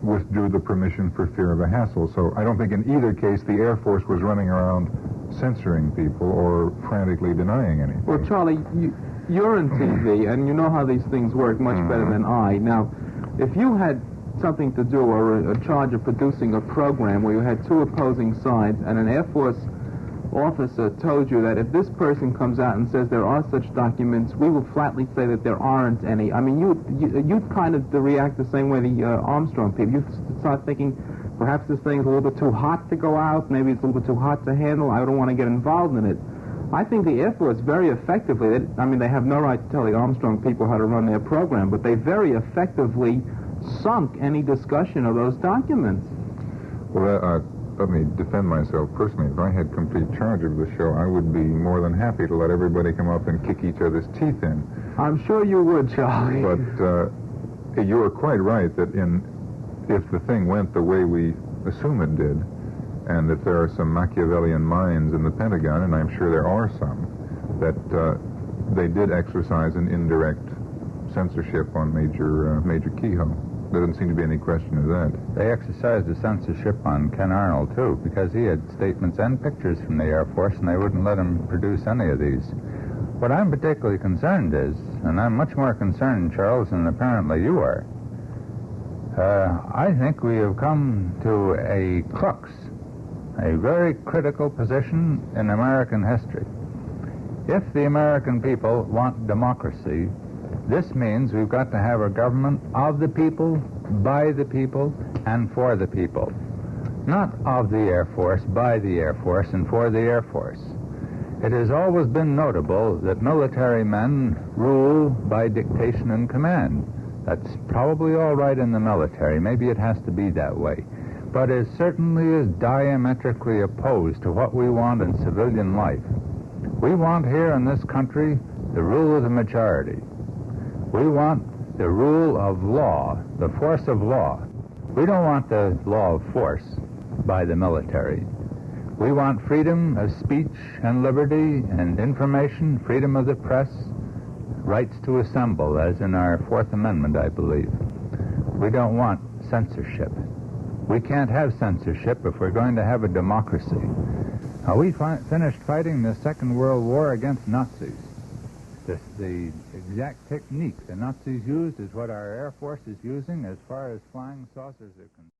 withdrew the permission for fear of a hassle. So I don't think in either case the Air Force was running around censoring people or frantically denying anything. Well, Charlie, you're in TV, and you know how these things work much better than I. Now, if you had something to do or a charge of producing a program where you had 2 opposing sides, and an Air Force officer told you that if this person comes out and says there are such documents, we will flatly say that there aren't any. I mean, you'd kind of react the same way the Armstrong people. You'd start thinking, perhaps this thing's a little bit too hot to go out, maybe it's a little bit too hot to handle, I don't want to get involved in it. I think the Air Force very effectively, they have no right to tell the Armstrong people how to run their program, but they very effectively sunk any discussion of those documents. Well, let me defend myself personally. If I had complete charge of the show, I would be more than happy to let everybody come up and kick each other's teeth in. I'm sure you would, Charlie. But You are quite right that if the thing went the way we assume it did, and if there are some Machiavellian minds in the Pentagon, and I'm sure there are some, that they did exercise an indirect censorship on Major Keyhoe. There doesn't seem to be any question of that. They exercised a censorship on Ken Arnold, too, because he had statements and pictures from the Air Force, and they wouldn't let him produce any of these. What I'm particularly concerned is, and I'm much more concerned, Charles, than apparently you are, I think we have come to a crux, a very critical position in American history. If the American people want democracy, this means we've got to have a government of the people, by the people, and for the people. Not of the Air Force, by the Air Force, and for the Air Force. It has always been notable that military men rule by dictation and command. That's probably all right in the military. Maybe it has to be that way. But it certainly is diametrically opposed to what we want in civilian life. We want here in this country the rule of the majority. We want the rule of law, the force of law. We don't want the law of force by the military. We want freedom of speech and liberty and information, freedom of the press, rights to assemble, as in our Fourth Amendment, I believe. We don't want censorship. We can't have censorship if we're going to have a democracy. Now, we finished fighting the Second World War against Nazis. The exact technique the Nazis used is what our Air Force is using as far as flying saucers are concerned.